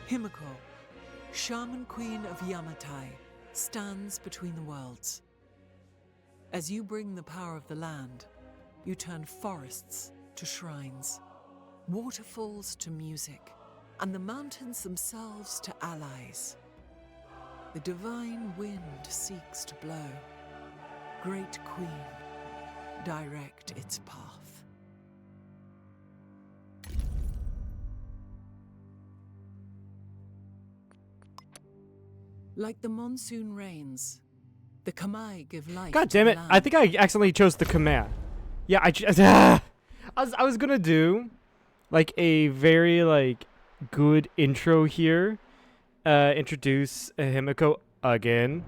Himiko, Shaman Queen of Yamatai, stands between the worlds. As you bring the power of the land, you turn forests to shrines, waterfalls to music, and the mountains themselves to allies. The divine wind seeks to blow. Great Queen, direct its path. Like the monsoon rains, the Kamai give life. God damn it! to the I land. think I accidentally chose the command. Yeah, I was gonna do like a very like good intro here, introduce Himiko again,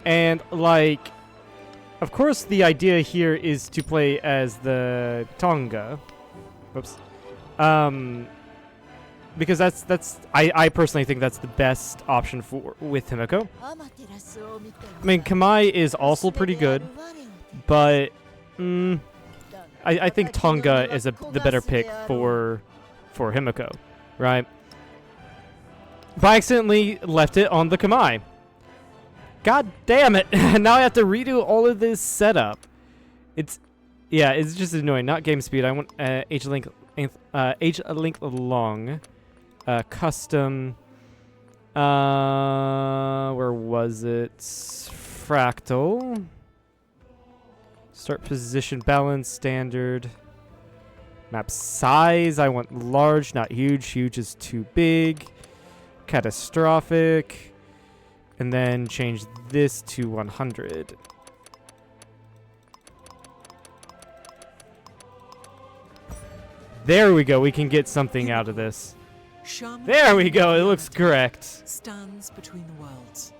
and like, of course, the idea here is to play as the Tonga. Whoops. Because that's I personally think that's the best option for with Himiko. I mean, Kamai is also pretty good, but I think Tonga is the better pick for Himiko, right? But I accidentally left it on the Kamai. God damn it! Now I have to redo all of this setup. It's just annoying. Not game speed. I want age link long. Custom. Where was it? Fractal. Start position balance standard. Map size. I want large, not huge. Huge is too big. Catastrophic. And then change this to 100. There we go. We can get something out of this. Shaman There we Queen go. of It looks Yamatai correct. Stands between the worlds.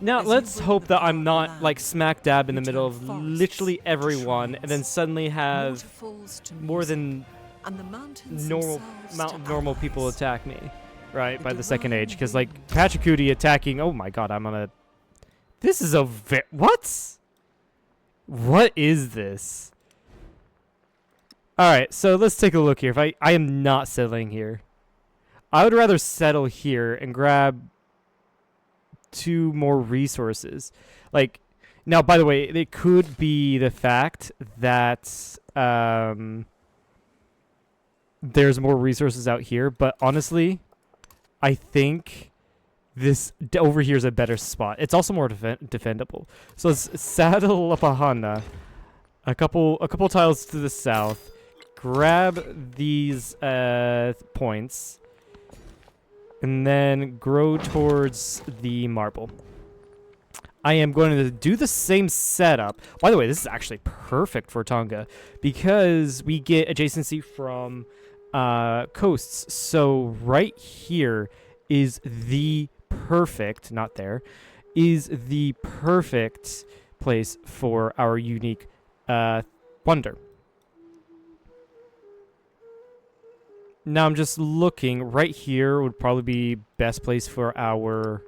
Now, As you let's bring hope the that power I'm of not the like land, smack dab in you the middle turn of forests literally to everyone and then shrines, suddenly have waterfalls to more music, than and the mountains normal themselves amount to of normal people allies. attack me, right? The By the second divine age, because like wind. Pachacootie attacking. Oh my god, I'm on a. This is a what? What is this? All right, so let's take a look here. If I am not settling here, I would rather settle here and grab 2 more resources. Like now, by the way, it could be the fact that there's more resources out here, but honestly, I think this over here is a better spot. It's also more defendable. So let's saddle up a Hana, a couple tiles to the south. Grab these points, and then grow towards the marble. I am going to do the same setup. By the way, this is actually perfect for Tonga because we get adjacency from coasts. So right here is the perfect, not there, is the perfect place for our unique wonder. Now I'm just looking. Right here would probably be best place for our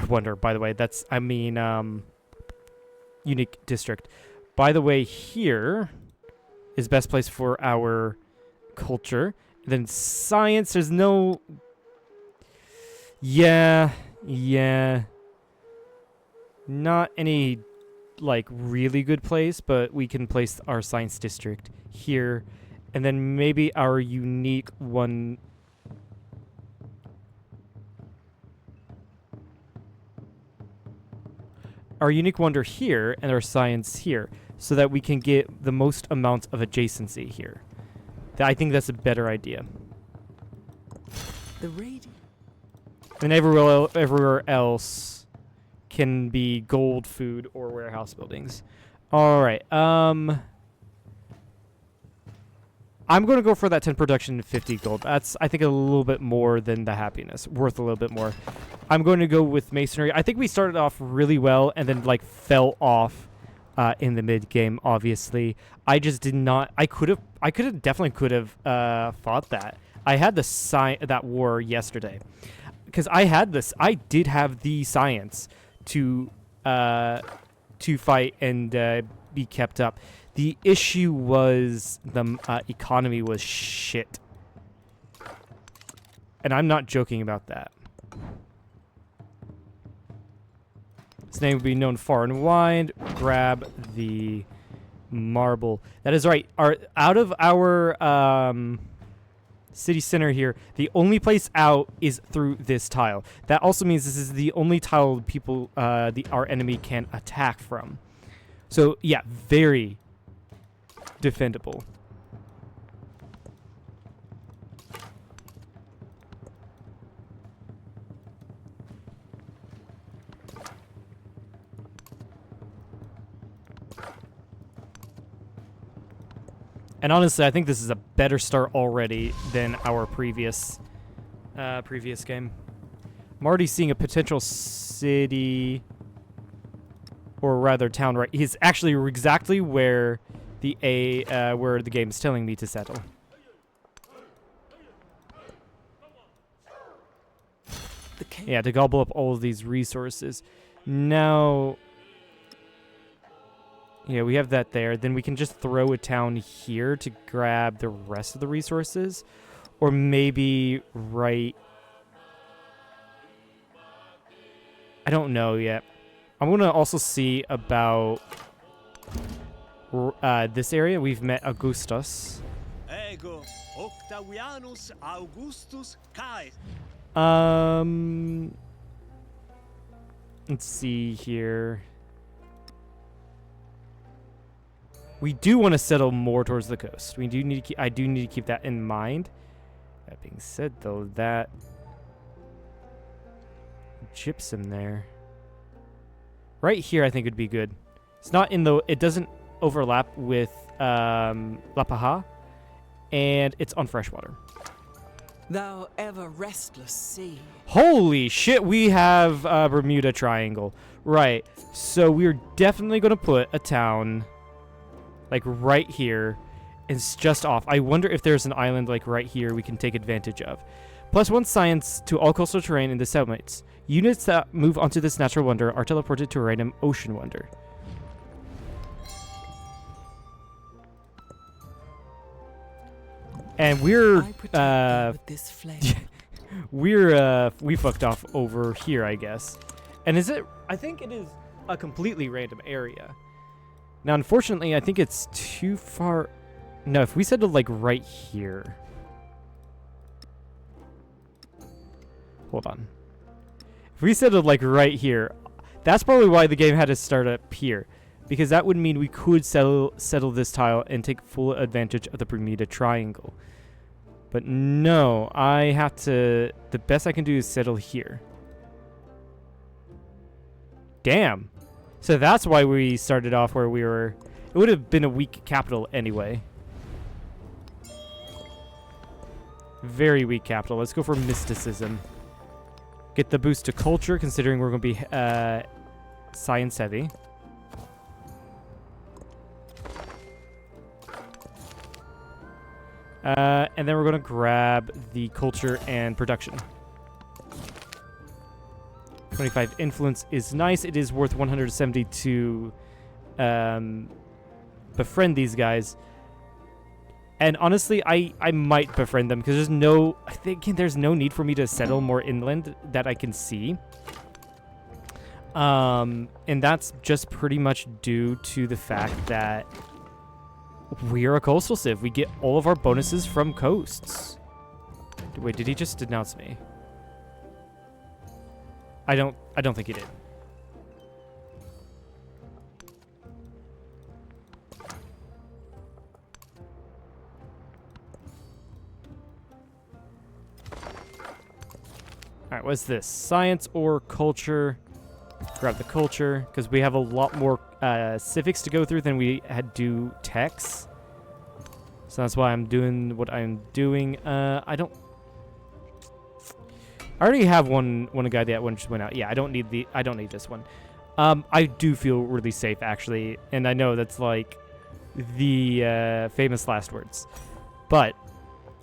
wonder. By the way, that's unique district. By the way, here is best place for our culture. And then science. There's no. Yeah. Not any like really good place, but we can place our science district here. And then maybe our unique one. Our unique wonder here and our science here, so that we can get the most amount of adjacency here. I think that's a better idea. The radiant. And everywhere else can be gold, food, or warehouse buildings. All right. I'm going to go for that 10 production and 50 gold. That's, I think, a little bit more than the happiness. Worth a little bit more. I'm going to go with masonry. I think we started off really well and then, like, fell off in the mid-game, obviously. I just did not... I definitely could have fought that. I had that war yesterday. Because I did have the science to fight and be kept up. The issue was the economy was shit. And I'm not joking about that. His name will be known far and wide. Grab the marble. That is right. Out of our city center here, the only place out is through this tile. That also means this is the only tile people, our enemy can attack from. So yeah, very defendable. And honestly, I think this is a better start already than our previous game. I'm already seeing a potential city, or rather town, right? He's actually exactly where the game is telling me to settle. Yeah, to gobble up all of these resources. Now, yeah, we have that there. Then we can just throw a town here to grab the rest of the resources. Or maybe right... I don't know yet. I'm going to also see about this area. We've met Augustus. Ego Octavianus Augustus Kai. Let's see here. We do want to settle more towards the coast. We do need to keep, I do need to keep that in mind. That being said, though, that gypsum there, right here, I think would be good. It's not in the. It doesn't overlap with Lapaha, and it's on freshwater. Thou ever restless sea. Holy shit! We have Bermuda Triangle, right? So we're definitely going to put a town like right here. It's just off. I wonder if there's an island like right here we can take advantage of. +1 science to all coastal terrain in the settlements. Units that move onto this natural wonder are teleported to a random ocean wonder. And we're with this flame. we fucked off over here, I guess. And is it? I think it is a completely random area. Now, unfortunately, I think it's too far. No, if we settled like right here. Hold on. If we settled like right here, that's probably why the game had to start up here. Because that would mean we could settle this tile and take full advantage of the Bermuda Triangle. But no, I have to... The best I can do is settle here. Damn. So that's why we started off where we were... It would have been a weak capital anyway. Very weak capital. Let's go for mysticism. Get the boost to culture, considering we're going to be science heavy. And then we're going to grab the culture and production. 25 influence is nice. It is worth 170 to befriend these guys. And honestly, I might befriend them because I think there's no need for me to settle more inland that I can see. And that's just pretty much due to the fact that we are a coastal civ. We get all of our bonuses from coasts. Wait, did he just denounce me? I don't think he did. Alright, what's this? Science or culture? Grab the culture, because we have a lot more civics to go through than we had do techs. So that's why I'm doing what I'm doing. I already have one guy that one just went out. Yeah, I don't need this one. I do feel really safe actually, and I know that's like the famous last words. But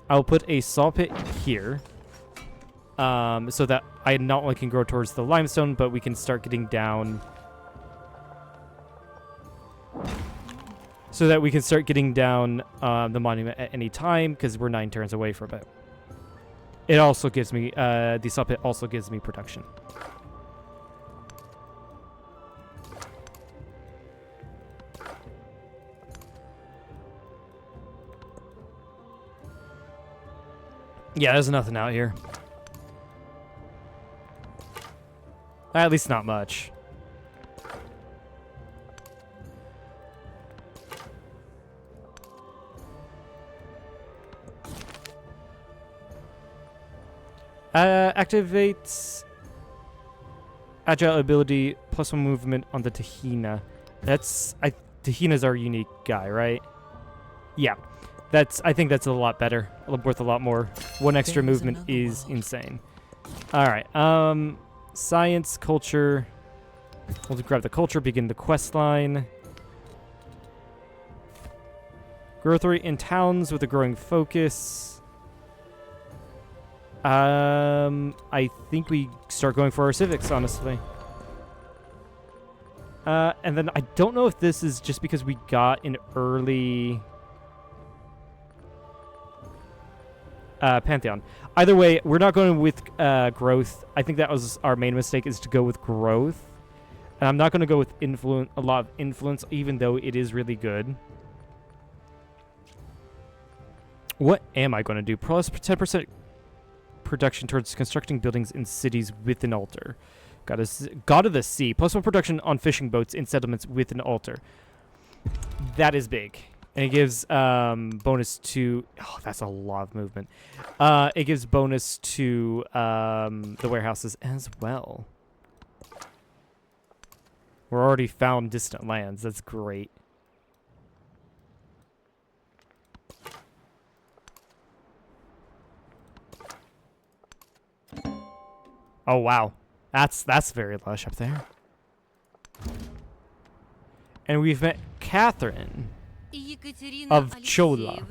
I'll put a saw pit here. So that I not only can grow towards the limestone, but we can start getting down. So that we can start getting down the monument at any time, because we're 9 turns away from it. it also gives me the saw pit also gives me production. Yeah, there's nothing out here. At least not much. Activates agile ability +1 movement on the Tahina. Tahina's our unique guy, right? Yeah. I think that's a lot better. Worth a lot more. One extra There is movement another is world. insane. Alright. Science, culture. We'll grab the culture, begin the quest line. Growth rate in towns with a growing focus. I think we start going for our civics, honestly. And then I don't know if this is just because we got an early Pantheon. Either way, we're not going with growth. I think that was our main mistake, is to go with growth. And I'm not going to go with a lot of influence, even though it is really good. What am I going to do? Plus 10% production towards constructing buildings in cities with an altar. God of the Sea. +1 production on fishing boats in settlements with an altar. That is big. And it gives bonus to... Oh, that's a lot of movement. It gives bonus to the warehouses as well. We're already found distant lands. That's great. Oh, wow. That's very lush up there. And we've met Catherine of Chola.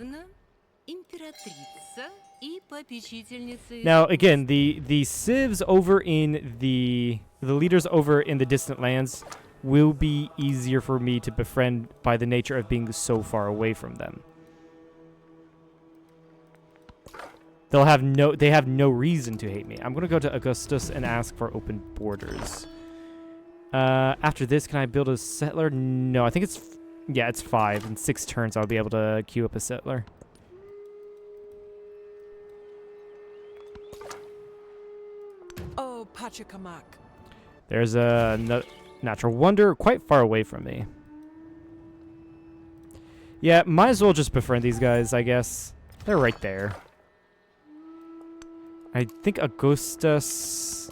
Now, again, the civs over in the leaders over in the distant lands will be easier for me to befriend by the nature of being so far away from them. They have no reason to hate me. I'm gonna go to Augustus and ask for open borders. After this, can I build a settler? No, I think it's 5. In 6 turns, I'll be able to queue up a settler. Oh, Pachacamac. There's a natural wonder quite far away from me. Yeah, might as well just befriend these guys, I guess. They're right there. I think Augustus...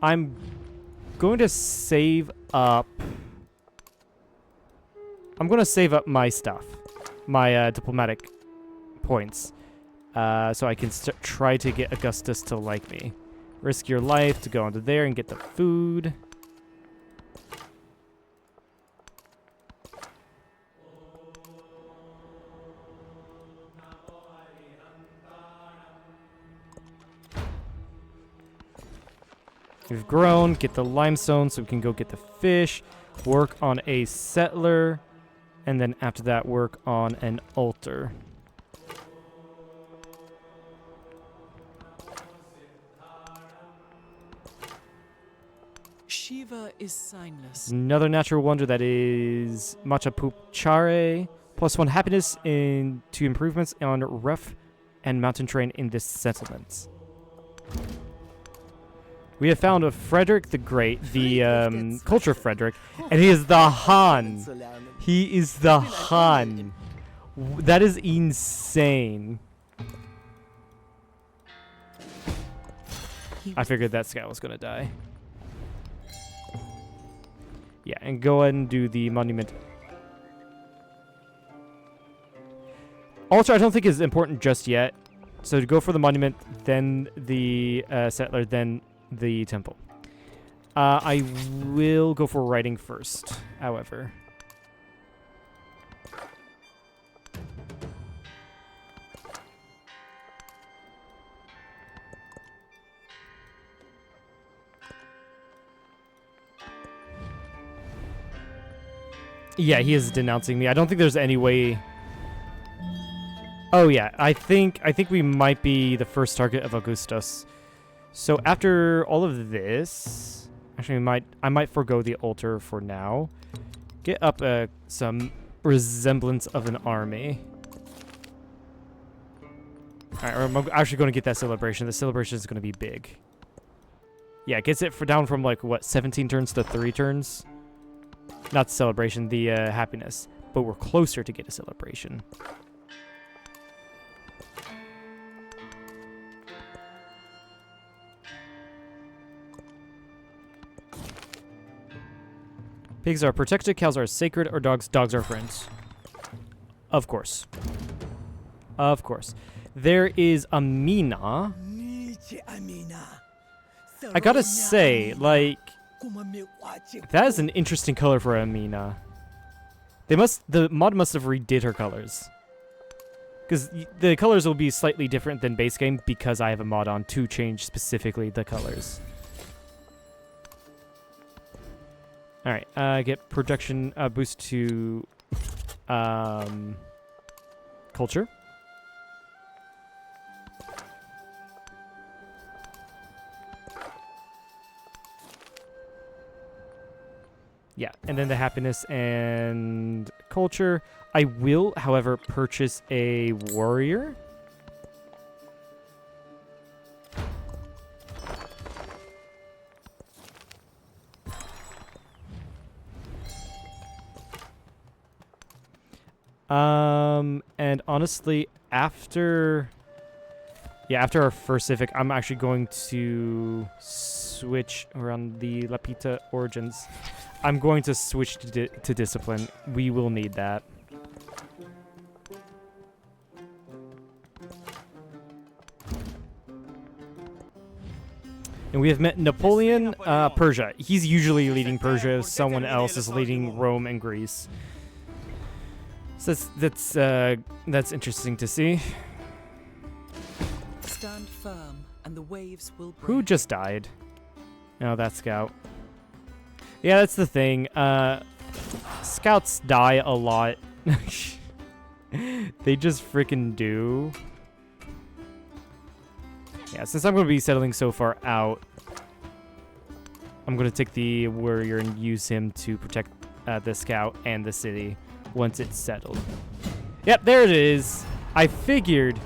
I'm going to save up... I'm going to save up my stuff. My diplomatic points. So I can try to get Augustus to like me. Risk your life to go onto there and get the food. We've grown, get the limestone so we can go get the fish, work on a settler, and then after that work on an altar. Shiva is signless. Another natural wonder that is Machapuchare, +1 happiness to improvements on rough and mountain terrain in this settlement. We have found a Frederick the Great, the culture Frederick, and he is the Han. He is the Han. That is insane. I figured that scout was going to die. Yeah, and go ahead and do the monument. Altar I don't think is important just yet. So to go for the monument, then the settler, then the temple. I will go for writing first, however. Yeah, he is denouncing me. I don't think there's any way... Oh yeah, I think we might be the first target of Augustus. So after all of this, actually I might forego the altar for now. Get up some resemblance of an army. Alright, I'm actually going to get that celebration. The celebration is going to be big. Yeah, it gets it down from like, what, 17 turns to 3 turns? Not the celebration, the happiness. But we're closer to get a celebration. Pigs are protected, cows are sacred, or dogs are friends. Of course. Of course. There is a Mina. I gotta say, like, that is an interesting color for a Mina. The mod must have redid her colors. Because the colors will be slightly different than base game because I have a mod on to change specifically the colors. Alright, get production boost to culture. Yeah, and then the happiness and culture. I will, however, purchase a warrior. And honestly, after our first civic, I'm actually going to switch around the Lapita origins. I'm going to switch to discipline. We will need that. And we have met Napoleon, Persia. He's usually leading Persia. Someone else is leading Rome and Greece. So that's interesting to see. Stand firm, and the waves will break. Who just died? Oh, that scout. Yeah, that's the thing. Scouts die a lot. They just freaking do. Yeah, since I'm going to be settling so far out, I'm going to take the warrior and use him to protect the scout and the city once it's settled. Yep, there it is. I figured.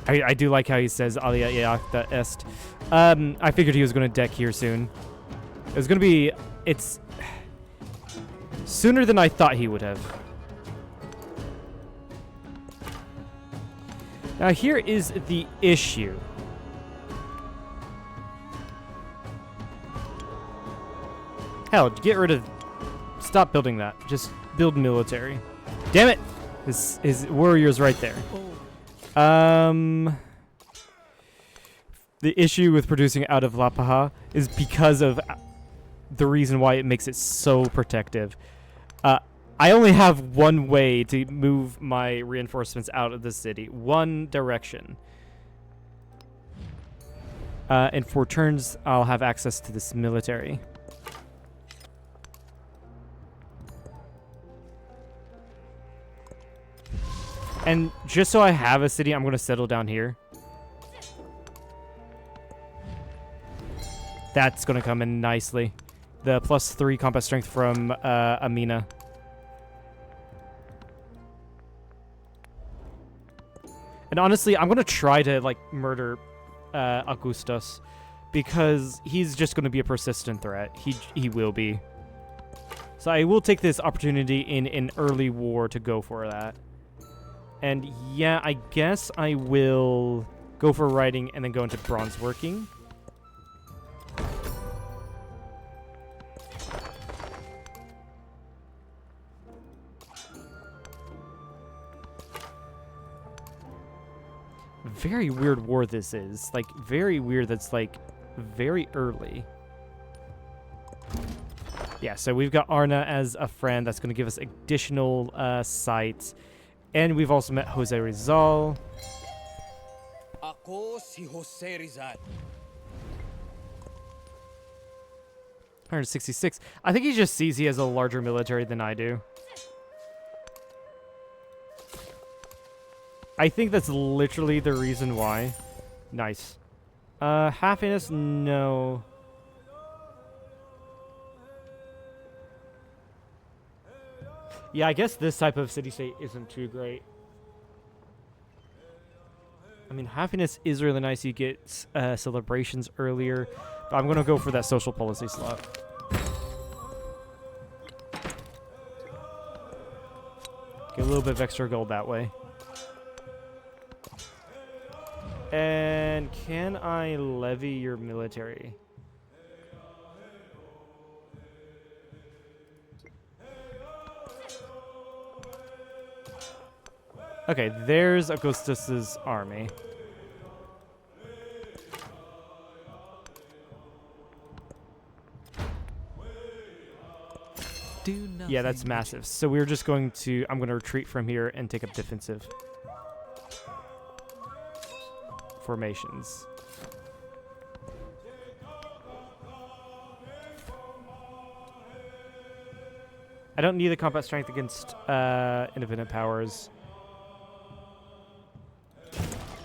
I do like how he says Alia Iacta Est. I figured he was going to deck here soon. It was going to be... It's... sooner than I thought he would have. Now here is the issue. Hell, get rid of... Stop building that. Just build military. Damn it! His warrior's right there. The issue with producing out of Lapaha is because of the reason why it makes it so protective. I only have one way to move my reinforcements out of the city. One direction. And for turns, I'll have access to this military. And just so I have a city, I'm going to settle down here. That's going to come in nicely. The +3 combat strength from Amina. And honestly, I'm going to try to like murder Augustus because he's just going to be a persistent threat. He will be. So I will take this opportunity in an early war to go for that. And yeah, I guess I will go for writing and then go into bronze working. Very weird war this is. Like, very weird that's, like, very early. Yeah, so we've got Arna as a friend. That's going to give us additional sites. And we've also met Jose Rizal. 166. I think he just sees he has a larger military than I do. I think that's literally the reason why. Nice. Happiness, no. Yeah, I guess this type of city-state isn't too great. I mean, happiness is really nice. You get celebrations earlier. But I'm going to go for that social policy slot. Get a little bit of extra gold that way. And can I levy your military? Okay, there's Augustus's army. Do nothing. Yeah, that's massive. So we're just going to... I'm going to retreat from here and take up defensive formations. I don't need the combat strength against independent powers.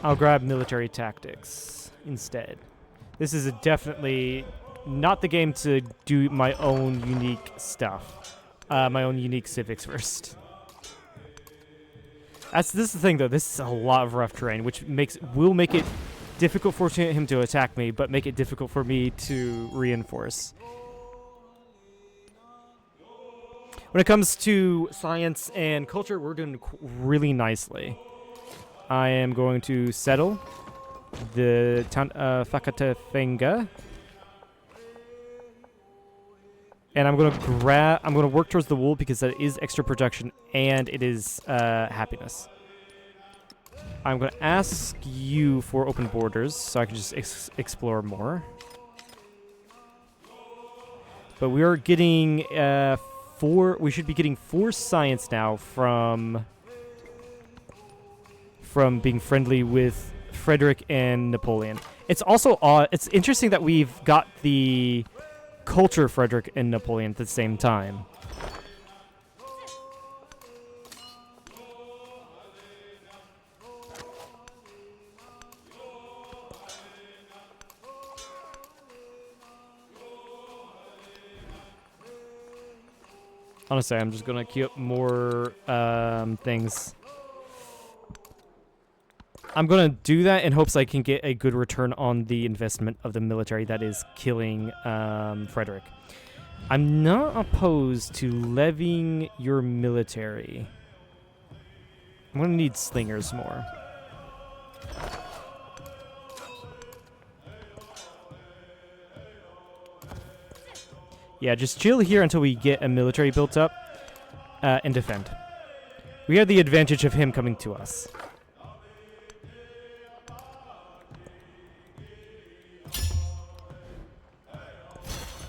I'll grab military tactics instead. This is definitely not the game to do my own unique stuff. My own unique civics first. This is the thing, though. This is a lot of rough terrain, which will make it difficult for him to attack me, but make it difficult for me to reinforce. When it comes to science and culture, we're doing really nicely. I am going to settle the town of Fakatefenga. And I'm gonna work towards the wool because that is extra production and it is happiness. I'm gonna ask you for open borders so I can just explore more. But we are getting we should be getting 4 science now from being friendly with Frederick and Napoleon. It's also it's interesting that we've got the culture Frederick and Napoleon at the same time. Honestly, I'm just gonna queue up more things. I'm gonna do that in hopes I can get a good return on the investment of the military that is killing Frederick. I'm not opposed to levying your military. I'm gonna need slingers more. Yeah, just chill here until we get a military built up and defend. We have the advantage of him coming to us.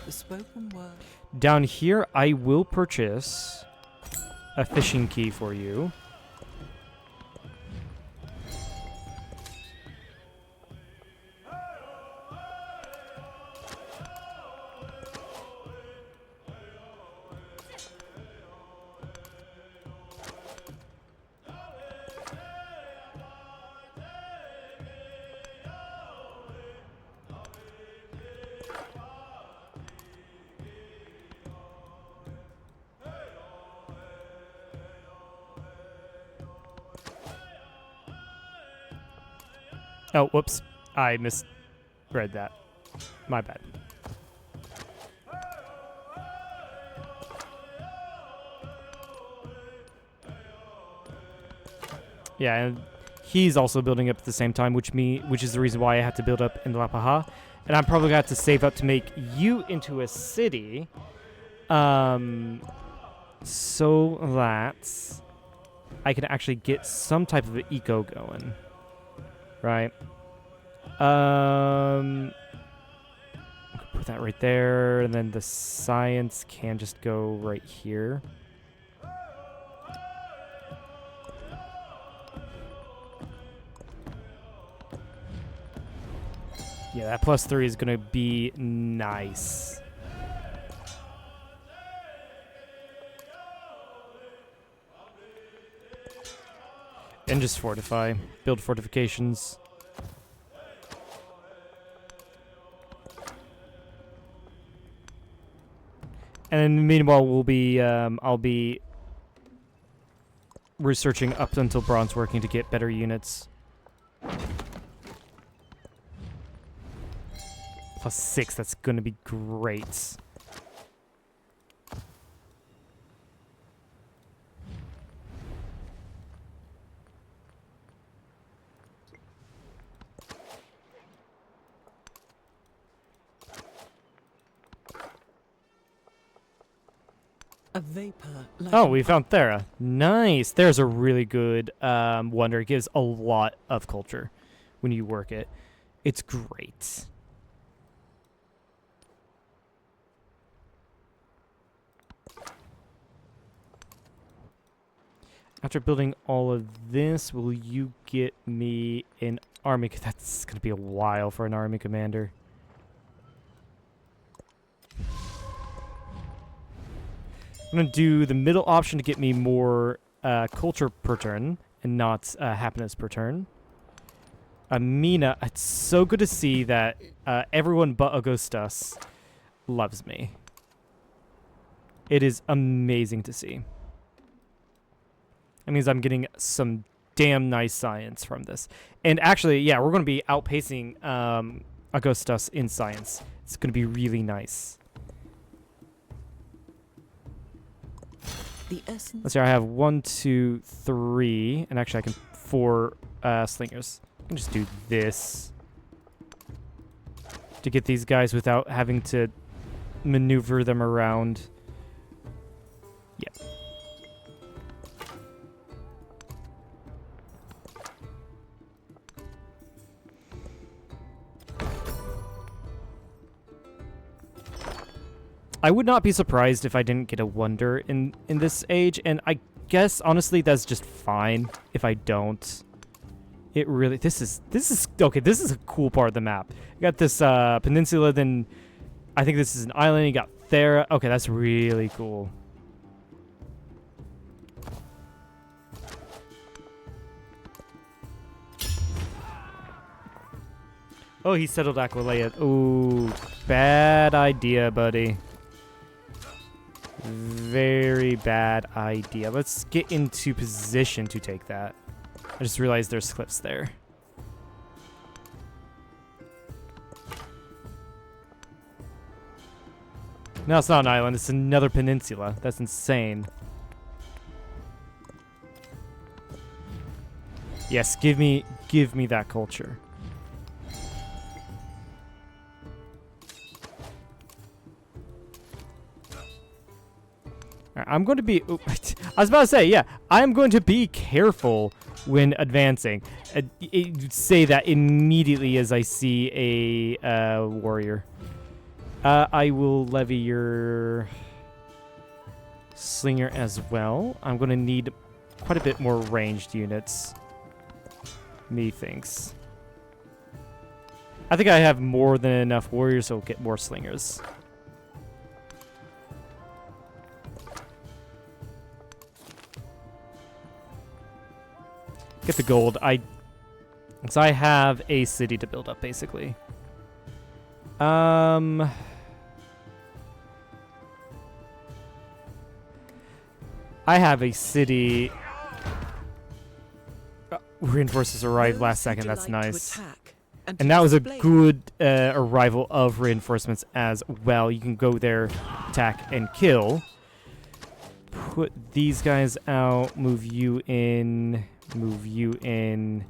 The spoken word. Down here, I will purchase a fishing key for you. Oh, whoops. I misread that. My bad. Yeah, and he's also building up at the same time, which is the reason why I have to build up in La Paja. And I'm probably going to have to save up to make you into a city. So that I can actually get some type of eco going. Right. Put that right there, and then the science can just go right here. Yeah, that +3 is going to be nice. And just fortify. Build fortifications. And meanwhile, I'll be researching up until bronze working to get better units. +6, that's going to be great. A vapor. Like Oh, we found Thera. Nice. There's a really good wonder. It gives a lot of culture when you work it. It's great. After building all of this, will you get me an army? 'Cause that's going to be a while for an army commander. I'm going to do the middle option to get me more culture per turn and not happiness per turn. Amina, it's so good to see that everyone but Augustus loves me. It is amazing to see. That means I'm getting some damn nice science from this. And actually, yeah, we're going to be outpacing Augustus in science. It's going to be really nice. the essence. Let's see, I have 1, 2, 3, and actually I can 4 slingers. I can just do this to get these guys without having to maneuver them around. Yep. I would not be surprised if I didn't get a wonder in this age, and I guess honestly that's just fine if I don't. It really this is okay, this is a cool part of the map. You got this peninsula, then I think this is an island, you got Thera. Okay, that's really cool. Oh, he settled Aquileia. Ooh, bad idea, buddy. Very bad idea. Let's get into position to take that. I just realized there's cliffs there. No, it's not an island. It's another peninsula. That's insane. Yes, give me that culture. I'm going to be... I was about to say, yeah, I'm going to be careful when advancing. Say that immediately as I see a warrior. I will levy your slinger as well. I'm going to need quite a bit more ranged units. Methinks. I think I have more than enough warriors, so I'll get more slingers. Get the gold. So I have a city to build up, basically. I have a city. Reinforcements arrived last second. That's nice. And that was a good arrival of reinforcements as well. You can go there, attack, and kill. Put these guys out. Move you in. Move you in.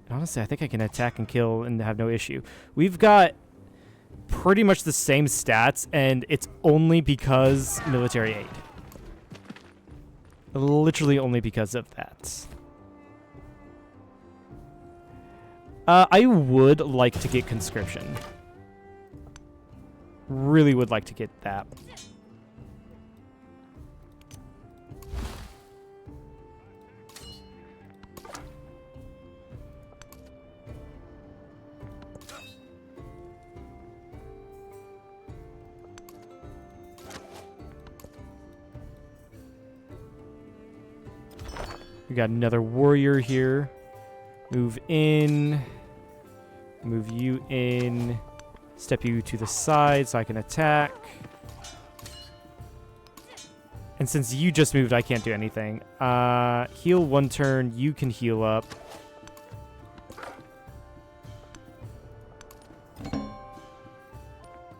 And honestly, I think I can attack and kill and have no issue. We've got pretty much the same stats, and it's only because military aid. Literally only because of that. I would like to get conscription. Really would like to get that. We got another warrior here. Move in. Move you in. Step you to the side so I can attack. And since you just moved, I can't do anything. Heal 1 turn. You can heal up.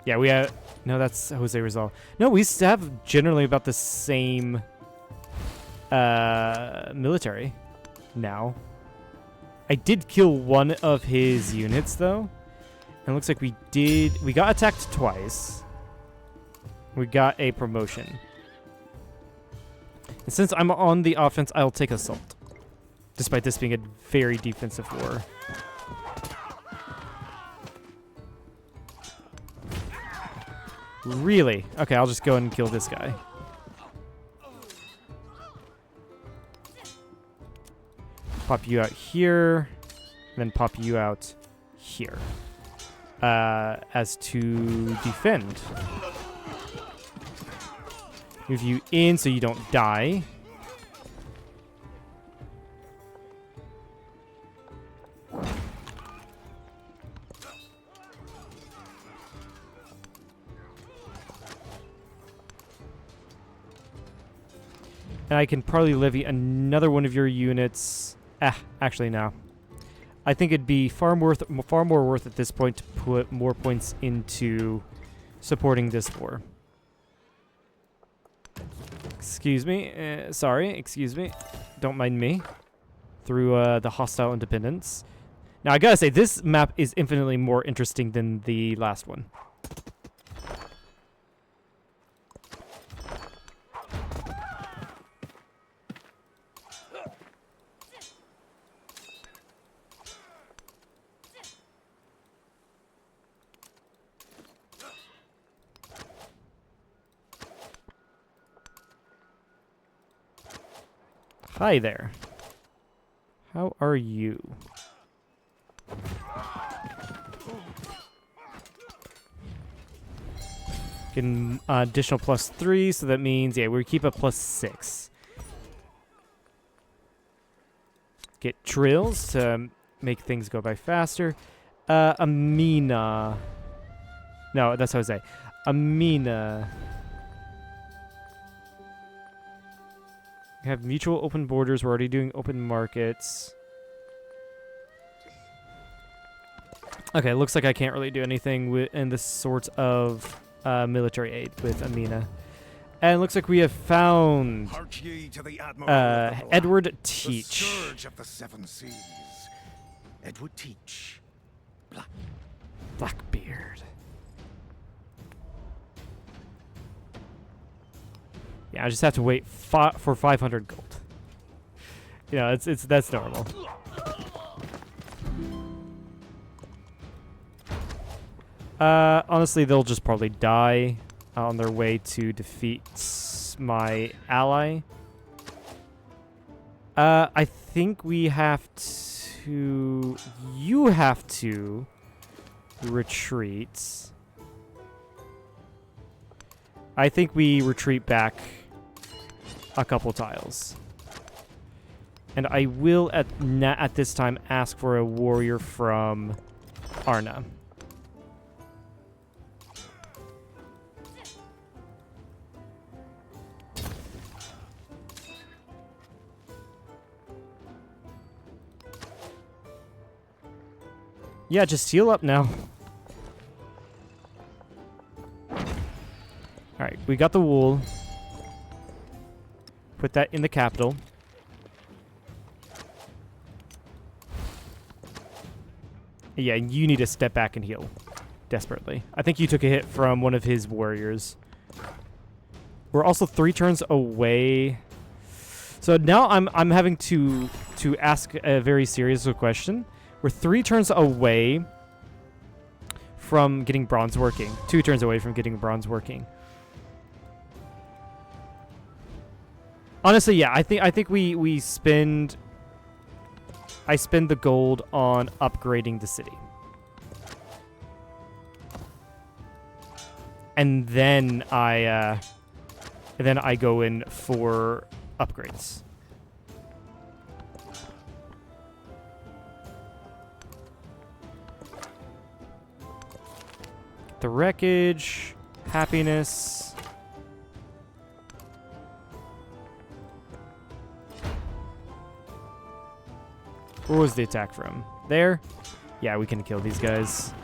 Yeah, we have... No, that's Jose Rizal. No, we have generally about the same military now. I did kill one of his units, though. And it looks like we got attacked twice. We got a promotion. And since I'm on the offense, I'll take assault. Despite this being a very defensive war. Really? Okay, I'll just go and kill this guy. Pop you out here. And then pop you out here. As to defend. Move you in so you don't die. And I can probably levy another one of your units. Actually, no. I think it'd be far more worth at this point to put more points into supporting this war. Excuse me. Sorry, excuse me. Don't mind me. Through the hostile independence. Now, I gotta say, this map is infinitely more interesting than the last one. Hi there. How are you? Getting additional +3, so that means, yeah, we keep a +6. Get drills to make things go by faster. Amina. No, that's Jose. Amina. We have mutual open borders. We're already doing open markets. Okay, looks like I can't really do anything in this sort of military aid with Amina. And it looks like we have found Edward Teach. The scourge of the 7 seas. Edward Teach. Blackbeard. Yeah, I just have to wait for 500 gold. You know, that's normal. Honestly, they'll just probably die on their way to defeat my ally. I think we have to... You have to retreat. I think we retreat back a couple tiles. And I will at this time ask for a warrior from Arna. Yeah, just heal up now. Alright, we got the wool. Put that in the capital. Yeah, you need to step back and heal. Desperately. I think you took a hit from one of his warriors. We're also 3 turns away. So now I'm having to ask a very serious question. We're 3 turns away from getting bronze working. 2 turns away from getting bronze working. Honestly, yeah, I think we spend... I spend the gold on upgrading the city. And then I go in for upgrades. the wreckage. Happiness. Where was the attack from? There? Yeah, we can kill these guys.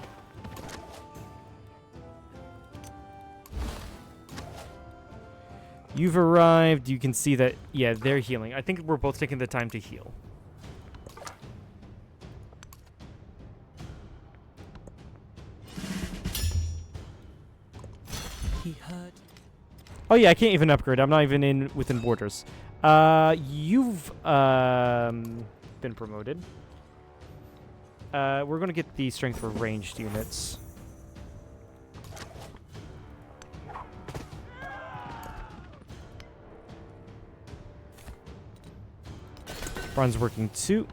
You've arrived. You can see that, yeah, they're healing. I think we're both taking the time to heal. He heard. Oh yeah, I can't even upgrade. I'm not even within borders. You've been promoted. We're gonna get the strength for ranged units. Bronze working 2.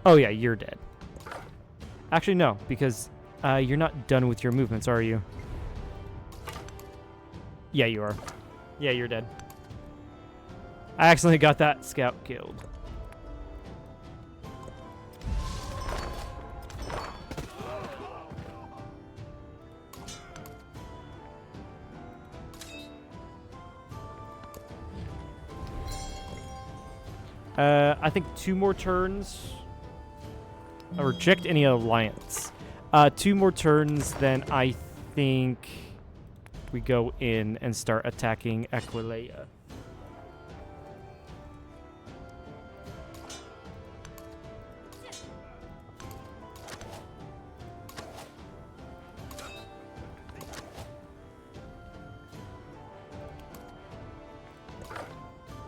Oh yeah, you're dead. Actually, no, because you're not done with your movements, are you? Yeah, you are. Yeah, you're dead. I accidentally got that scout killed. I think 2 more turns. Reject any alliance. 2 more turns, then I think we go in and start attacking Aquileia.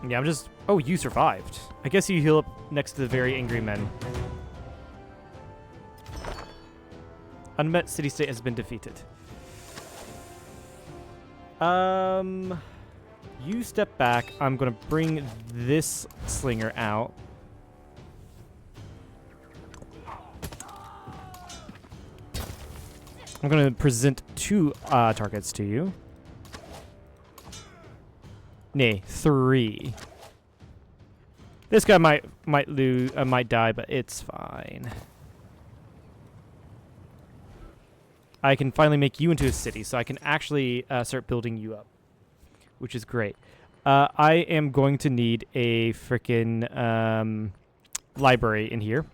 Yeah, I'm just... Oh, you survived. I guess you heal up next to the very angry men. Unmet city-state has been defeated. You step back. I'm gonna bring this slinger out. I'm gonna present 2 targets to you. Nay, 3. This guy might lose, might die, but it's fine. I can finally make you into a city, so I can actually start building you up, which is great. I am going to need a frickin' library in here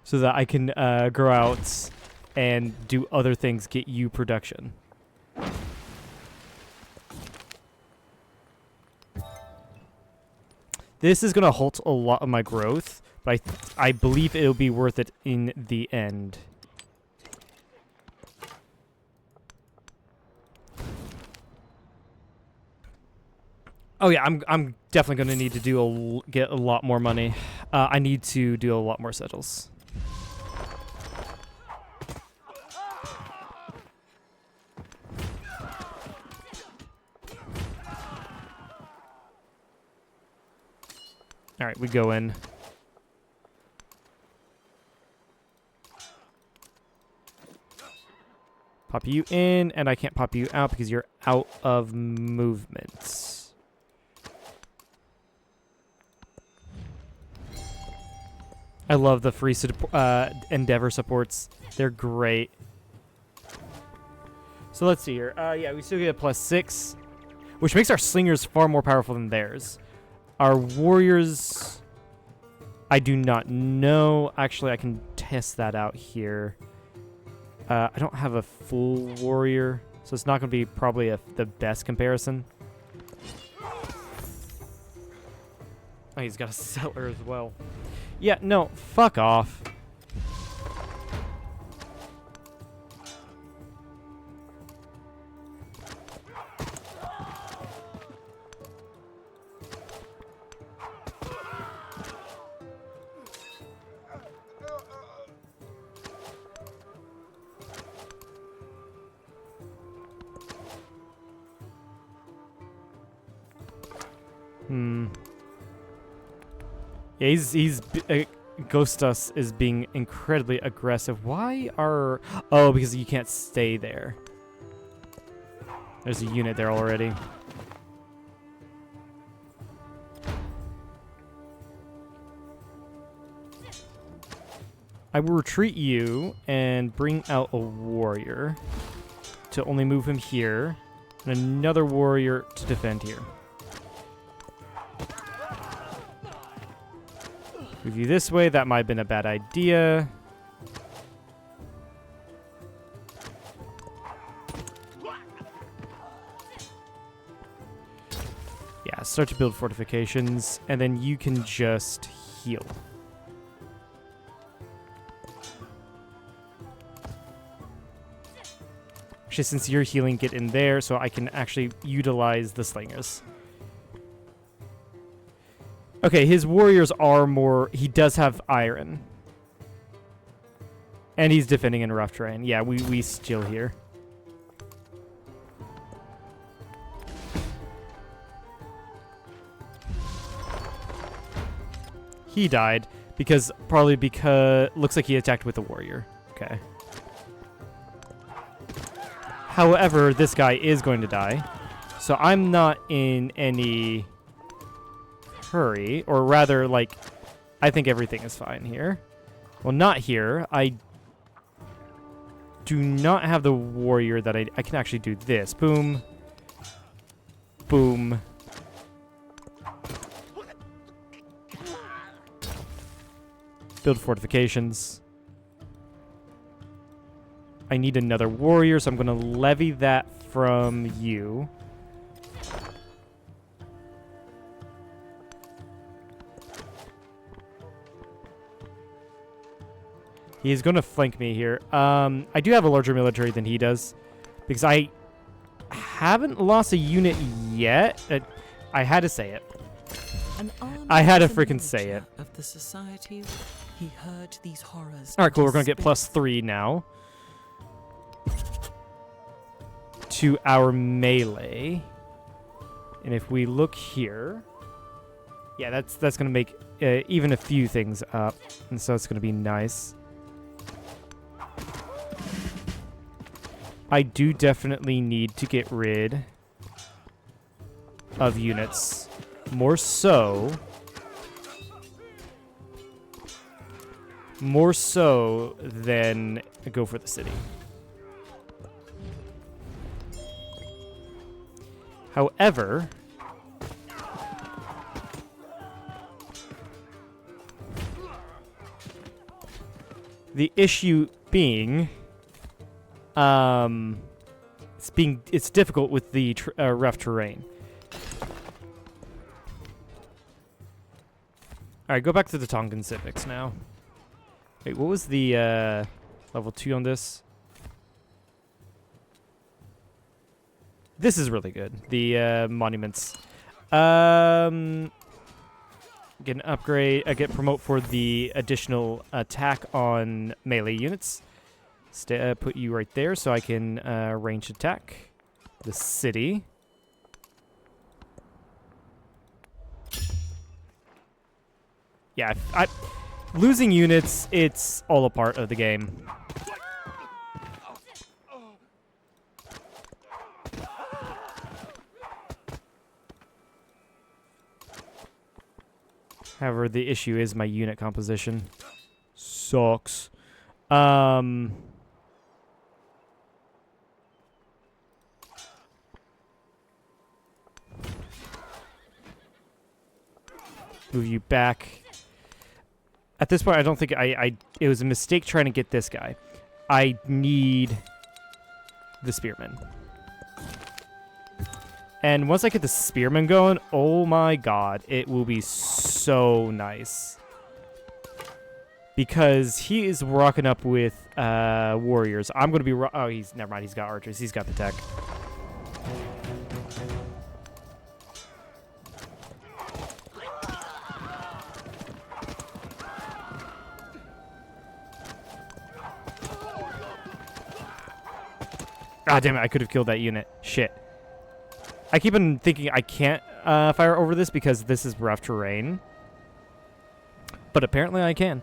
so that I can grow out and do other things, get you production. This is going to halt a lot of my growth, but I believe it'll be worth it in the end. Oh yeah, I'm definitely going to need to get a lot more money. I need to do a lot more settles. All right, we go in. Pop you in, and I can't pop you out because you're out of movements. I love the free Endeavor supports. They're great. So let's see here. Yeah, we still get a +6, which makes our slingers far more powerful than theirs. Our warriors, I do not know. Actually, I can test that out here. I don't have a full warrior, so it's not going to be probably the best comparison. Oh, he's got a settler as well. Yeah, no, fuck off. Yeah, he's Ghostus is being incredibly aggressive. Why are... Oh, because you can't stay there. There's a unit there already. I will retreat you and bring out a warrior to only move him here, and another warrior to defend here. Move you this way. That might have been a bad idea. Yeah, start to build fortifications, and then you can just heal. Actually, since you're healing, get in there so I can actually utilize the slingers. Okay, his warriors are more... He does have iron. And he's defending in rough terrain. Yeah, we steal here. He died because... Probably because... Looks like he attacked with a warrior. Okay. However, this guy is going to die. So I'm not in any... hurry, or rather, like, I think everything is fine here. Well, not here. I do not have the warrior that I can actually do this. Boom. Boom. Build fortifications. I need another warrior, so I'm going to levy that from you. He's going to flank me here. I do have a larger military than he does, because I haven't lost a unit yet. I had to say it. I had to freaking say it. Of the society, he heard these horrors. All right, cool. We're going to get +3 now to our melee. And if we look here, yeah, that's going to make even a few things up, and so it's going to be nice. I do definitely need to get rid of units. More so than go for the city. However, the issue being... it's difficult with the rough terrain. All right, go back to the Tongan civics now. Wait, what was the level 2 on this? This is really good. The monuments. Get an upgrade. Get promote for the additional attack on melee units. Put you right there so I can range attack the city. Yeah, losing units, it's all a part of the game. However, the issue is my unit composition. Sucks. Move you back. At this point, I don't think it was a mistake trying to get this guy. I need the spearman. And once I get the spearman going, oh my god, it will be so nice. Because he is rocking up with warriors. I'm going to be... oh, never mind, he's got archers. He's got the tech. Ah, damn it, I could have killed that unit. Shit. I keep on thinking I can't fire over this because this is rough terrain. But apparently I can.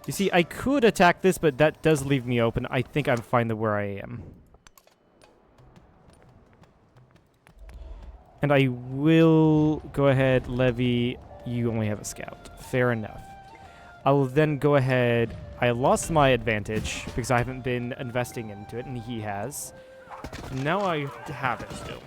You see, I could attack this, but that does leave me open. I think I'm fine where I am. And I will go ahead, levy You only have a scout. Fair enough. I will then go ahead. I lost my advantage because I haven't been investing into it, and he has. Now I have it still.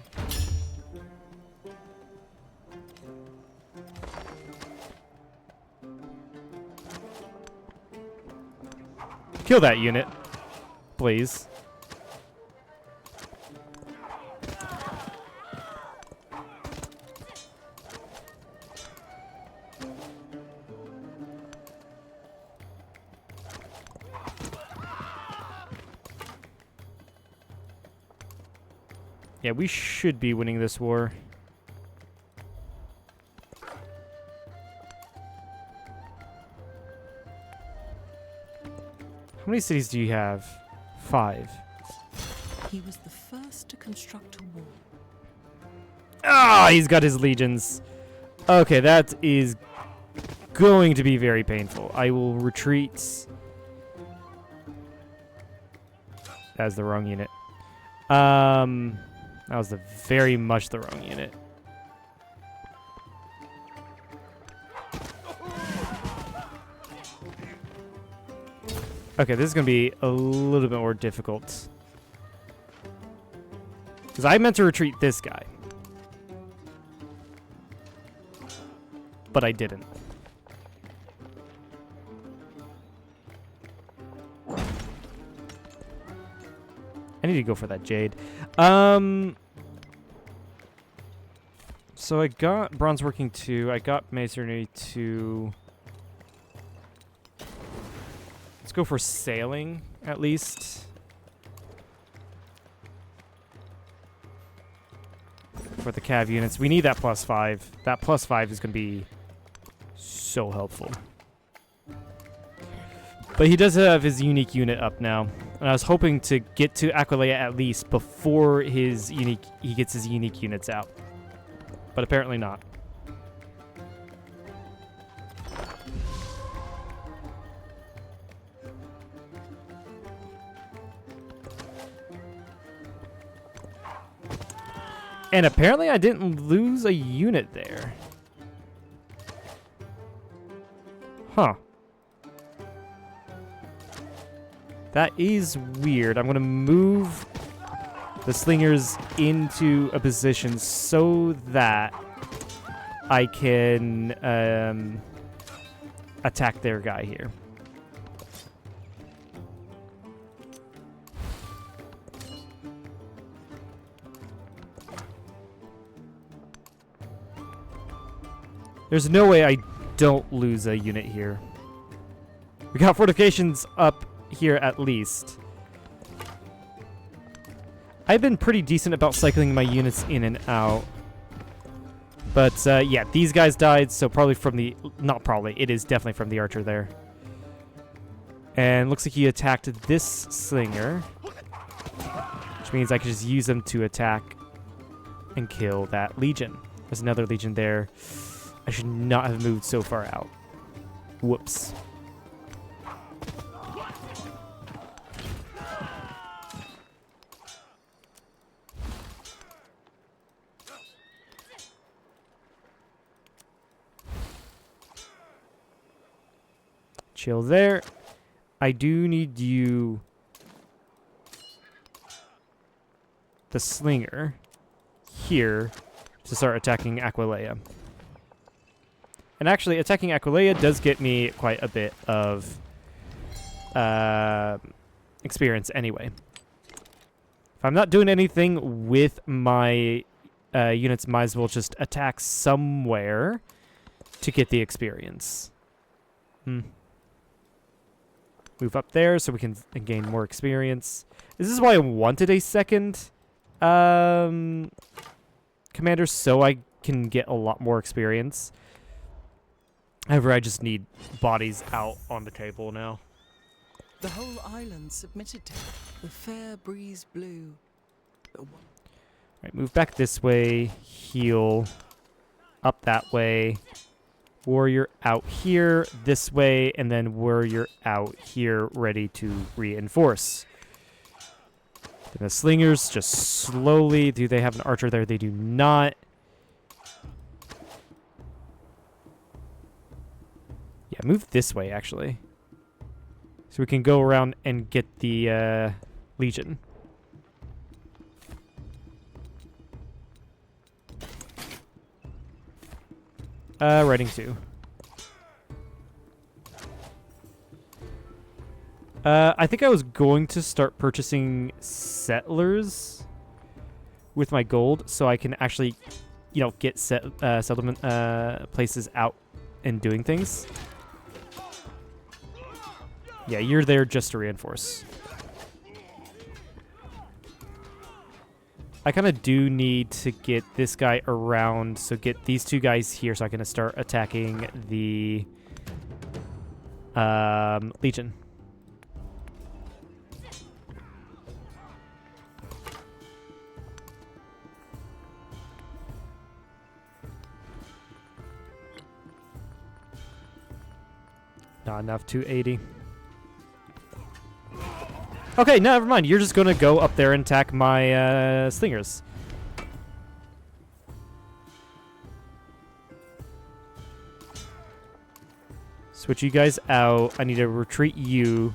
Kill that unit, please. Yeah, we should be winning this war. How many cities do you have? 5. He was the first to construct a wall. Ah, he's got his legions. Okay, that is going to be very painful. I will retreat. That's the wrong unit. That was very much the wrong unit. Okay, this is going to be a little bit more difficult. Because I meant to retreat this guy. But I didn't. I need to go for that jade. So I got bronze working 2. I got masonry 2. Let's go for sailing at least. For the cav units, we need that +5. That +5 is going to be so helpful. But he does have his unique unit up now. And I was hoping to get to Aquileia at least before he gets his unique units out. But apparently not. And apparently I didn't lose a unit there. Huh. That is weird. I'm going to move the slingers into a position so that I can attack their guy here. There's no way I don't lose a unit here. We got fortifications up here at least. I've been pretty decent about cycling my units in and out. But yeah, these guys died, so probably from the... Not probably, it is definitely from the archer there. And looks like he attacked this slinger. Which means I can just use them to attack and kill that legion. There's another legion there. I should not have moved so far out. Whoops. Chill there. I do need you, the slinger, here to start attacking Aquileia. And actually, attacking Aquileia does get me quite a bit of experience anyway. If I'm not doing anything with my units, might as well just attack somewhere to get the experience. Move up there so we can gain more experience. This is why I wanted a second commander, so I can get a lot more experience. However, I just need bodies out on the table now. The whole island submitted to him. The fair breeze blew. Right, move back this way. Heal. Up that way. Warrior out here, this way, and then warrior out here, ready to reinforce. And the slingers just slowly... Do they have an archer there? They do not. Yeah, move this way, actually. So we can go around and get the Legion. Writing 2. I think I was going to start purchasing settlers with my gold, so I can actually, you know, get settlement places out and doing things. Yeah, you're there just to reinforce. I kind of do need to get this guy around, so get these 2 guys here so I can start attacking the Legion. Not enough, 280. Okay, no, never mind. You're just going to go up there and attack my slingers. Switch you guys out. I need to retreat you.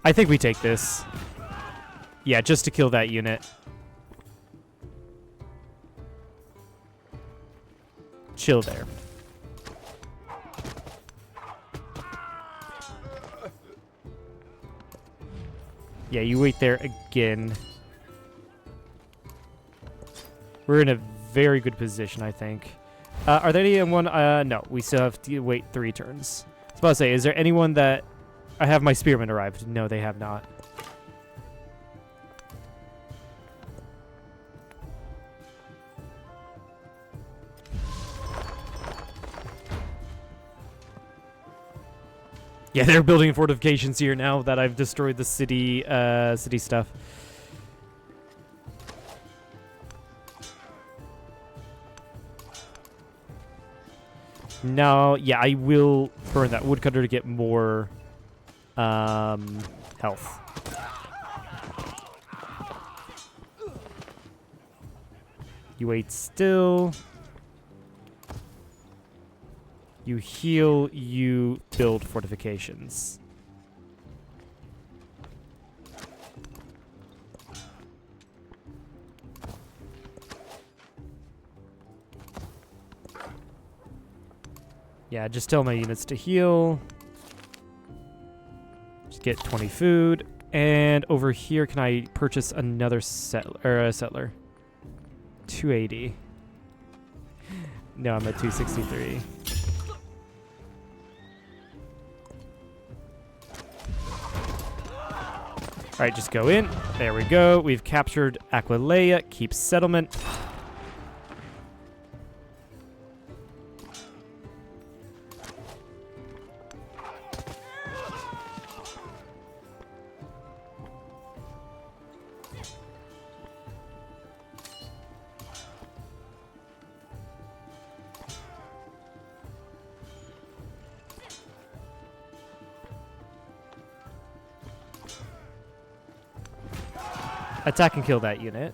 I think we take this. Yeah, just to kill that unit. Chill there. Yeah, you wait there again. We're in a very good position, I think. Are there anyone? No, we still have to wait 3 turns. I was about to say, is there anyone that... I have my spearmen arrived. No, they have not. Yeah, they're building fortifications here now that I've destroyed the city stuff. Now, yeah, I will burn that woodcutter to get more health. You wait still. You heal, you build fortifications. Yeah, just tell my units to heal. Just get 20 food. And over here, can I purchase another settler? 280. No, I'm at 263. All right, just go in. There we go. We've captured Aquileia. Keep settlement. Attack and kill that unit.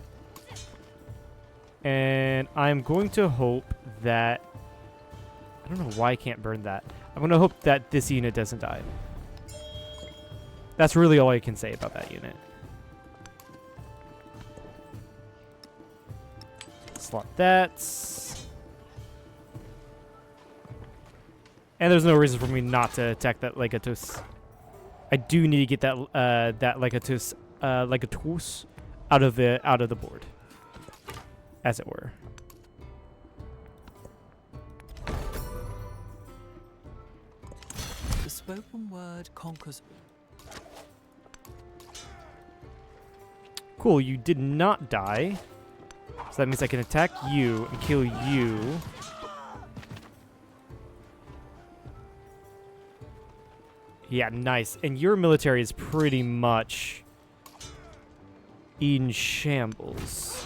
And I'm going to hope that... I don't know why I can't burn that. I'm going to hope that this unit doesn't die. That's really all I can say about that unit. Slot that. And there's no reason for me not to attack that Legatus. I do need to get that that Legatus out of the board, as it were. The spoken word conquers. Cool, you did not die. So that means I can attack you and kill you. Yeah, nice. And your military is pretty much in shambles.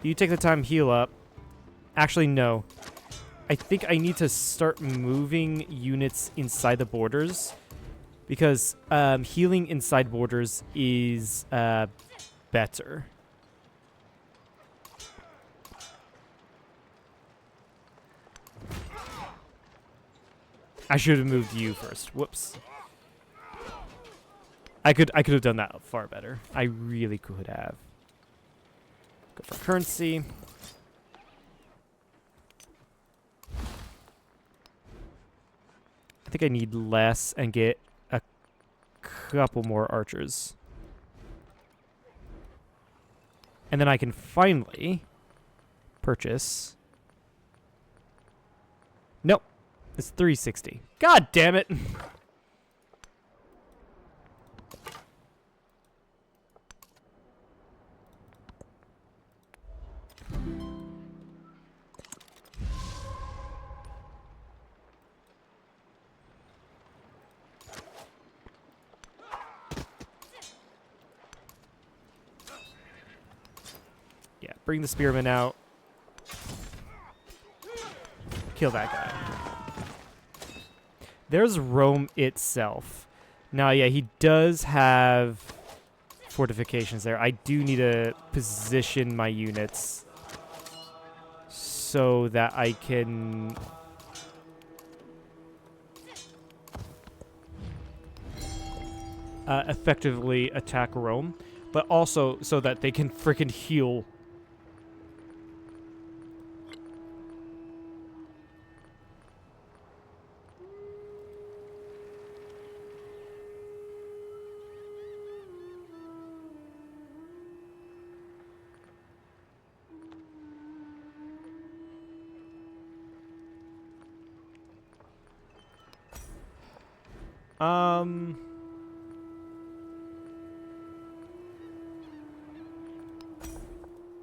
You take the time, heal up. Actually, no. I think I need to start moving units inside the borders because healing inside borders is better. I should have moved you first. Whoops. I could have done that far better. I really could have. Go for currency. I think I need less and get a couple more archers. And then I can finally purchase. Nope. It's 360. God damn it. Yeah, bring the spearman out. Kill that guy. There's Rome itself. Now, yeah, he does have fortifications there. I do need to position my units so that I can effectively attack Rome, but also so that they can freaking heal.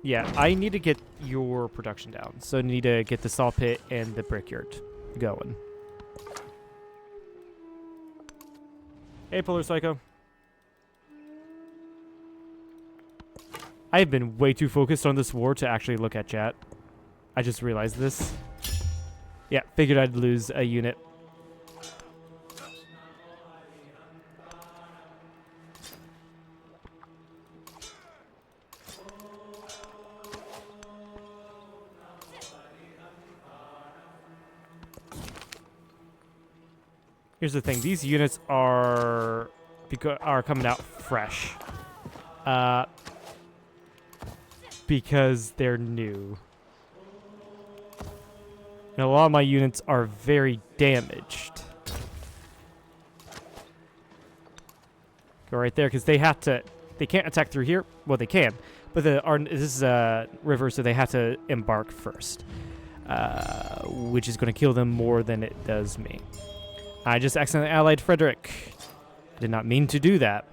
Yeah, I need to get your production down. So I need to get the saw pit and the brickyard going. Hey, Polar Psycho. I've been way too focused on this war to actually look at chat. I just realized this. Yeah, figured I'd lose a unit. Here's the thing: these units are coming out fresh, because they're new, and a lot of my units are very damaged. Go right there because they have to. They can't attack through here. Well, they can, but this is a river, so they have to embark first, which is going to kill them more than it does me. I just accidentally allied Frederick. I did not mean to do that.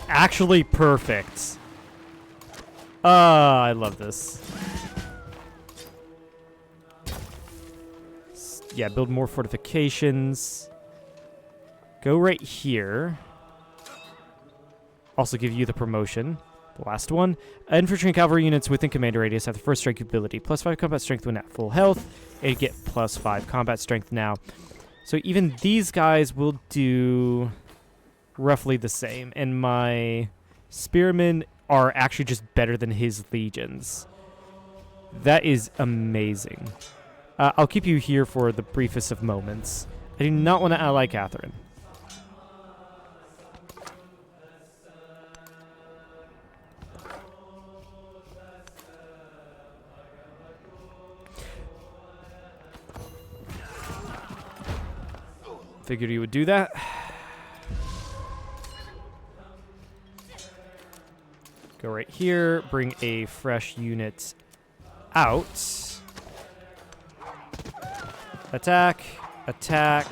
Actually perfect. I love this. Yeah, build more fortifications. Go right here. Also give you the promotion. The last one. Infantry and cavalry units within commander radius have the first strike ability. +5 combat strength when at full health. And get +5 combat strength now. So even these guys will do roughly the same. And my spearmen are actually just better than his legions. That is amazing. I'll keep you here for the briefest of moments. I do not want to ally Catherine. Figured you would do that. Go right here, bring a fresh unit out. Attack, attack.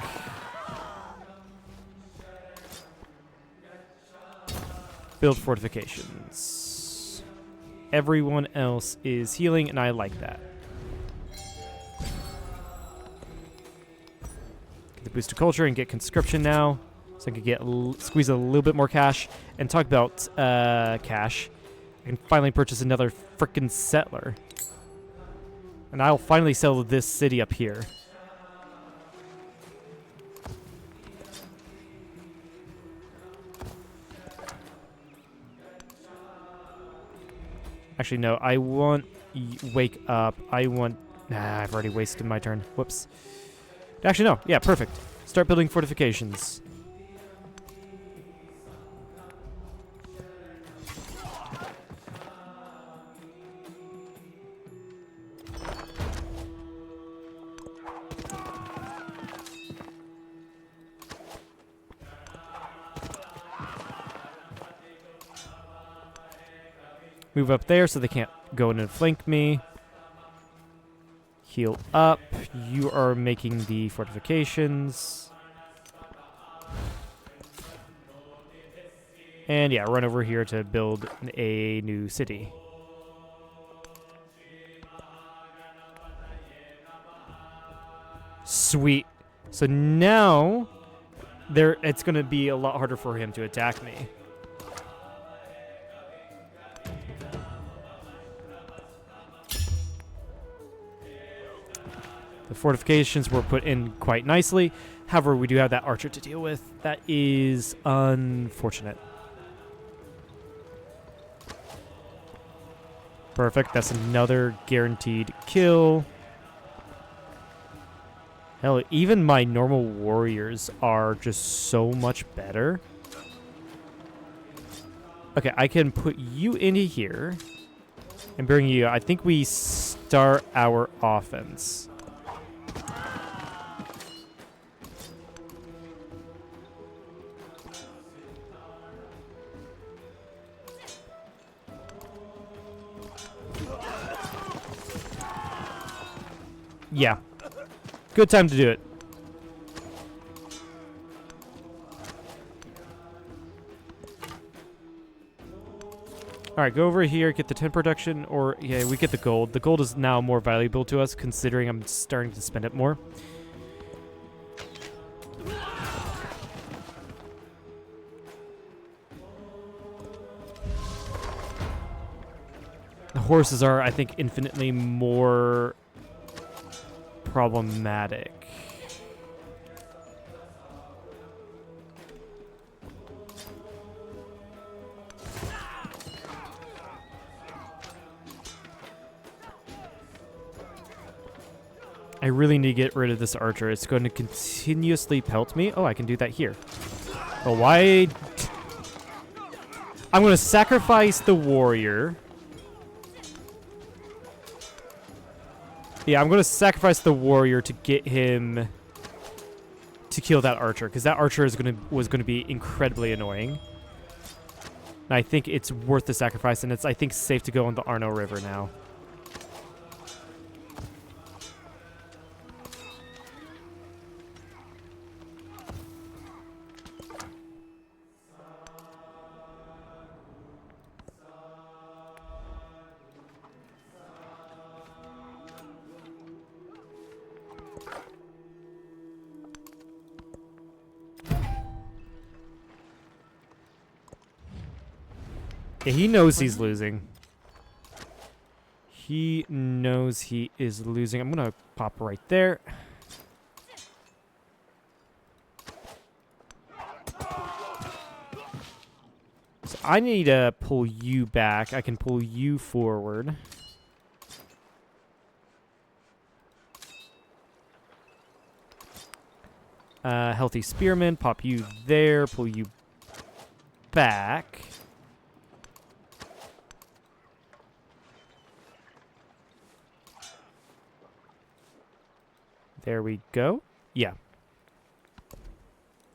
Build fortifications. Everyone else is healing, and I like that. the boost to culture and get conscription now. So I can get squeeze a little bit more cash. And talk about cash. I can finally purchase another frickin' settler. And I'll finally sell this city up here. Actually, no. I want... Wake up. I want... Nah, I've already wasted my turn. Whoops. Actually, no. Yeah, perfect. Start building fortifications. Move up there so they can't go in and flank me. Heal up. You are making the fortifications. And yeah, run over here to build a new city. Sweet. So now it's going to be a lot harder for him to attack me. The fortifications were put in quite nicely. However, we do have that archer to deal with. That is unfortunate. Perfect. That's another guaranteed kill. Hell, even my normal warriors are just so much better. Okay, I can put you into here and bring you. I think we start our offense. Yeah. Good time to do it. Alright, go over here, get the 10 production, or, yeah, we get the gold. The gold is now more valuable to us, considering I'm starting to spend it more. The horses are, I think, infinitely more problematic. I really need to get rid of this archer. It's going to continuously pelt me. Oh, I can do that here. Oh, why? I'm going to sacrifice the warrior. Yeah, I'm going to sacrifice the warrior to get him to kill that archer, because that archer was going to be incredibly annoying. And I think it's worth the sacrifice, and it's, I think, safe to go on the Arno River now. Yeah, he knows he's losing. He knows he is losing. I'm going to pop right there. So I need to pull you back. I can pull you forward. Healthy Spearman. Pop you there. Pull you back. There we go. Yeah.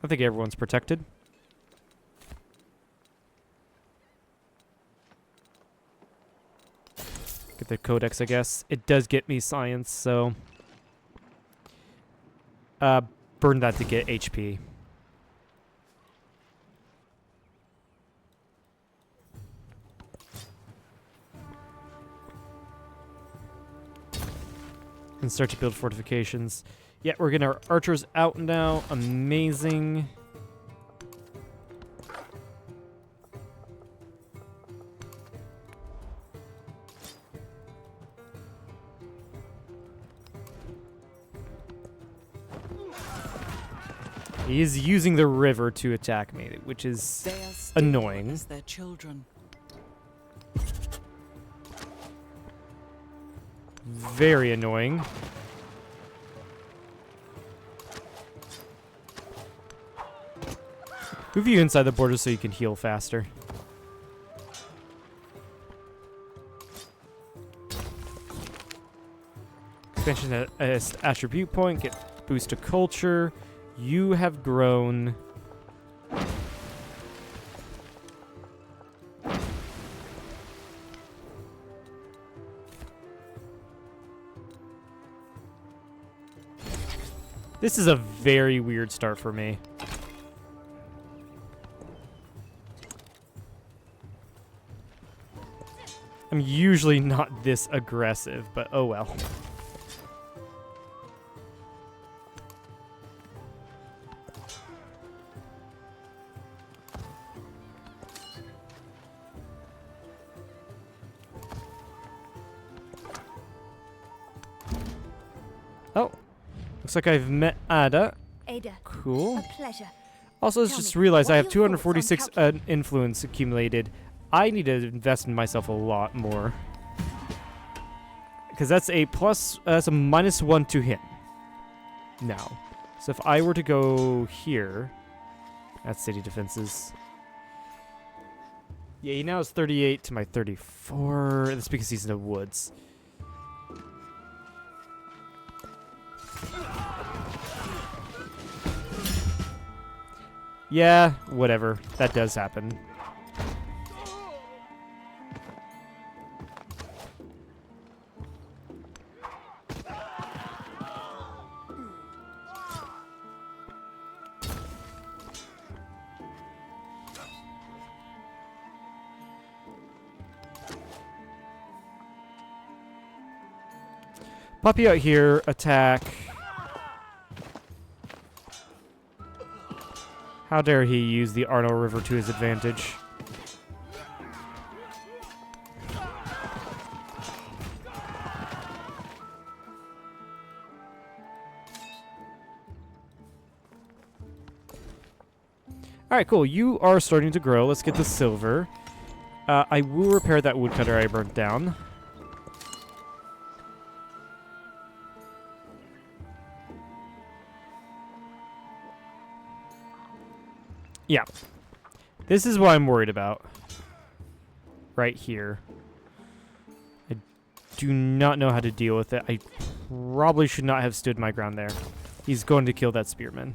I think everyone's protected. Get the codex, I guess. It does get me science, so... burn that to get HP. And start to build fortifications. Yeah, we're getting our archers out now. Amazing. He is using the river to attack me, which is They are still annoying. as their children. Very annoying. Move you inside the border so you can heal faster. Expansion attribute point, get boost to culture. You have grown. This is a very weird start for me. I'm usually not this aggressive, but oh well. Oh, looks like I've met Ada. Ada, Cool. a pleasure. Also, Tell just me, realized what I are have your thoughts on 246 influence accumulated. I need to invest in myself a lot more. Because that's a plus, that's a -1 to him. Now. So if I were to go here, that's city defenses. Yeah, he now has 38 to my 34. That's because he's in the woods. Yeah, whatever. That does happen. Puppy out here, attack. How dare he use the Arno River to his advantage. Alright, cool. You are starting to grow. Let's get the silver. I will repair that woodcutter I burnt down. Yeah. This is what I'm worried about. Right here. I do not know how to deal with it. I probably should not have stood my ground there. He's going to kill that spearman.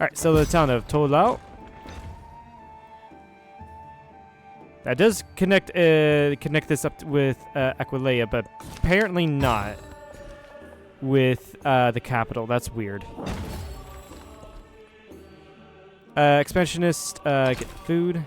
Alright, so the town of Tolau. That does connect this up with Aquileia, but apparently not with the capital. That's weird. Expansionist, get food.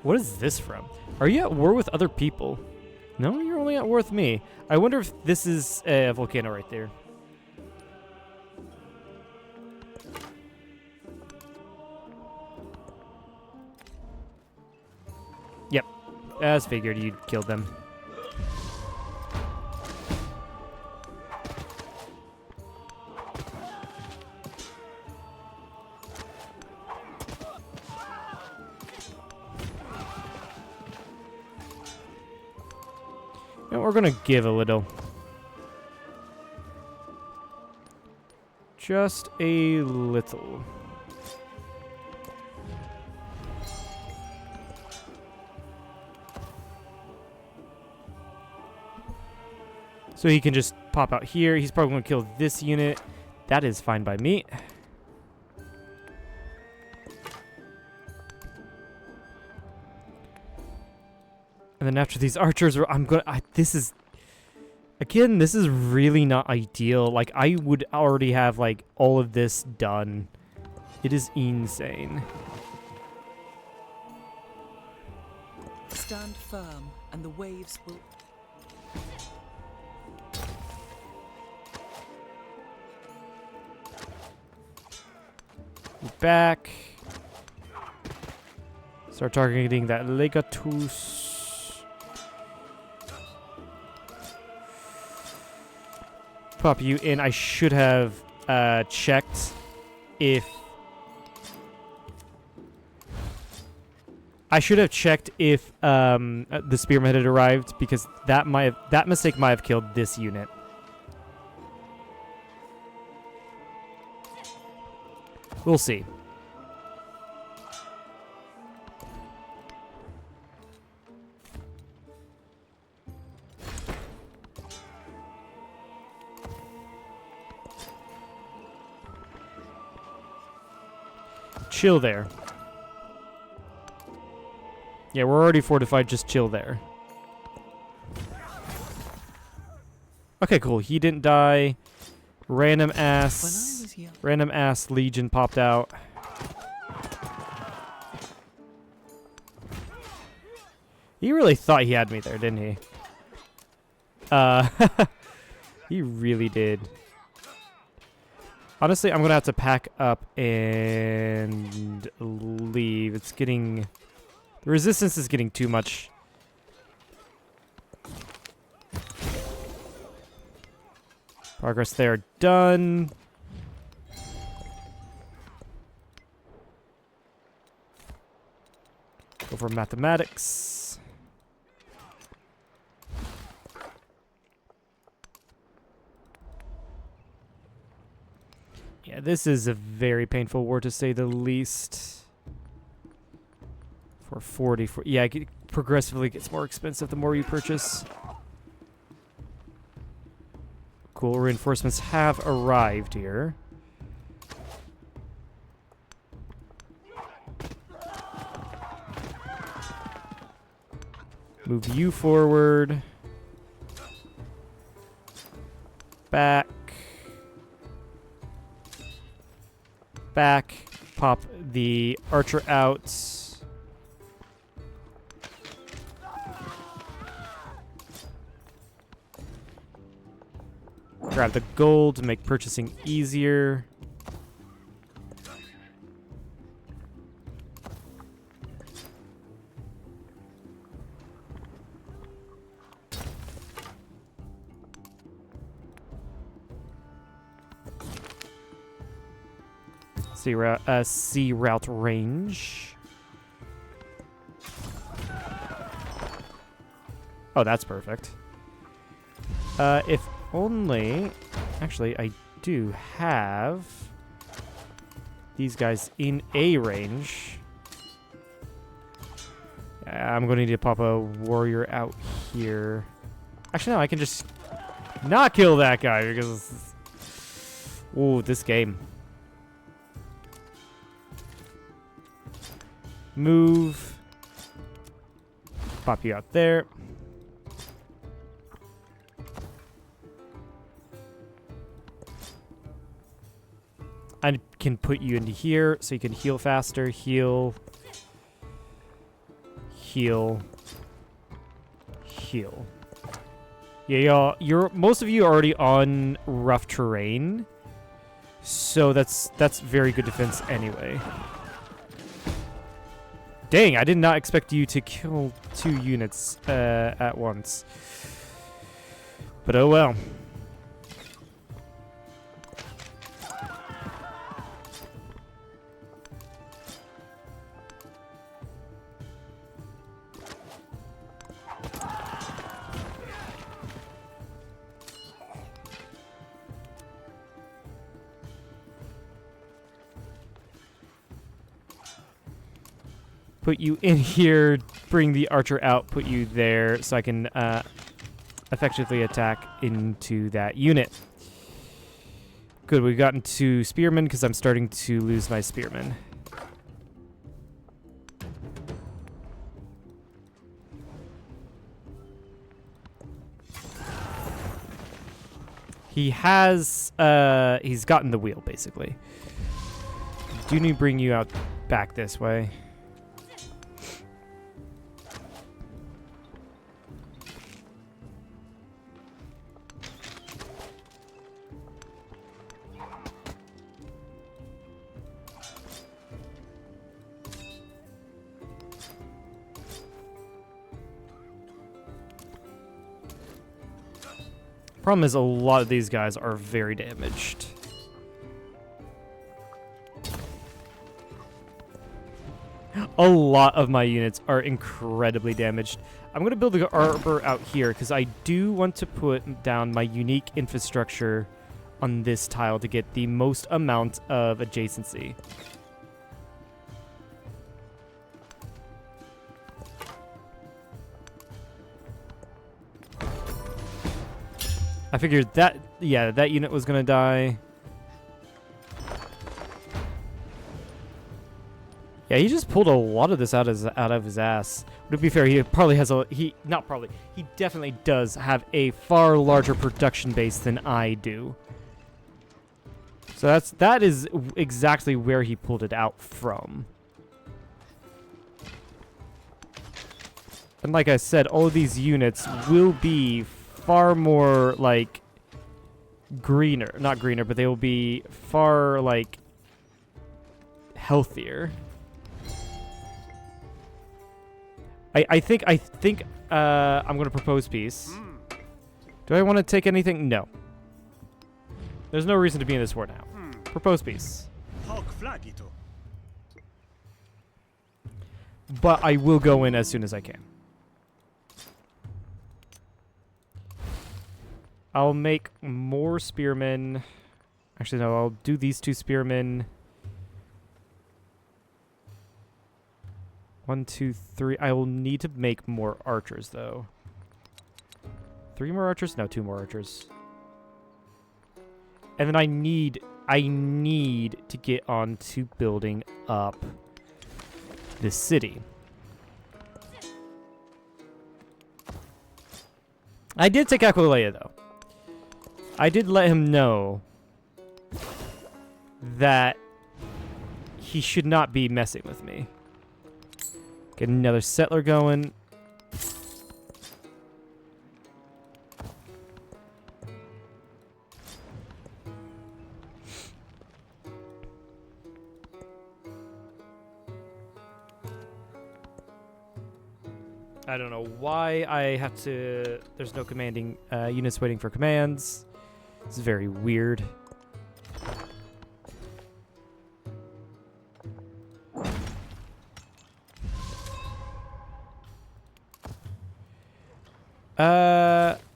What is this from? Are you at war with other people? No, you're only at war with me. I wonder if this is a volcano right there. Yep. As figured, you'd killed them. And we're gonna give a little. Just a little. So he can just pop out here. He's probably going to kill this unit. That is fine by me. And then after these archers, I'm going to... this is... Again, this is really not ideal. Like, I would already have, like, all of this done. It is insane. Stand firm, and the waves will. Back. Start targeting that Legatus. Pop you in. I should have checked if the spearman had arrived, because that mistake might have killed this unit. We'll see. Chill there. Yeah, we're already fortified. Just chill there. Okay, cool. He didn't die. Random When I ass was young. legion popped out. He really thought he had me there, didn't he? He really did. Honestly, I'm gonna have to pack up and leave. It's getting... The resistance is getting too much. Progress there, done. Go for mathematics. Yeah, this is a very painful war to say the least. For 40, yeah, it progressively gets more expensive the more you purchase. Cool, reinforcements have arrived here. Move you forward. Back. Back. Pop the archer out. Grab the gold to make purchasing easier. Sea route range. Oh, that's perfect. If only... Actually, I do have these guys in A range. I'm going to need to pop a warrior out here. Actually, no, I can just not kill that guy because... Ooh, this game. Move. Pop you out there. I can put you into here so you can heal faster. Heal. Heal. Heal. Yeah, y'all. Most of you are already on rough terrain, so that's very good defense anyway. Dang, I did not expect you to kill 2 units at once. But oh well. Put you in here, bring the archer out, put you there, so I can effectively attack into that unit. Good, we've gotten to spearmen because I'm starting to lose my spearmen. He has, he's gotten the wheel, basically. Do need to bring you out back this way. Problem is, a lot of these guys are very damaged. A lot of my units are incredibly damaged. I'm going to build the arbor out here because I do want to put down my unique infrastructure on this tile to get the most amount of adjacency. I figured that, yeah, that unit was going to die. Yeah, he just pulled a lot of this out of his ass. To be fair, he probably has he definitely does have a far larger production base than I do. So that is exactly where he pulled it out from. And like I said, all of these units will be far more like greener, not greener, but they will be far like healthier. I think I'm gonna propose peace. Do I want to take anything? No. There's no reason to be in this war now. Propose peace. Hoc flagito. But I will go in as soon as I can. I'll make more spearmen. Actually, no, I'll do these 2 spearmen. 1, 2, 3. I will need to make more archers, though. 3 more archers? No, 2 more archers. And then I need to get on to building up this city. I did take Aquileia, though. I did let him know that he should not be messing with me. Get another settler going. I don't know why I have to... There's no commanding units waiting for commands. It's very weird.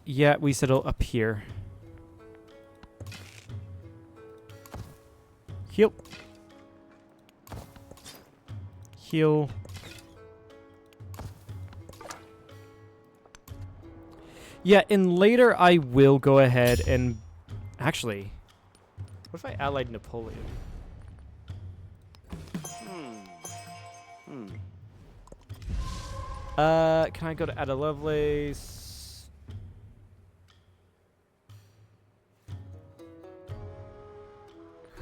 Yeah, we settle up here. Heal. Heal. Yeah, and later I will go ahead and... Actually, what if I allied Napoleon? Can I go to Ada Lovelace?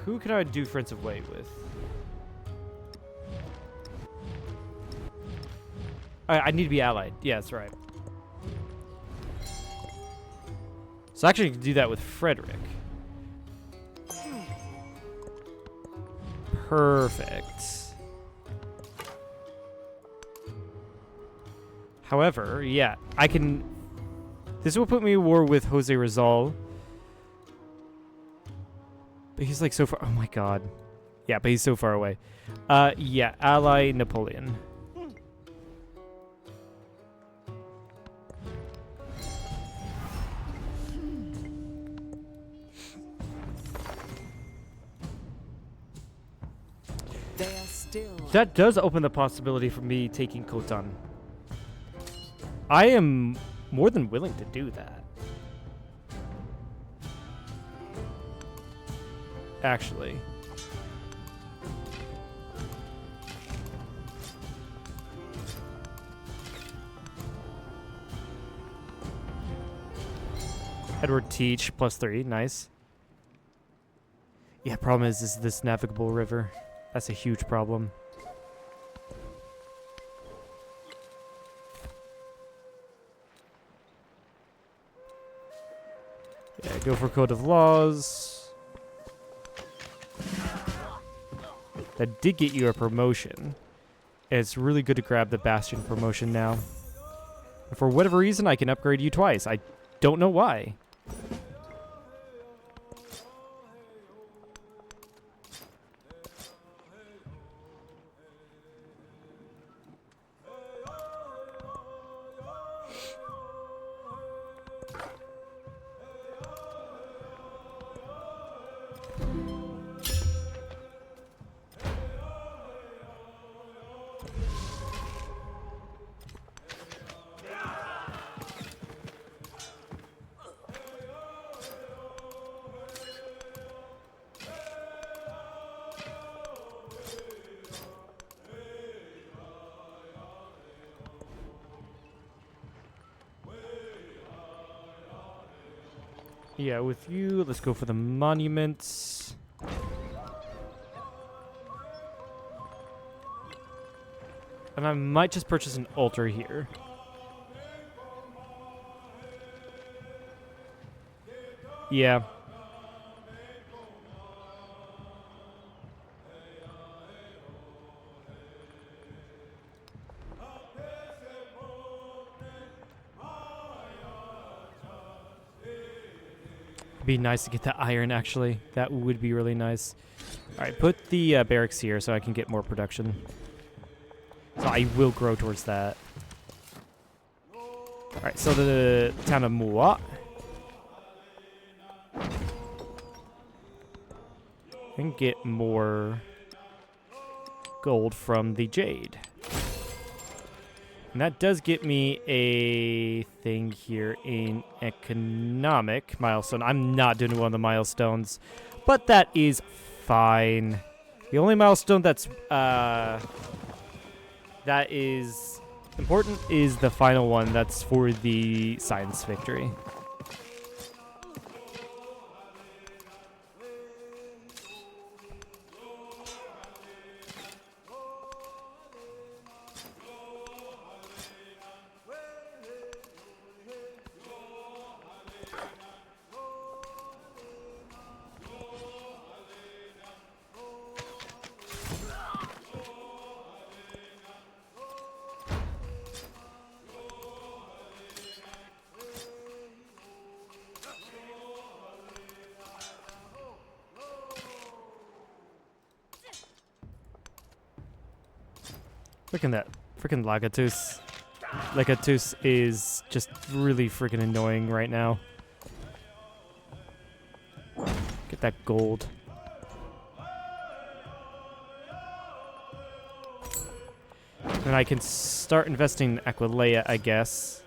Who can I do Friends of Way with? I need to be allied. Yeah, that's right. So actually, I can do that with Frederick. Perfect. However, yeah, I can... This will put me in war with Jose Rizal. But he's like so far... Oh my god. Yeah, but he's so far away. Yeah, ally Napoleon. They are still. That does open the possibility for me taking Khotan. I am more than willing to do that. Actually. Edward Teach, +3. Nice. Yeah, problem is this navigable river. That's a huge problem. Yeah, go for Code of Laws. That did get you a promotion. It's really good to grab the Bastion promotion now. For whatever reason, I can upgrade you twice. I don't know why. Yeah, with you, let's go for the monuments. And I might just purchase an altar here. Yeah. Be nice to get that iron, actually. That would be really nice. Alright, put the barracks here so I can get more production. So I will grow towards that. Alright, so the town of Mua. And get more gold from the jade. And that does get me a thing here in economic milestone. I'm not doing well on the milestones, but that is fine. The only milestone that's that is important is the final one. That's for the science victory. Freaking that. Freaking Lagatus. Lagatus is just really freaking annoying right now. Get that gold. And I can start investing in Aquileia, I guess.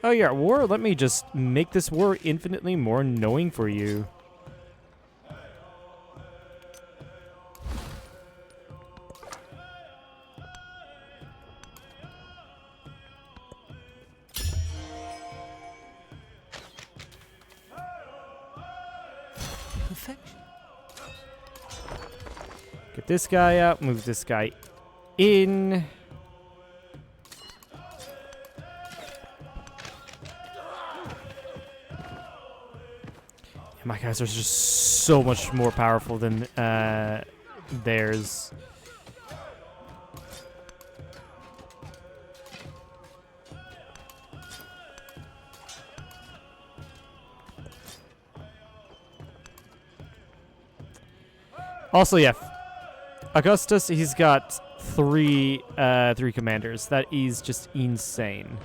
Oh, you're at war? Let me just make this war infinitely more annoying for you. Perfection. Get this guy out, move this guy in. My guys are just so much more powerful than theirs. Also, yeah, Augustus, he's got three commanders. That is just insane.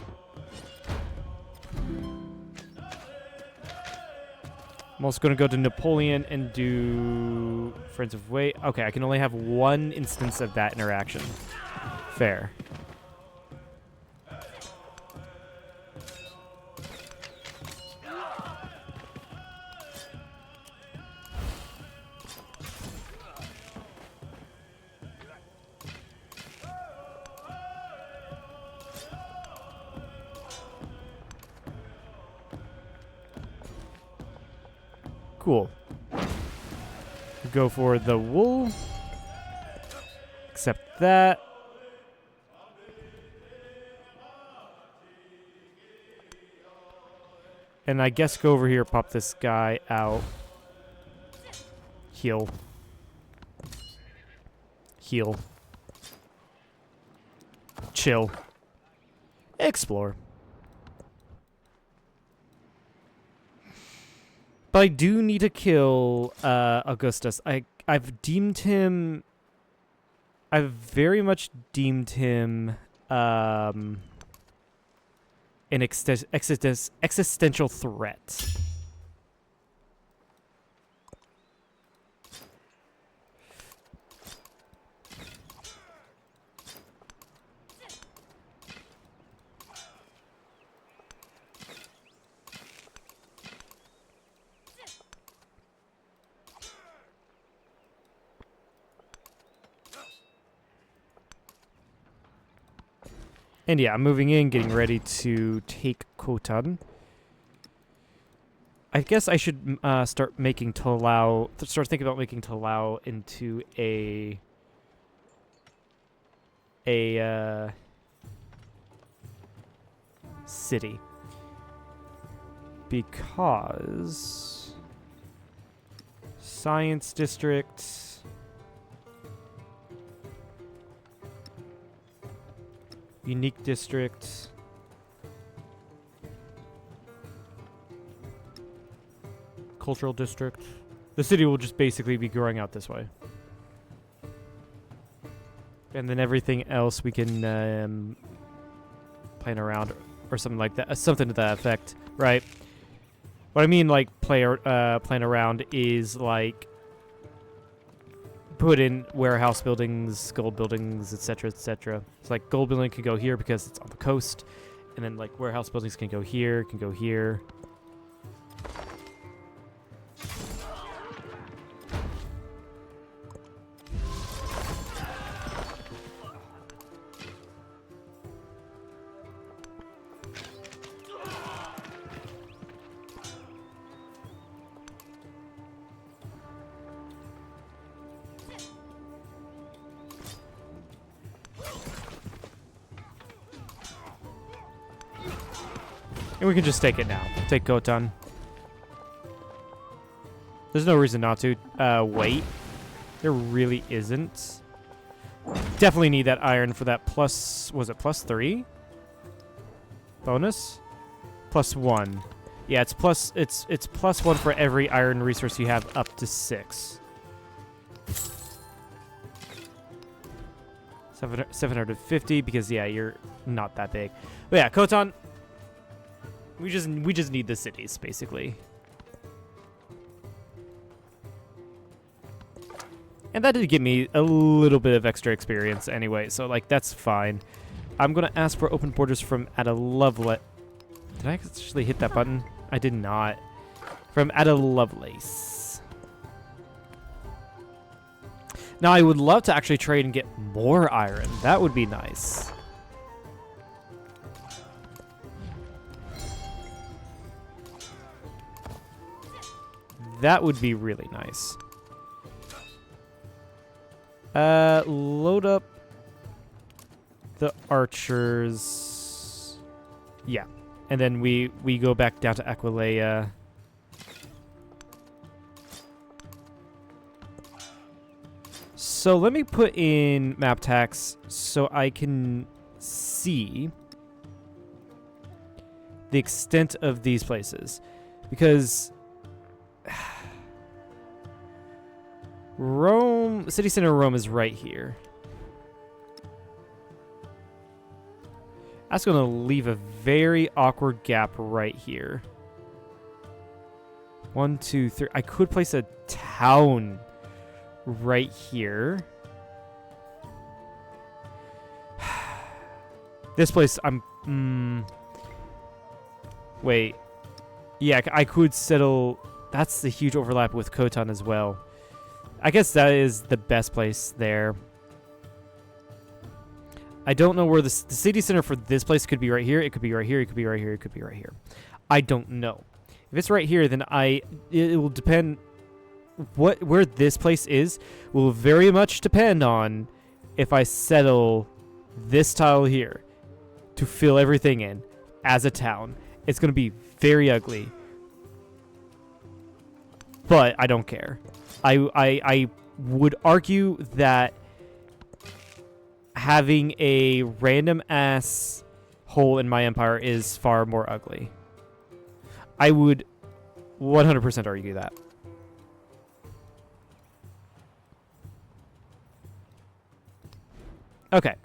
I'm also going to go to Napoleon and do Friends of Wei. Okay, I can only have one instance of that interaction. Fair. Cool. Go for the wool. Accept that. And I guess go over here, pop this guy out. Heal. Heal. Chill. Explore. But I do need to kill Augustus. I've deemed him... I've very much deemed him an existential threat. And yeah, I'm moving in, getting ready to take Khotan. I guess I should start making Tolau, start thinking about making Tolau into a city. Because Science District... Unique district. Cultural district. The city will just basically be growing out this way. And then everything else we can plan around or something like that. Something to that effect, right? What I mean, like, plan around is, like, put in warehouse buildings, gold buildings, etc., etc. It's like gold building can go here because it's on the coast, and then like warehouse buildings can go here, can go here. And we can just take it now. Take Khotan. There's no reason not to. Wait. There really isn't. Definitely need that iron for that plus... Was it +3? Bonus? +1. Yeah, it's +1 for every iron resource you have up to 6. 750 because yeah, you're not that big. But yeah, Khotan. We just need the cities, basically. And that did give me a little bit of extra experience anyway, so like that's fine. I'm gonna ask for open borders from Ada Lovelace. Did I actually hit that button? I did not. From Ada Lovelace. Now I would love to actually trade and get more iron. That would be nice. That would be really nice. Load up the archers. Yeah. And then we go back down to Aquileia. So let me put in map tax so I can see the extent of these places. Because Rome, city center of Rome is right here. That's going to leave a very awkward gap right here. 1, 2, 3. I could place a town right here. This place, wait. Yeah, I could settle. That's the huge overlap with Khotan as well. I guess that is the best place there. I don't know where the city center for this place could be right here. It could be right here. It could be right here. It could be right here. I don't know. If it's right here, then it will depend. Where this place is will very much depend on if I settle this tile here to fill everything in as a town. It's going to be very ugly, but I don't care. I would argue that having a random ass hole in my empire is far more ugly. I would 100% argue that. Okay.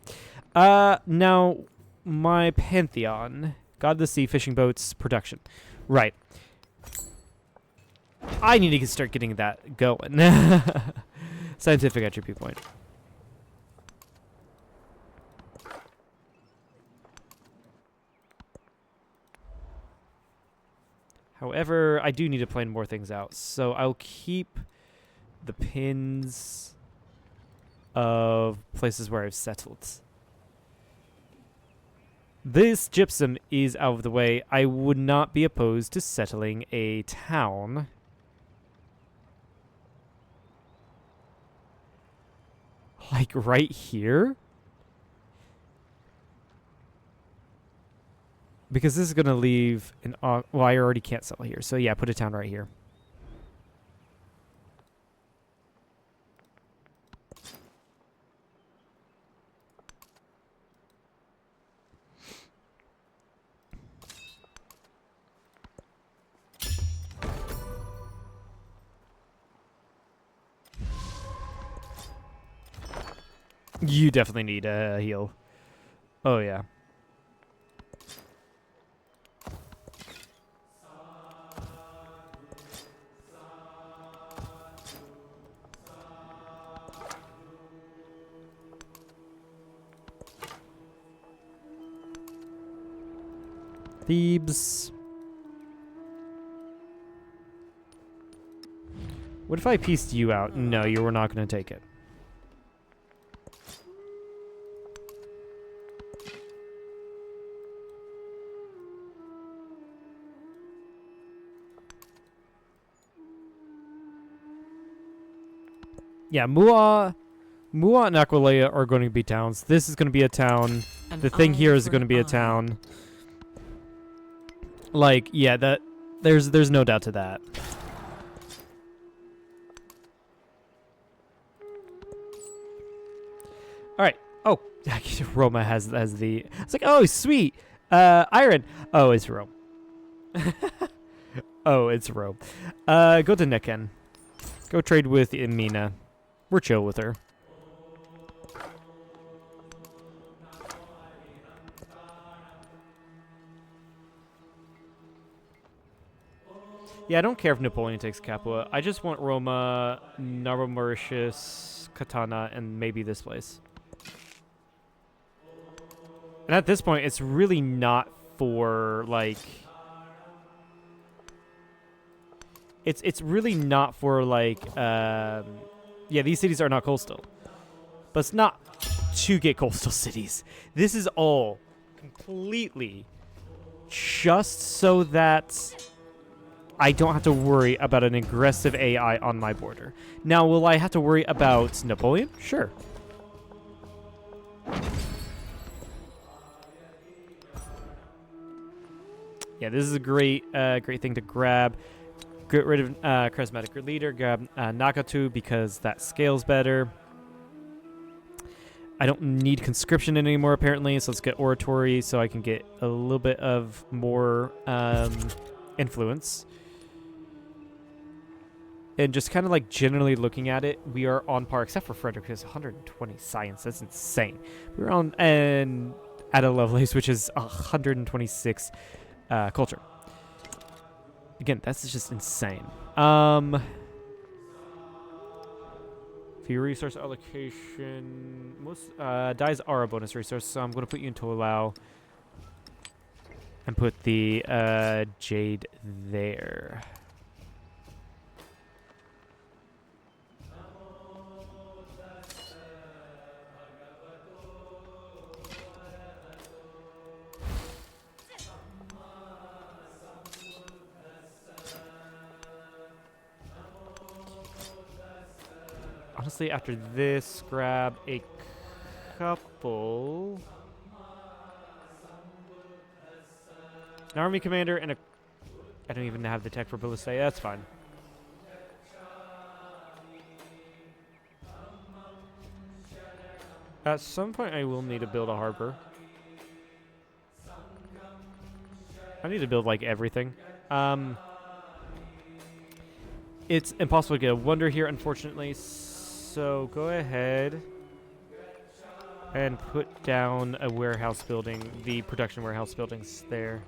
Now, my Pantheon. God of the Sea, fishing boats, production. Right. I need to start getting that going. Scientific entropy point. However, I do need to plan more things out. So I'll keep the pins of places where I've settled. This gypsum is out of the way. I would not be opposed to settling a town. Like right here? Because this is going to leave an... well, I already can't settle here. So yeah, put a town right here. You definitely need a heal. Oh, yeah. Thebes. What if I pieced you out? No, you were not going to take it. Yeah, Mua and Aquilea are going to be towns. This is going to be a town. The thing here is going to be a town. Like, yeah, that there's no doubt to that. All right. Oh, Roma has the. It's like, oh, sweet. Iron. Oh, it's Rome. Oh, it's Rome. Go to Nikken. Go trade with Emina. We're chill with her. Yeah, I don't care if Napoleon takes Capua. I just want Roma, Nara Mauritius, Katana, and maybe this place. And at this point, it's really not for, like... It's really not for, like... yeah, these cities are not coastal. But it's not to get coastal cities. This is all completely just so that I don't have to worry about an aggressive AI on my border. Now, will I have to worry about Napoleon? Sure. Yeah, this is a great thing to grab. Get rid of charismatic leader. Grab Nakatu because that scales better. I don't need conscription anymore apparently, so let's get oratory so I can get a little bit of more influence. And just kind of like generally looking at it, we are on par, except for Frederick, who has 120 science. That's insane. We're on and at a Lovelace, which is 126 culture. Again, that's just insane. Few resource allocation. Most dyes are a bonus resource, so I'm going to put you into allow and put the jade there. honestly, after this, grab a couple. An army commander and a... I don't even have the tech for ballista. That's fine. At some point, I will need to build a harbor. I need to build, like, everything. It's impossible to get a wonder here, unfortunately. So go ahead and put down a warehouse building, the production warehouse buildings there.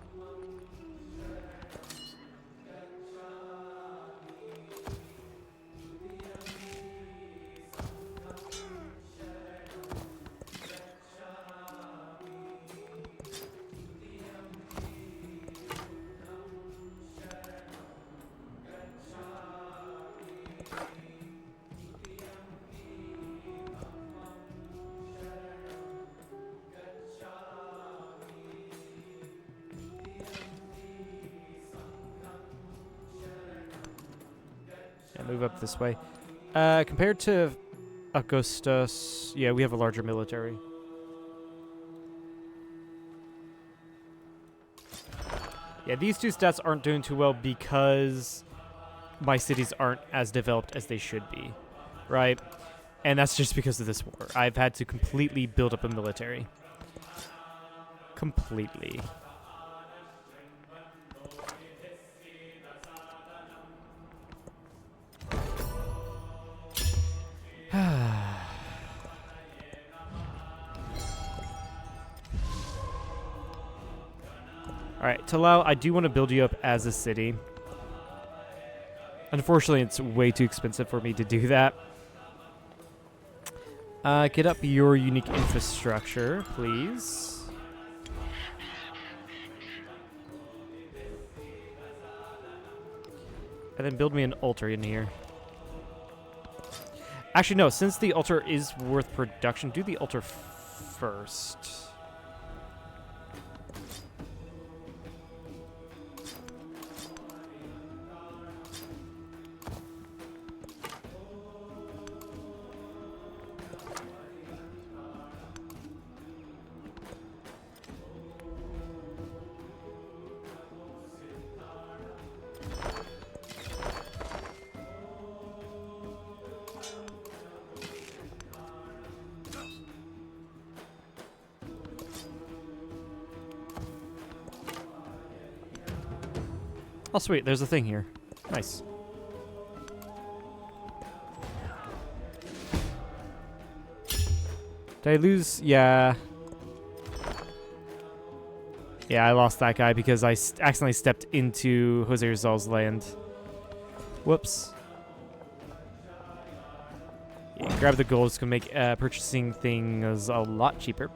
Move up this way. Compared to Augustus, yeah, we have a larger military. Yeah, these two stats aren't doing too well because my cities aren't as developed as they should be, right? And that's just because of this war. I've had to completely build up a military. Completely. Alright, Talau, I do want to build you up as a city. Unfortunately, it's way too expensive for me to do that. Get up your unique infrastructure, please. And then build me an altar in here. Actually, no, since the altar is worth production, do the altar first. Oh, sweet. There's a thing here. Nice. Did I lose? Yeah. Yeah, I lost that guy because I accidentally stepped into Jose Rizal's land. Whoops. Yeah, grab the gold. It's going to make purchasing things a lot cheaper.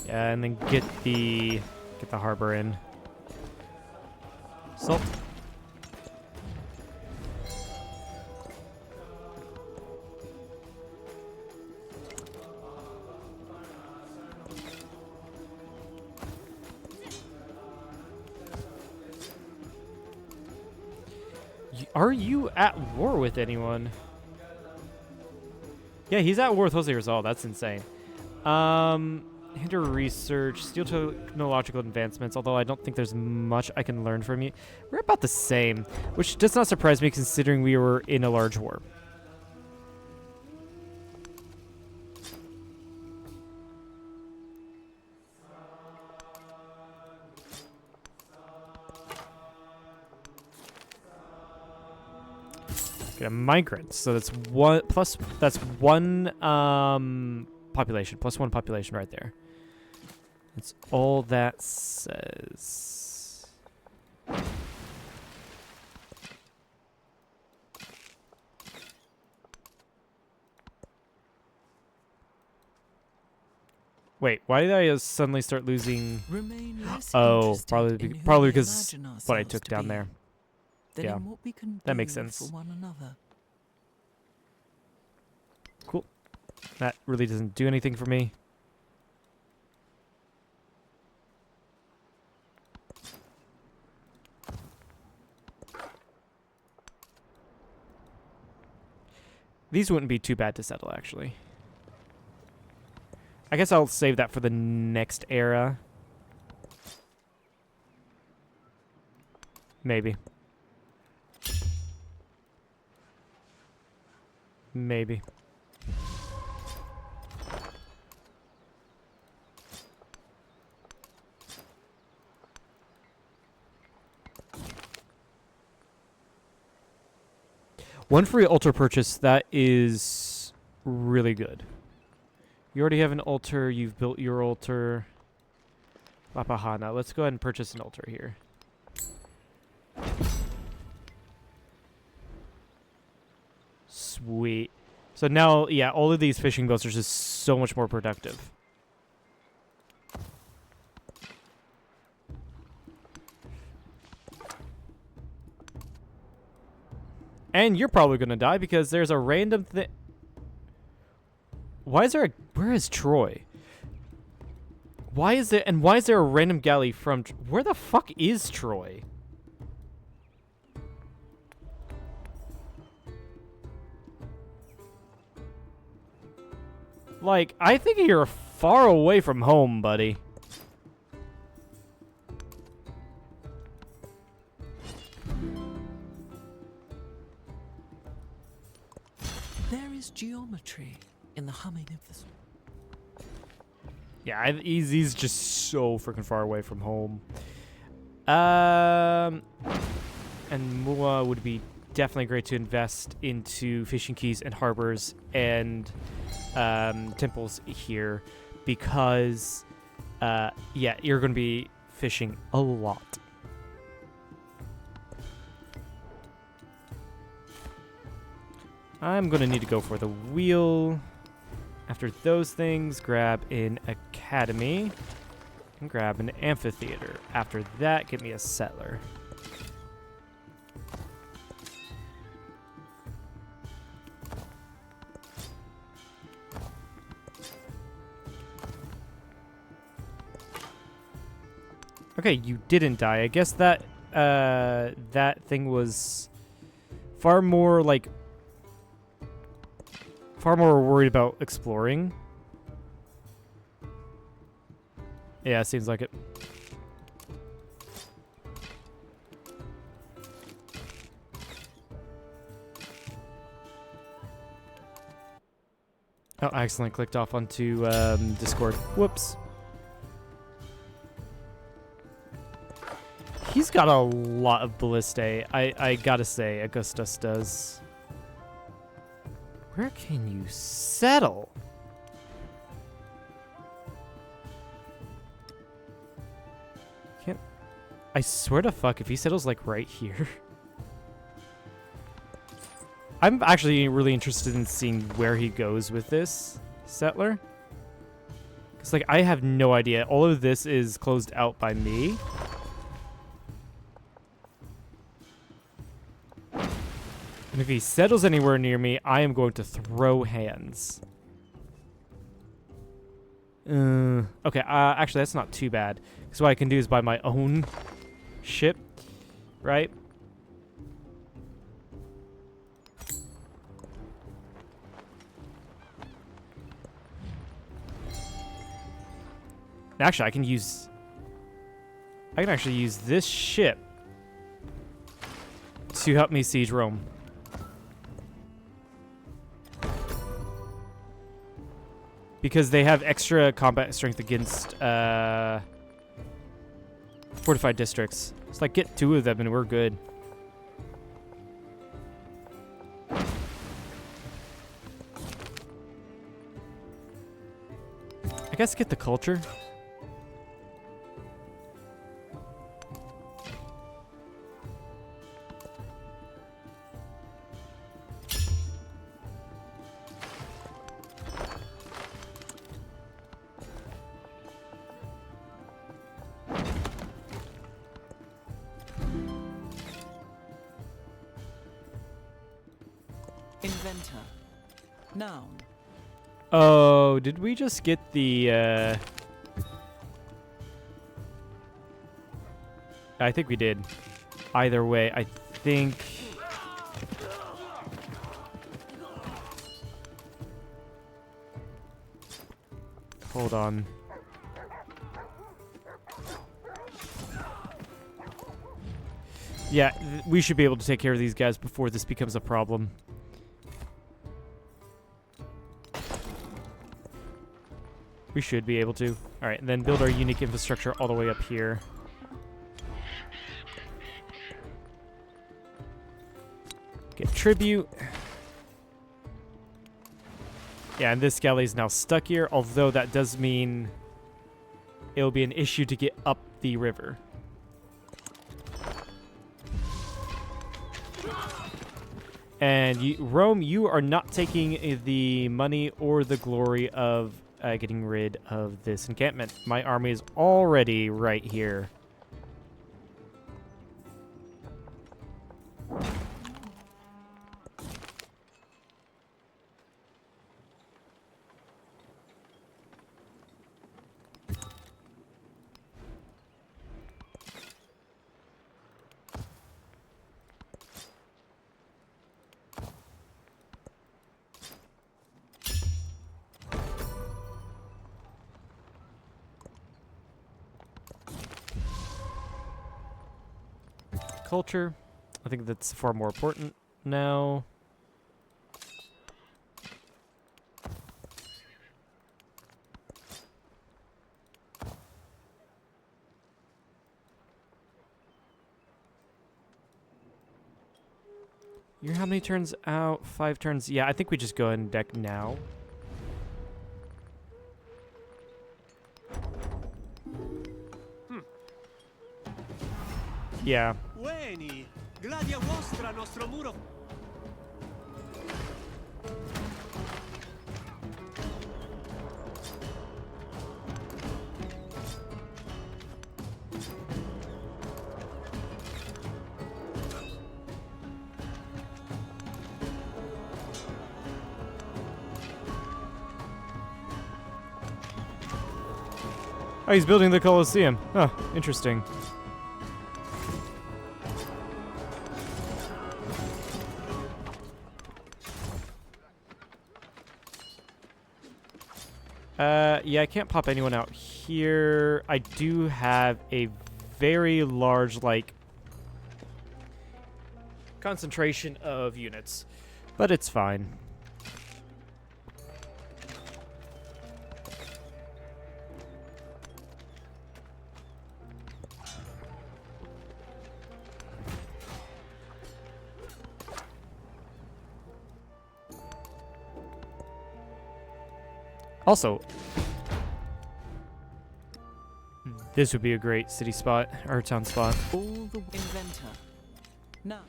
Yeah, and then get the harbor in. Salt. Are you at war with anyone? Yeah, he's at war with Jose Rizal. That's insane. Hinder research, steal technological advancements, although I don't think there's much I can learn from you. We're about the same, which does not surprise me considering we were in a large war. Get a migrant, so that's one plus. That's one population, plus one population right there. That's all that says. Wait, why did I suddenly start losing? Oh, probably because what I took down there. Yeah, that makes sense. For one another. Cool. That really doesn't do anything for me. These wouldn't be too bad to settle, actually. I guess I'll save that for the next era. Maybe. Maybe. One free altar purchase, that is really good. You already have an altar, you've built your altar. Lapahana. Let's go ahead and purchase an altar here. Sweet. So now, yeah, all of these fishing boats are just so much more productive. And you're probably gonna die because there's a random thing. Why is there a... Where is Troy? Why is there... And why is there a random galley from... Where the fuck is Troy? Like, I think you're far away from home, buddy. There is geometry in the humming of this. Yeah, he's just so freaking far away from home. And Mua would be definitely great to invest into fishing quays and harbors and temples here because, yeah, you're going to be fishing a lot. I'm going to need to go for the wheel. After those things, grab an academy and grab an amphitheater. After that, get me a settler. Okay, you didn't die. I guess that that thing was far more like far more worried about exploring. Yeah, seems like it. Oh, I accidentally clicked off onto Discord. Whoops. He's got a lot of ballistae. I gotta say, Augustus does. Where can you settle? Can't. I swear to fuck, if he settles like right here. I'm actually really interested in seeing where he goes with this settler. Because, like, I have no idea. All of this is closed out by me. And if he settles anywhere near me, I am going to throw hands. Okay, actually, that's not too bad. Because what I can do is buy my own ship, right? Actually, I can actually use this ship to help me siege Rome. Because they have extra combat strength against fortified districts. It's like, get 2 of them and we're good. I guess get the culture. Inventor. Noun. Oh, did we just get the, I think we did. Either way, I think... Hold on. Yeah, we should be able to take care of these guys before this becomes a problem. We should be able to. Alright, and then build our unique infrastructure all the way up here. Get tribute. Yeah, and this galley is now stuck here, although that does mean it'll be an issue to get up the river. And Rome, you are not taking the money or the glory of getting rid of this encampment. My army is already right here. Culture. I think that's far more important now. You're how many turns out? 5 turns. Yeah, I think we just go ahead and deck now. Yeah. Ueni, gladia vostra nostro muro. Oh, he's building the Colosseum. Oh, interesting. Yeah, I can't pop anyone out here. I do have a very large, like, concentration of units, but it's fine. Also, this would be a great city spot, or town spot. All the inventor. Now.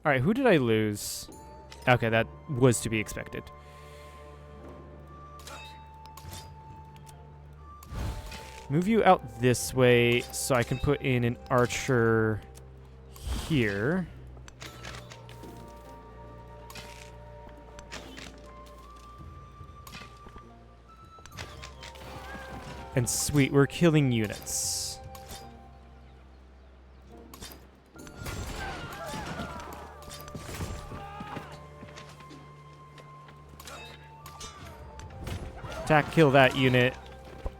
Alright, who did I lose? Okay, that was to be expected. Move you out this way so I can put in an archer here. And sweet, we're killing units. Attack, kill that unit.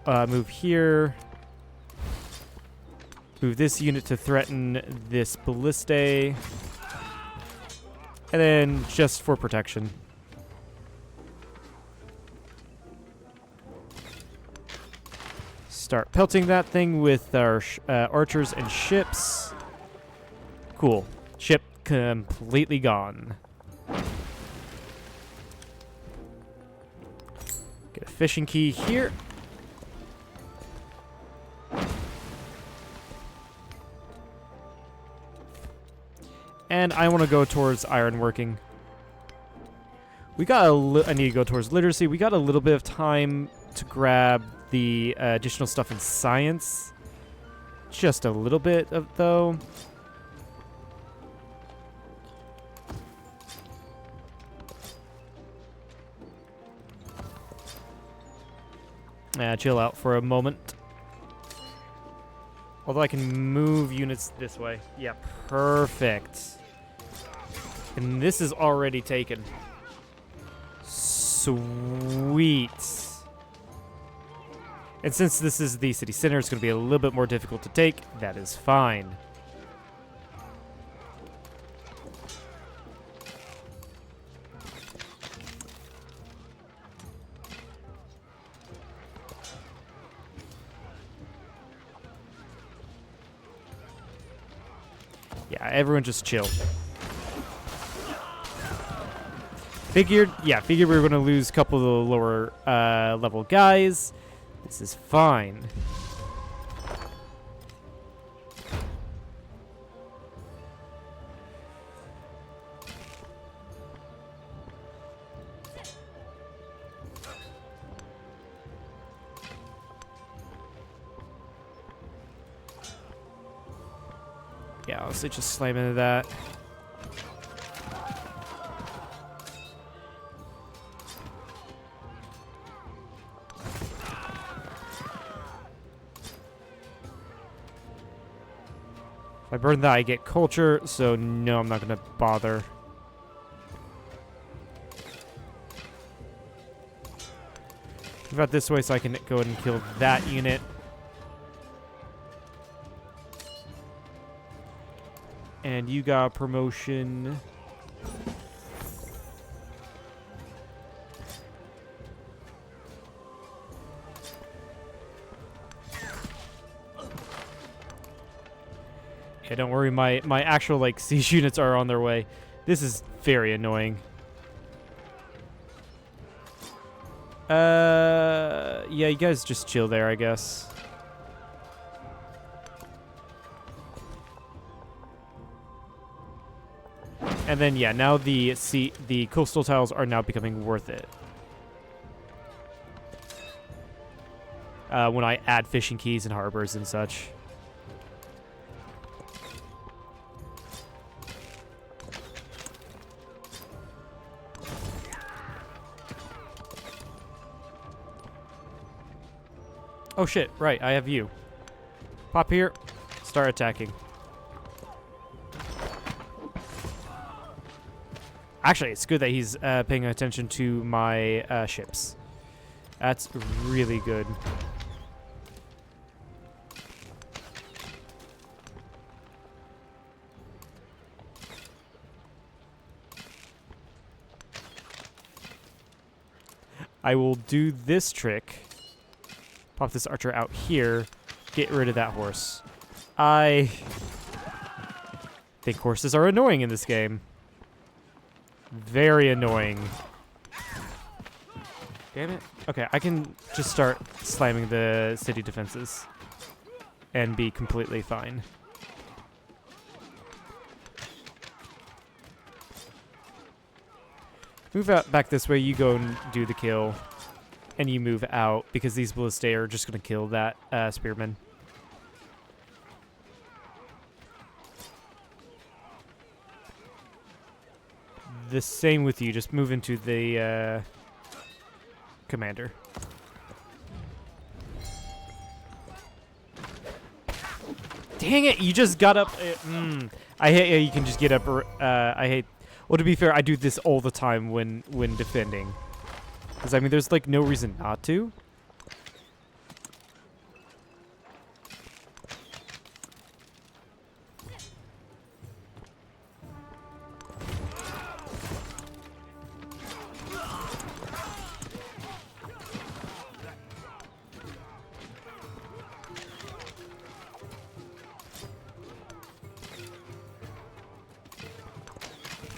Move here. Move this unit to threaten this ballistae. And then just for protection. Start pelting that thing with our archers and ships. Cool. Ship completely gone. Get a fishing key here. And I want to go towards ironworking. We got I need to go towards literacy. We got a little bit of time to grab the additional stuff in science. Just a little bit of though. Chill out for a moment. Although I can move units this way. Yeah, perfect. And this is already taken. Sweet. And since this is the city center, it's going to be a little bit more difficult to take. That is fine. Yeah, everyone just chill. Figured we were going to lose a couple of the lower level guys. This is fine. Yeah, honestly, just slam into that. If I burn that, I get culture, so no, I'm not going to bother. Move out this way so I can go ahead and kill that unit. And you got a promotion. Yeah, don't worry, my actual, like, siege units are on their way. This is very annoying. Yeah, you guys just chill there, I guess. And then, yeah, now the coastal tiles are now becoming worth it. When I add fishing quays and harbors and such. Oh shit, right, I have you. Pop here, start attacking. Actually, it's good that he's paying attention to my ships. That's really good. I will do this trick. Pop this archer out here. Get rid of that horse. I think horses are annoying in this game. Very annoying. Damn it. Okay, I can just start slamming the city defenses and be completely fine. Move out back this way. You go and do the kill. And you move out because these ballistae are just going to kill that spearman. The same with you. Just move into the commander. Dang it! You just got up. I hate you can just get up. I hate. Well, to be fair, I do this all the time when defending. Because, I mean, there's, like, no reason not to.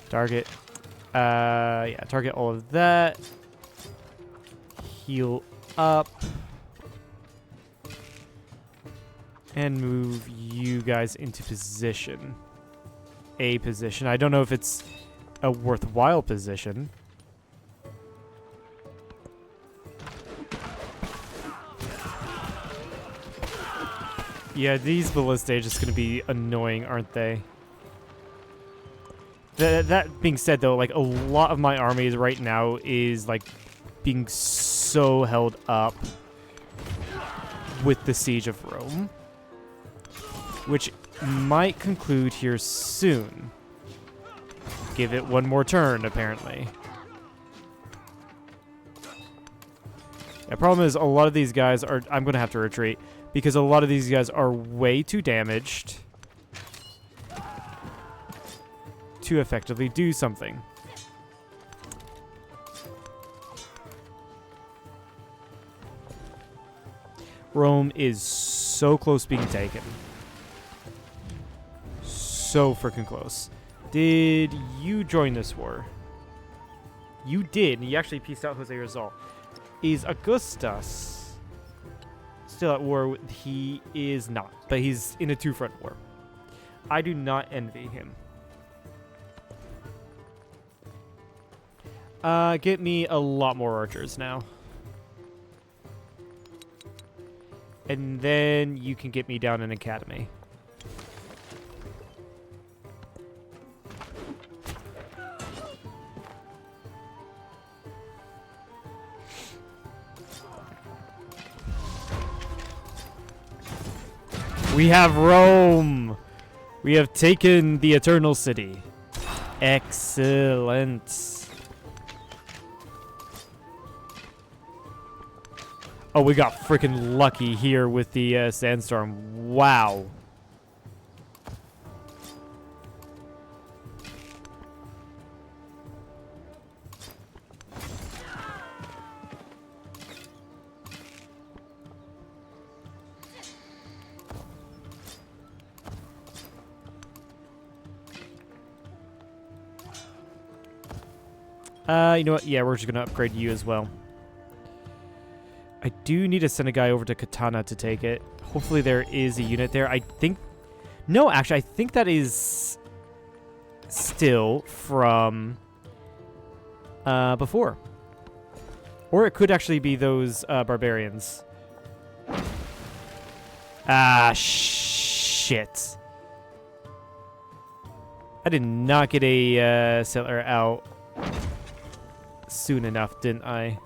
Target. Yeah, target all of that. Heal up. And move you guys into position. A position. I don't know if it's a worthwhile position. Yeah, these ballistae are just going to be annoying, aren't they? That being said, though, like, a lot of my armies right now is, like, being so held up with the Siege of Rome, which might conclude here soon. Give it one more turn, apparently. The problem is a lot of these guys are... I'm going to have to retreat because a lot of these guys are way too damaged to effectively do something. Rome is so close being taken. So freaking close. Did you join this war? You did. You actually pieced out Jose Rizal. Is Augustus still at war? He is not, but he's in a two-front war. I do not envy him. Get me a lot more archers now. And then you can get me down an academy. We have Rome! We have taken the Eternal City. Excellent. Oh, we got freaking lucky here with the sandstorm. Wow. You know what? Yeah, we're just going to upgrade you as well. I do need to send a guy over to Katana to take it. Hopefully there is a unit there. I think... No, actually, I think that is still from before. Or it could actually be those barbarians. Ah, shit. I did not get a settler out soon enough, didn't I?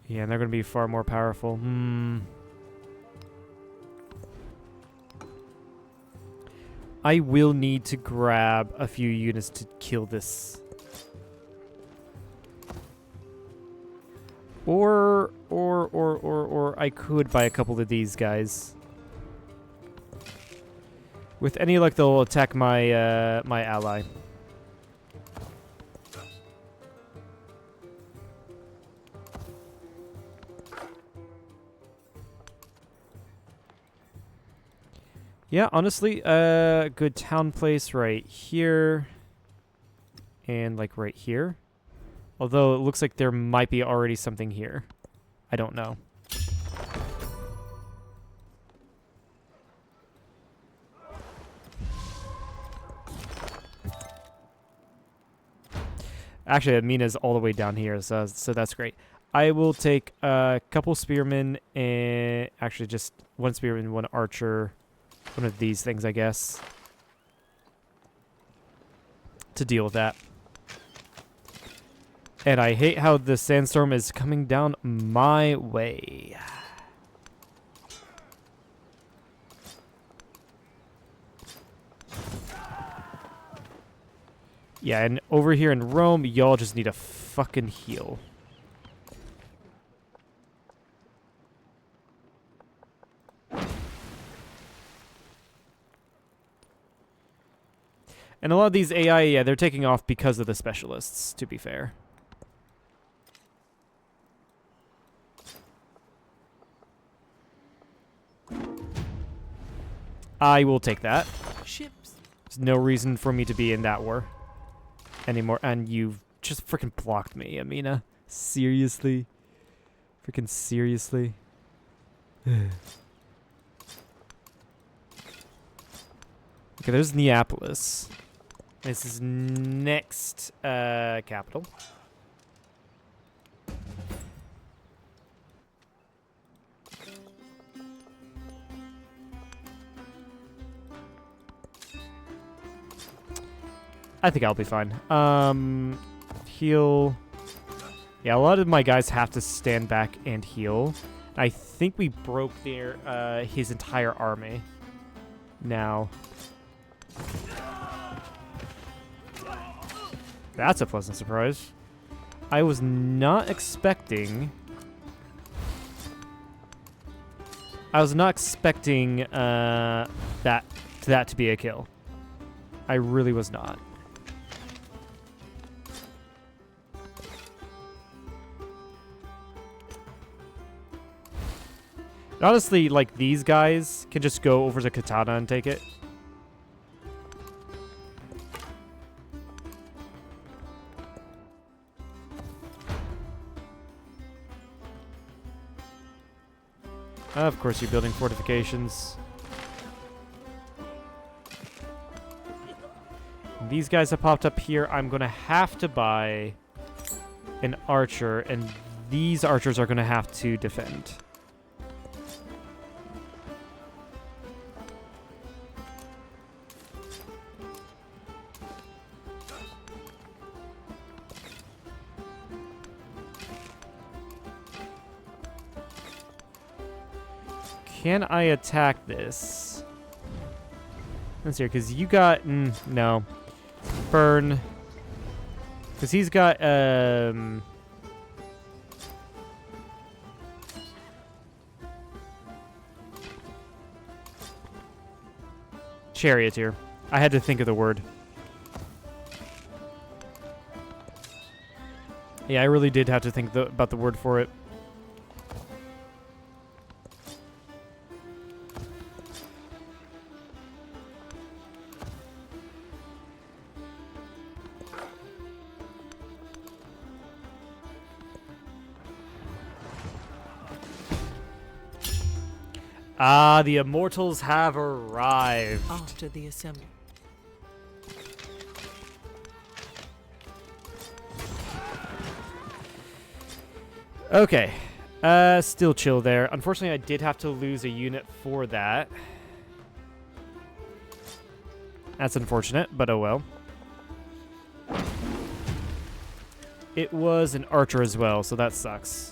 Yeah, and they're going to be far more powerful. I will need to grab a few units to kill this. Or I could buy a couple of these guys. With any luck, they'll attack my my ally. Yeah, honestly, good town place right here. And like right here. Although it looks like there might be already something here. I don't know. Actually, Amina's all the way down here, so that's great. I will take a couple spearmen and actually just one spearman, one archer, one of these things, I guess, to deal with that. And I hate how the sandstorm is coming down my way. Yeah, and over here in Rome, y'all just need a fucking heal. And a lot of these AI, yeah, they're taking off because of the specialists, to be fair. I will take that. Ships. There's no reason for me to be in that war anymore. And you've just freaking blocked me, Amina. Seriously? Freaking seriously? Okay, there's Neapolis. This is next capital. I think I'll be fine. Heal. Yeah, a lot of my guys have to stand back and heal. I think we broke his entire army. Now. That's a pleasant surprise. I was not expecting... that to be a kill. I really was not. Honestly, like, these guys can just go over to Katana and take it. Of course, you're building fortifications. These guys have popped up here. I'm going to have to buy an archer, and these archers are going to have to defend. Can I attack this? Let's see, because you got... no. Burn. Because he's got... Charioteer. I had to think of the word. Yeah, I really did have to think about the word for it. Ah, the immortals have arrived. After the assembly. Okay. Still chill there. Unfortunately, I did have to lose a unit for that. That's unfortunate, but oh well. It was an archer as well, so that sucks.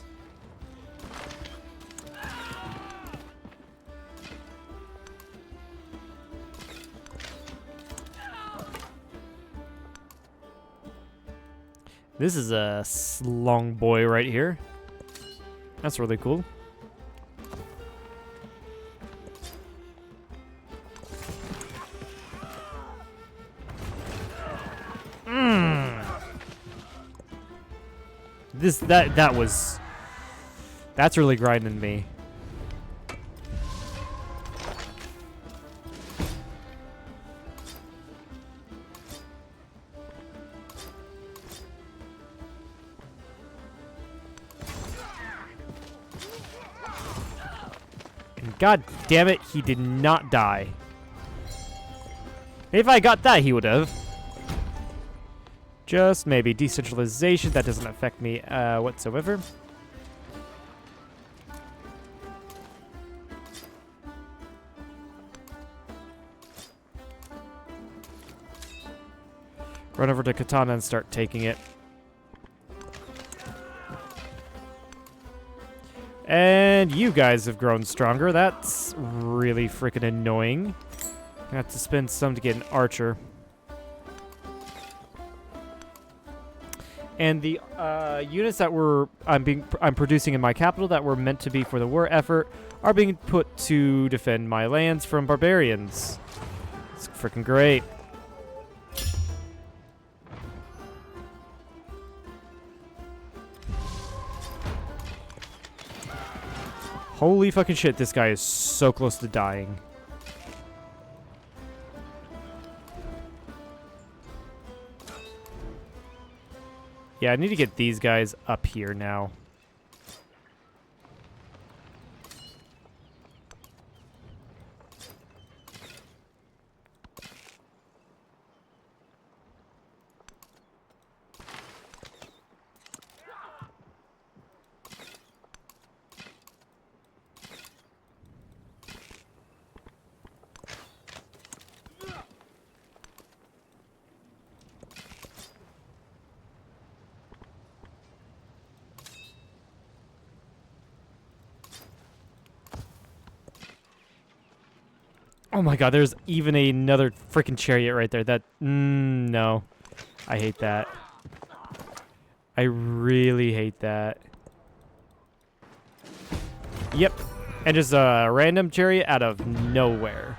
This is a slong boy right here. That's really cool. That's really grinding me. God damn it, he did not die. If I got that, he would have. Just maybe. Decentralization, that doesn't affect me whatsoever. Run over to Katana and start taking it. And you guys have grown stronger. That's really freaking annoying. I have to spend some to get an archer. And the units that I'm producing in my capital that were meant to be for the war effort are being put to defend my lands from barbarians. It's freaking great. Holy fucking shit, this guy is so close to dying. Yeah, I need to get these guys up here now. Oh my god, there's even another freaking chariot right there. That, no. I hate that. I really hate that. Yep. And just a random chariot out of nowhere.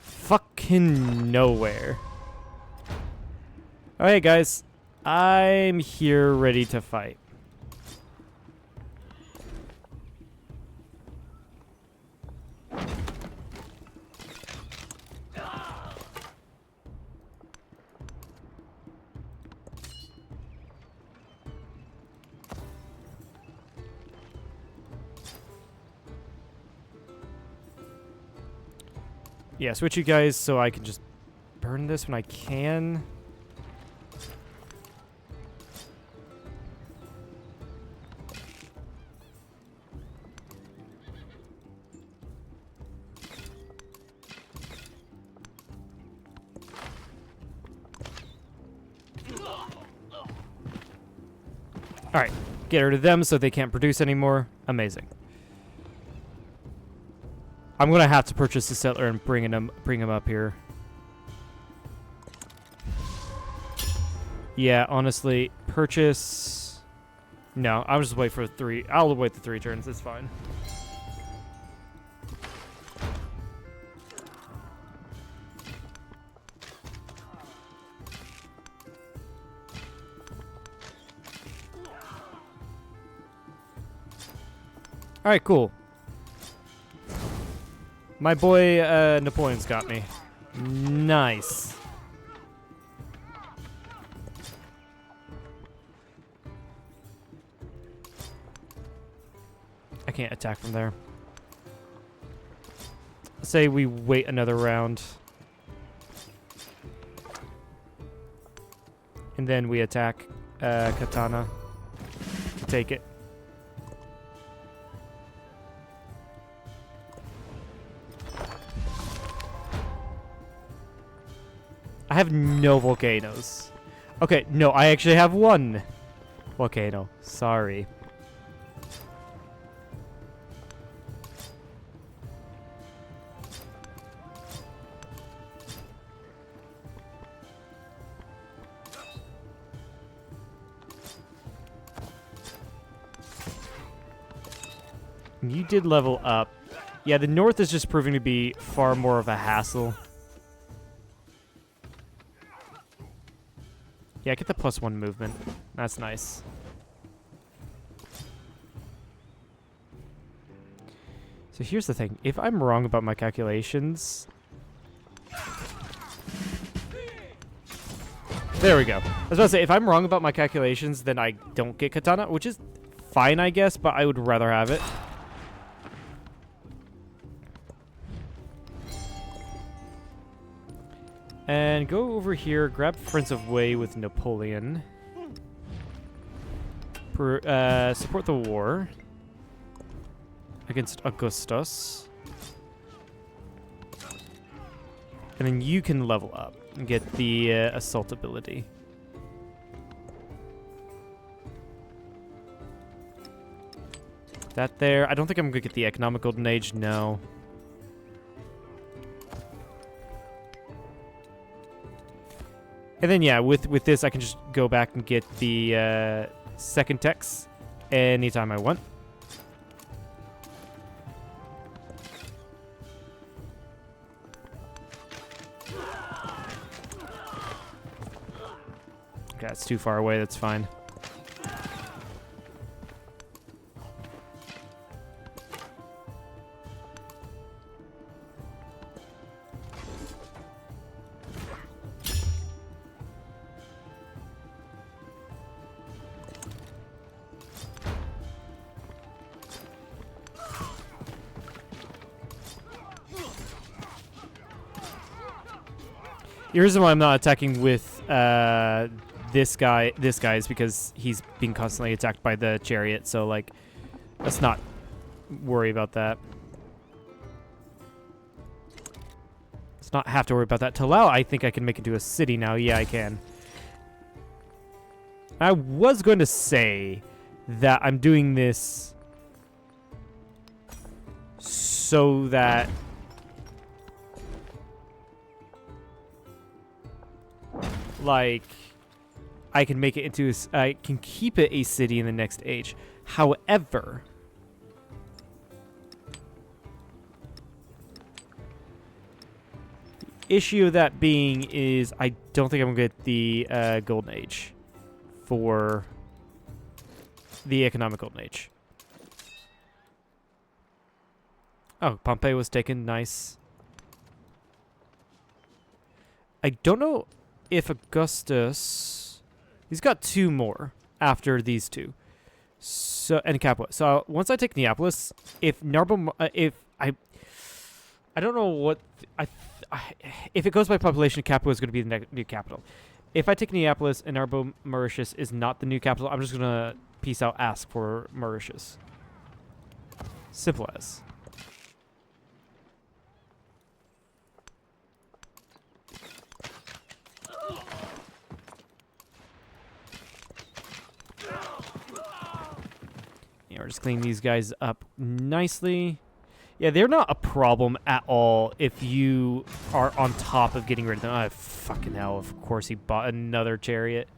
Fucking nowhere. Alright, guys. I'm here ready to fight. Yeah, switch you guys so I can just burn this when I can. Alright, get rid of them so they can't produce anymore. Amazing. I'm gonna have to purchase the settler and bring him up here. Yeah, honestly, purchase. No, I'll just wait for 3. I'll wait the 3 turns. It's fine. All right, cool. My boy Napoleon's got me. Nice. I can't attack from there. Say we wait another round. And then we attack Katana. Take it. I have no volcanoes. Okay, no, I actually have 1 volcano. Sorry. You did level up. Yeah, the north is just proving to be far more of a hassle. Yeah, get the +1 movement. That's nice. So here's the thing. If I'm wrong about my calculations... There we go. I was about to say, if I'm wrong about my calculations, then I don't get Katana, which is fine, I guess, but I would rather have it. And go over here, grab Friends of Wei with Napoleon. Support the war against Augustus. And then you can level up and get the assault ability. That there. I don't think I'm going to get the economic golden age. No. And then, yeah, with this, I can just go back and get the second text anytime I want. Okay, it's too far away. That's fine. The reason why I'm not attacking with this guy is because he's being constantly attacked by the chariot. So, like, let's not worry about that. Let's not have to worry about that. Talal, I think I can make it into a city now. Yeah, I can. I was going to say that I'm doing this so that like I can make it into I can keep it a city in the next age. However, the issue of that being is I don't think I'm gonna get the golden age for the economic golden age. Oh, Pompeii was taken. Nice. I don't know if Augustus... He's got 2 more after these 2. So, and Capua. So once I take Neapolis, if Narbo... I don't know what... if it goes by population, Capua is going to be the new capital. If I take Neapolis and Narbo Mauritius is not the new capital, I'm just going to peace out ask for Mauritius. Simple as. Yeah, we're just cleaning these guys up nicely. Yeah, they're not a problem at all if you are on top of getting rid of them. Oh, fucking hell. Of course he bought another chariot.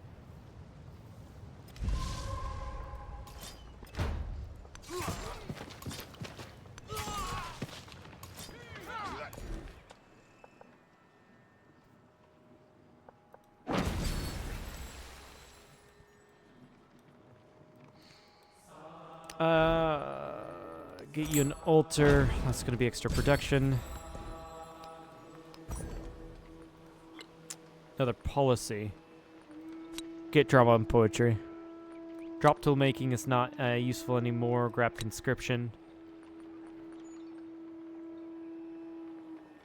Get you an altar. That's going to be extra production. Another policy. Get drama and poetry. Drop tool making is not useful anymore. Grab conscription.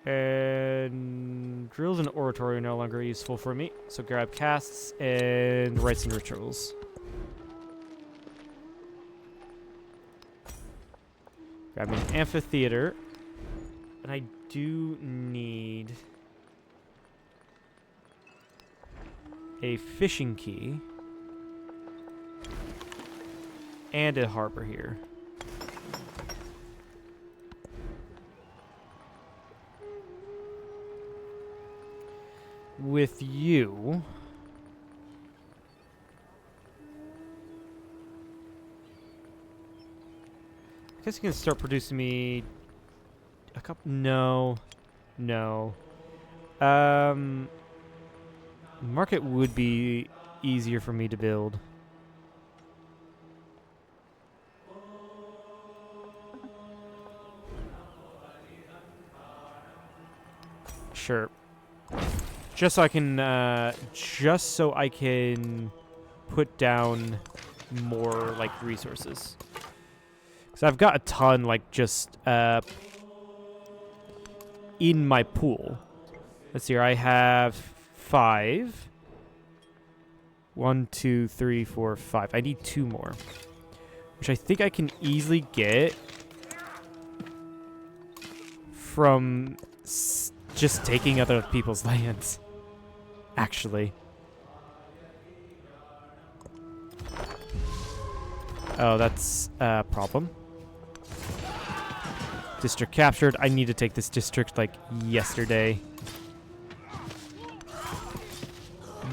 And drills and oratory are no longer useful for me. So grab casts and rites and rituals. Grab me an amphitheater. And I do need a fishing key. And a harbor here. With you... I guess you can start producing me a couple... No. No. Market would be easier for me to build. Sure. Just so I can put down more like resources. So I've got a ton like just in my pool. Let's see here. I have 5. 1, 2, 3, 4, 5. I need 2 more, which I think I can easily get from just taking other people's lands. Actually. Oh, that's a problem. District captured. I need to take this district like yesterday.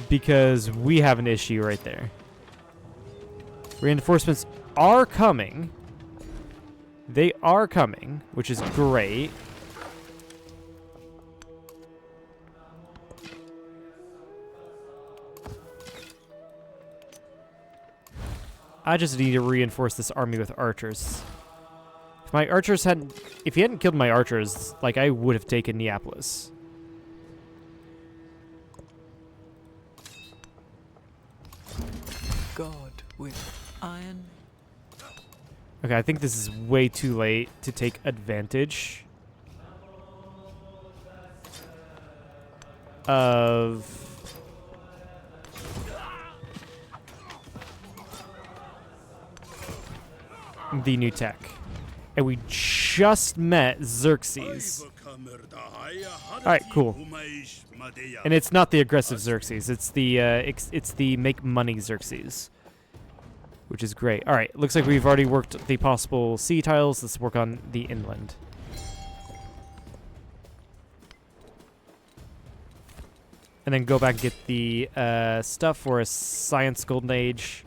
Because we have an issue right there. Reinforcements are coming. They are coming, which is great. I just need to reinforce this army with archers. If my archers hadn't... If he hadn't killed my archers, like, I would have taken Neapolis. God with iron. Okay, I think this is way too late to take advantage of... the new tech. And we just met Xerxes. Alright, cool. And it's not the aggressive Xerxes, it's the make money Xerxes. Which is great. Alright, looks like we've already worked the possible sea tiles. Let's work on the inland. And then go back and get the stuff for a science golden age.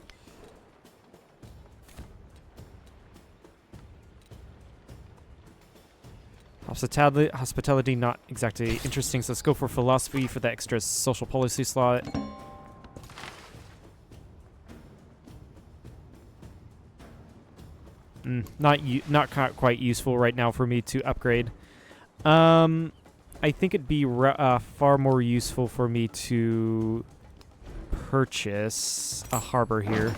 Hospitality, not exactly interesting, so let's go for philosophy for the extra social policy slot. Not quite useful right now for me to upgrade. I think it'd be far more useful for me to purchase a harbor here.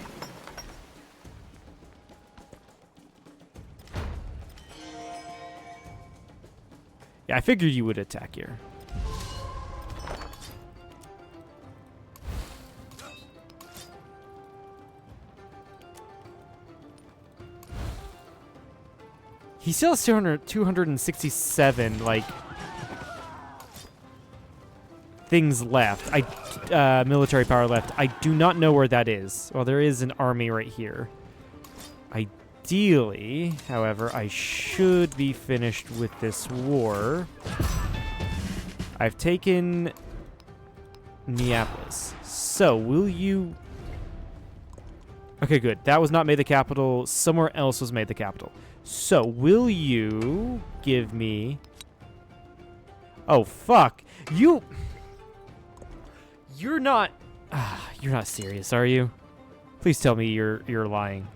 Yeah, I figured you would attack here. He still has 267, like, things left. Military power left. I do not know where that is. Well, there is an army right here. Ideally, however, I should be finished with this war. I've taken Neapolis. So, will you... Okay, good. That was not made the capital. Somewhere else was made the capital. So, will you give me... Oh, fuck. You're not... you're not serious, are you? Please tell me you're lying.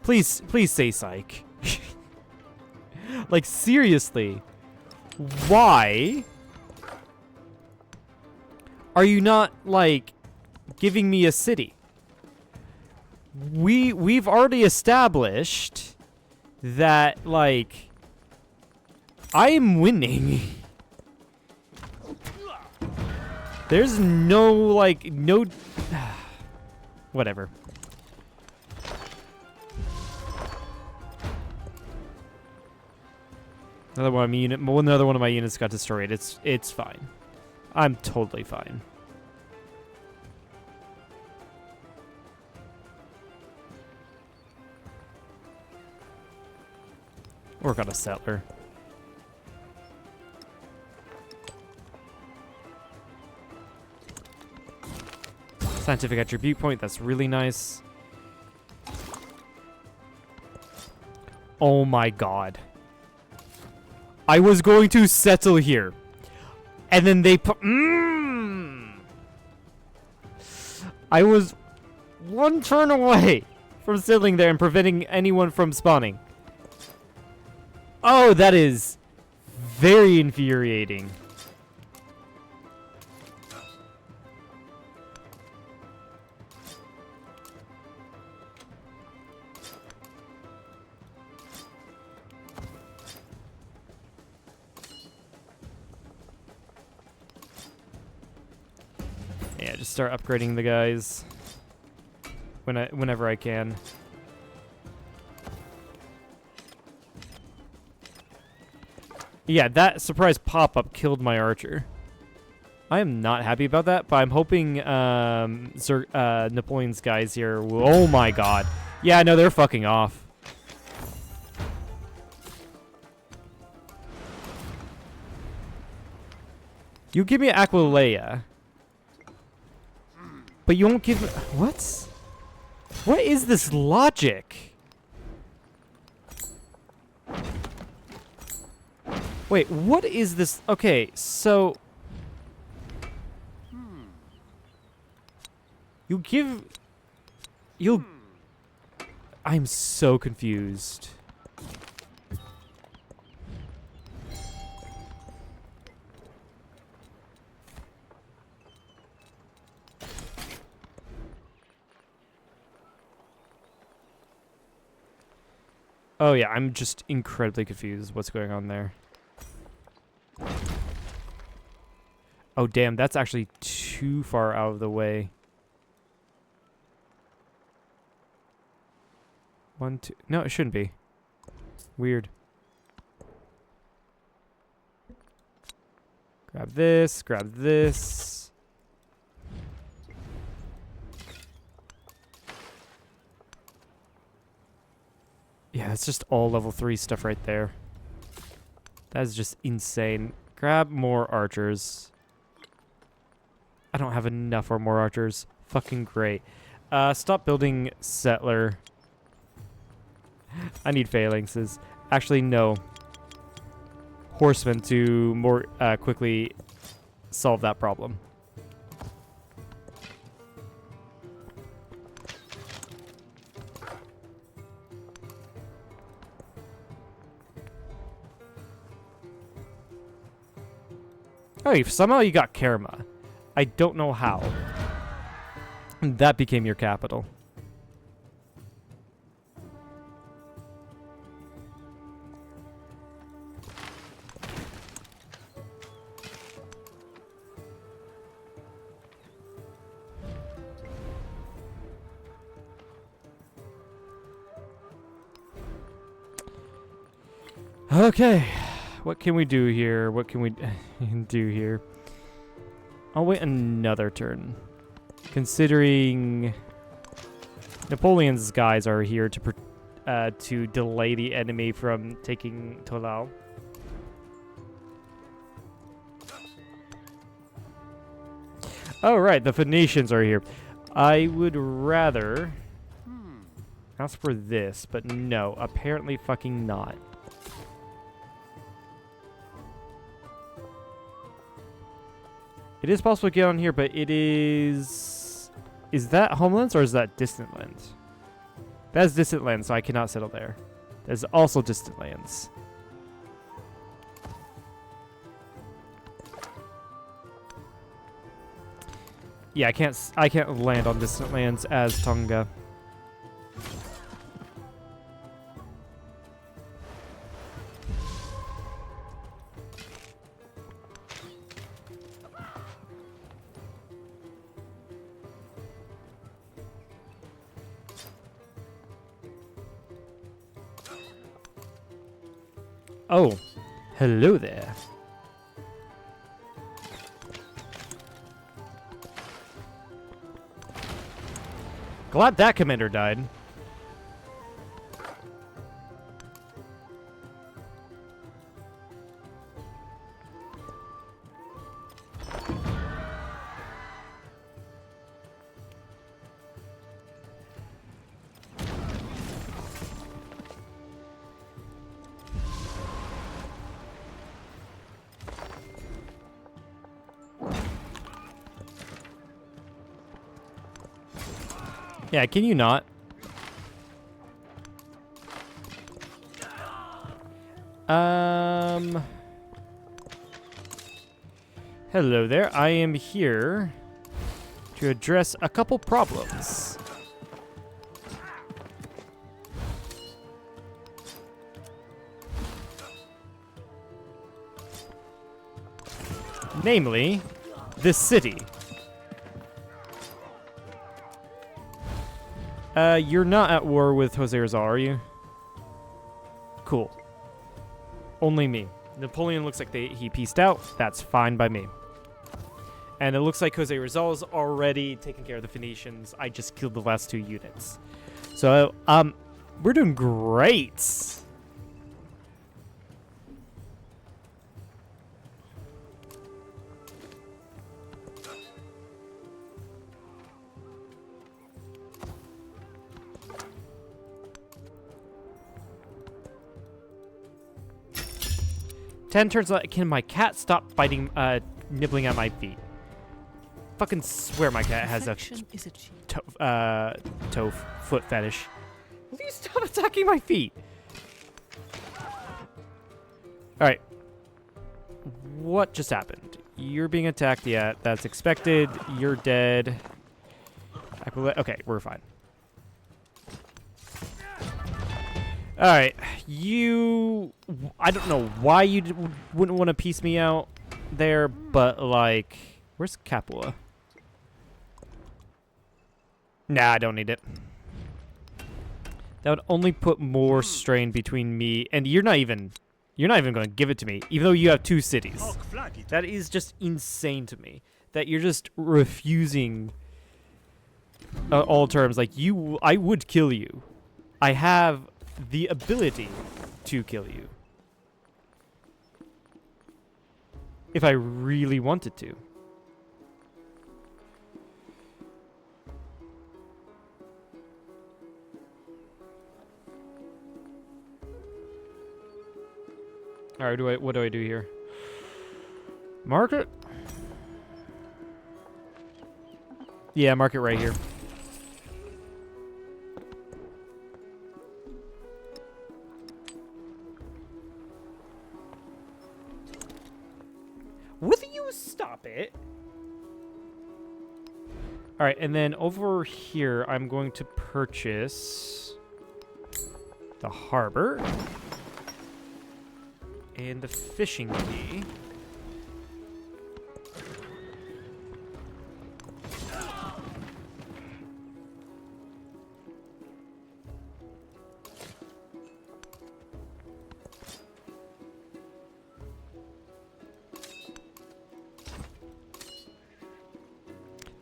Please say psych. Like, seriously. Why are you not, like, giving me a city? We've already established that, like, I am winning. There's no, like, no... Whatever. Another one of my units got destroyed. It's fine. I'm totally fine. Work on a settler. Scientific attribute point. That's really nice. Oh my god. I was going to settle here. And then they put... I was one turn away from settling there and preventing anyone from spawning. Oh, that is very infuriating. Yeah, just start upgrading the guys whenever I can. Yeah, that surprise pop-up killed my archer. I am not happy about that, but I'm hoping Napoleon's guys here will... Oh my god. Yeah, no, they're fucking off. You give me Aquileia. But you won't give... What? What is this logic? Wait, what is this? Okay, so... You give... You'll... I'm so confused. Oh yeah, I'm just incredibly confused what's going on there. Oh damn, that's actually too far out of the way. 1, 2... No, it shouldn't be. Weird. Grab this, grab this. Yeah, it's just all level 3 stuff right there. That is just insane. Grab more archers. I don't have enough for more archers. Fucking great. Stop building settler. I need phalanxes. Actually, no. Horsemen to more quickly solve that problem. Oh, somehow you got Kerma. I don't know how. And that became your capital. Okay. What can we do here? What can we do here? I'll wait another turn. Considering Napoleon's guys are here to delay the enemy from taking Tolao. Oh, right. The Phoenicians are here. I would rather ask for this, but no. Apparently fucking not. It is possible to get on here, but it is... Is that Homelands or is that Distant Lands? That is Distant Lands, so I cannot settle there. That is also Distant Lands. Yeah, I can't land on Distant Lands as Tonga. Oh, hello there. Glad that commander died. Yeah, can you not? Hello there. I am here to address a couple problems. Namely, this city. You're not at war with Jose Rizal, are you? Cool. Only me. Napoleon looks like he peaced out. That's fine by me. And it looks like Jose Rizal is already taking care of the Phoenicians. I just killed the last 2 units. So, we're doing great. Ten turns left. Can my cat stop biting, nibbling at my feet? Fucking swear my cat has a foot fetish. Will you stop attacking my feet? Alright. What just happened? You're being attacked, yeah, that's expected. You're dead. Okay, we're fine. Alright, I don't know why you wouldn't want to piece me out there, but like, where's Capua? Nah, I don't need it. That would only put more strain between me and you're not even going to give it to me, even though you have 2 cities. That is just insane to me that you're just refusing all terms. Like I would kill you. I have the ability to kill you if I really wanted to. All right, what do I do here? Market? Yeah, market right here. Will you stop it? All right, and then over here, I'm going to purchase the harbor and the fishing key.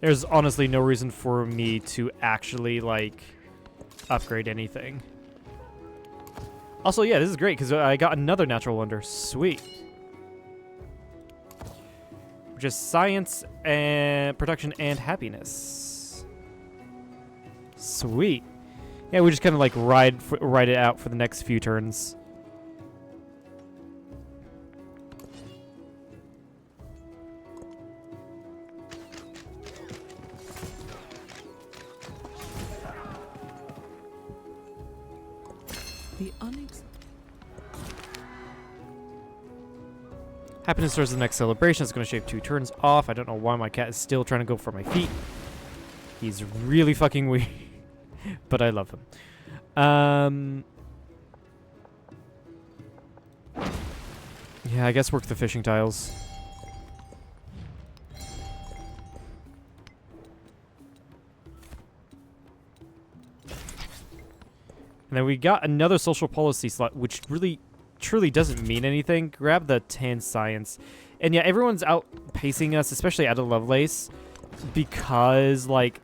There's honestly no reason for me to actually, like, upgrade anything. Also, yeah, this is great, because I got another natural wonder. Sweet. Just science and production and happiness. Sweet. Yeah, we just kind of, like, ride it out for the next few turns. The Happiness starts the next celebration. It's going to shave 2 turns off. I don't know why my cat is still trying to go for my feet. He's really fucking weird, but I love him. Yeah, I guess work the fishing tiles. And then we got another social policy slot, which really, truly doesn't mean anything. Grab the 10 science. And yeah, everyone's outpacing us, especially out of Lovelace, because, like,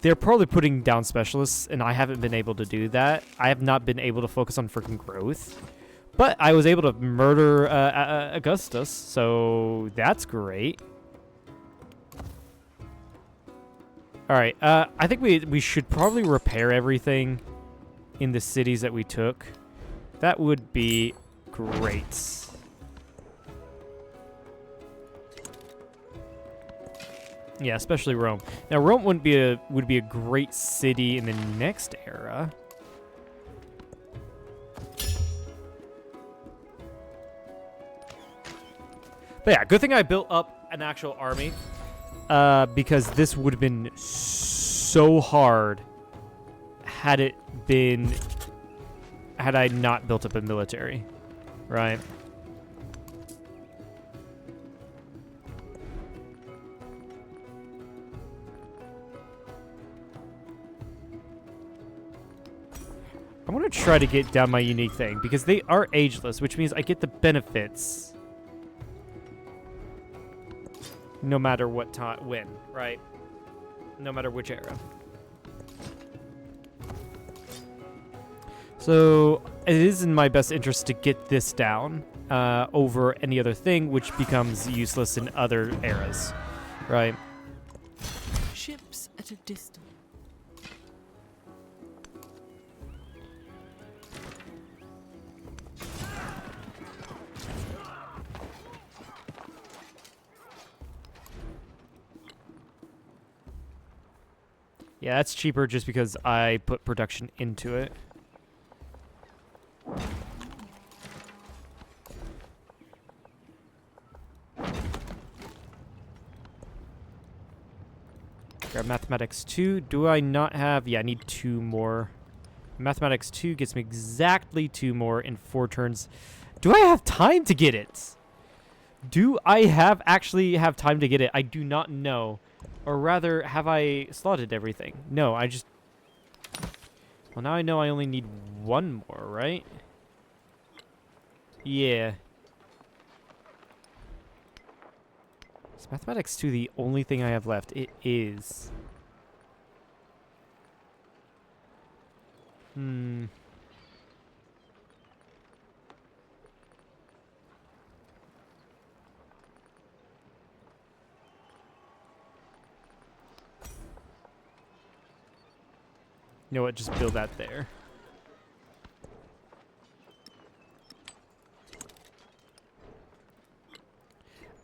they're probably putting down specialists, and I haven't been able to do that. I have not been able to focus on freaking growth. But I was able to murder Augustus, so that's great. Alright, I think we should probably repair everything in the cities that we took. That would be great. Yeah, especially Rome. Now, Rome would be a great city in the next era. But yeah, good thing I built up an actual army. Because this would have been so hard had I not built up a military, right? I want to try to get down my unique thing because they are ageless, which means I get the benefits. No matter what time, when, right? No matter which era. So it is in my best interest to get this down over any other thing, which becomes useless in other eras, right? ships at a distance. Yeah, that's cheaper just because I put production into it. Grab Mathematics 2. Do I not have... Yeah, I need 2 more. Mathematics 2 gets me exactly 2 more in 4 turns. Do I have time to get it? Do I actually have time to get it? I do not know. Or rather, have I slotted everything? No, I just... Well, now I know I only need 1 more, right? Yeah. Is Mathematics 2 the only thing I have left? It is. You know what? Just build that there.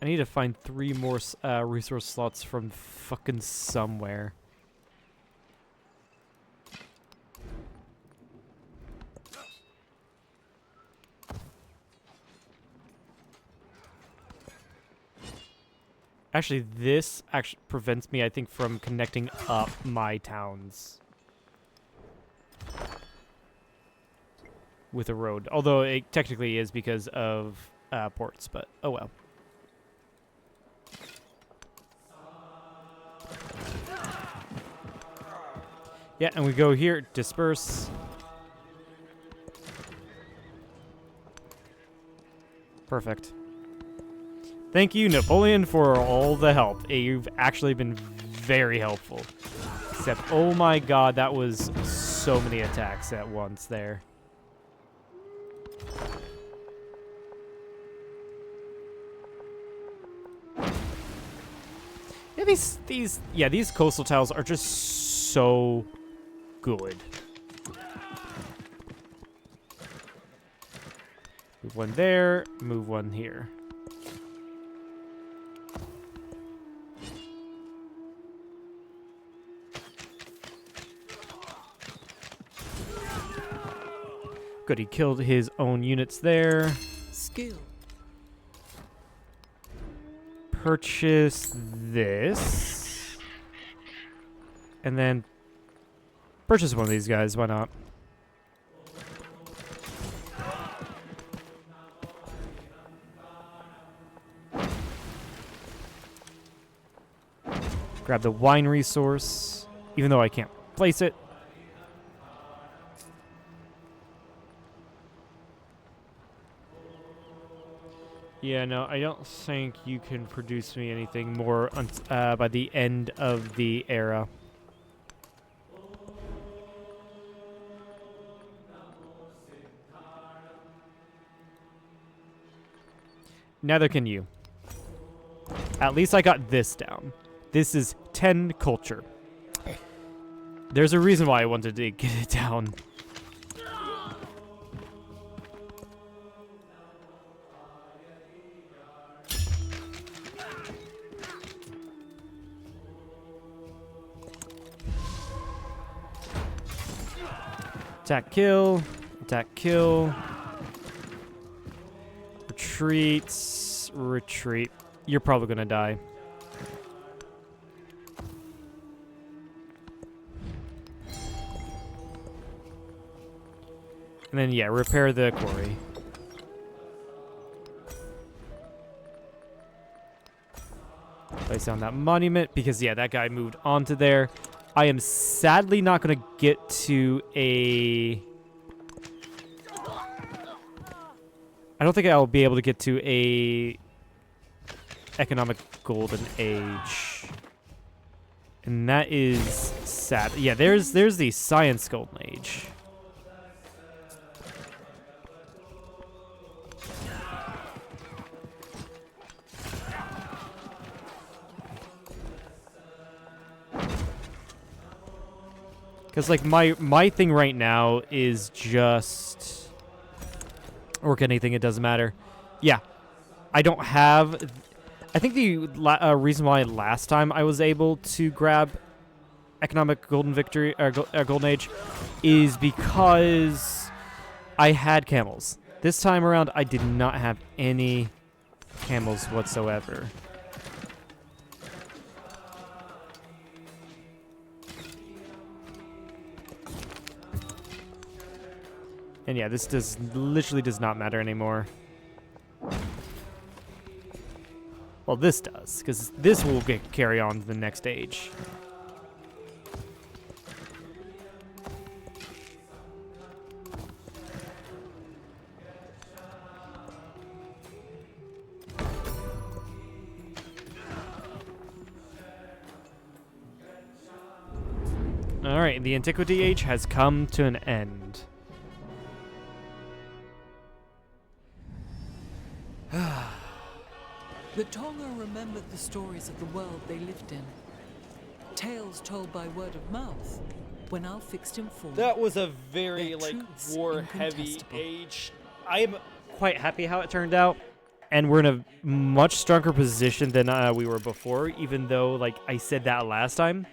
I need to find 3 more resource slots from fucking somewhere. Actually, this actually prevents me, I think, from connecting up my towns with a road. Although it technically is because of ports, but oh well. Yeah, and we go here, disperse. Perfect. Thank you, Napoleon, for all the help. You've actually been very helpful. Except, oh my god, that was so many attacks at once there. Yeah, these coastal tiles are just so good. Move one there, move one here. Good, he killed his own units there. Skill. Purchase this. And then purchase one of these guys, why not? Grab the wine resource, even though I can't place it. Yeah, no, I don't think you can produce me anything more by the end of the era. Neither can you. At least I got this down. This is 10 culture. There's a reason why I wanted to get it down. Attack, kill. Attack, kill. Retreats. Retreat. You're probably gonna die. And then, yeah, repair the quarry. Place down that monument because, yeah, that guy moved onto there. I am sadly not going to get to a... I don't think I'll be able to get to a economic golden age. And that is sad. Yeah, there's the science golden age. Because, like, my thing right now is just... Work anything, it doesn't matter. Yeah. I don't have... I think the reason why last time I was able to grab economic golden victory, or golden age, is because I had camels. This time around, I did not have any camels whatsoever. And yeah, this literally does not matter anymore. Well, this does, because this will carry on to the next stage. Alright, the Antiquity Age has come to an end. The Tonga remembered the stories of the world they lived in. Tales told by word of mouth when Al fixed him full. That was a very, Their like, truths war-heavy incontestable. age. I am quite happy how it turned out. and we're in a much stronger position than we were before, even though, like I said that last time.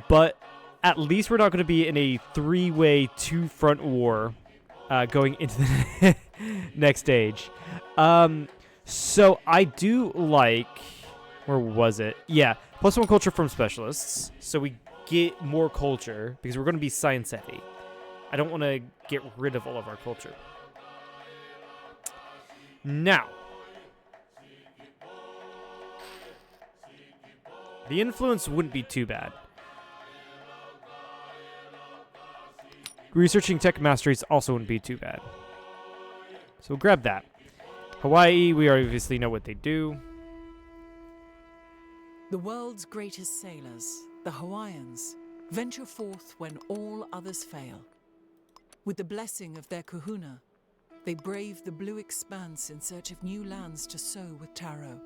But at least we're not going to be in a three-way, two-front war going into the next stage. So I do like... Where was it? Yeah, +1 culture from specialists. So we get more culture because we're going to be science heavy. I don't want to get rid of all of our culture. Now, the influence wouldn't be too bad. Researching tech masteries also wouldn't be too bad. So we'll grab that. Hawaii, we obviously know what they do. The world's greatest sailors, the Hawaiians, venture forth when all others fail. With the blessing of their kahuna, they brave the blue expanse in search of new lands to sow with taro,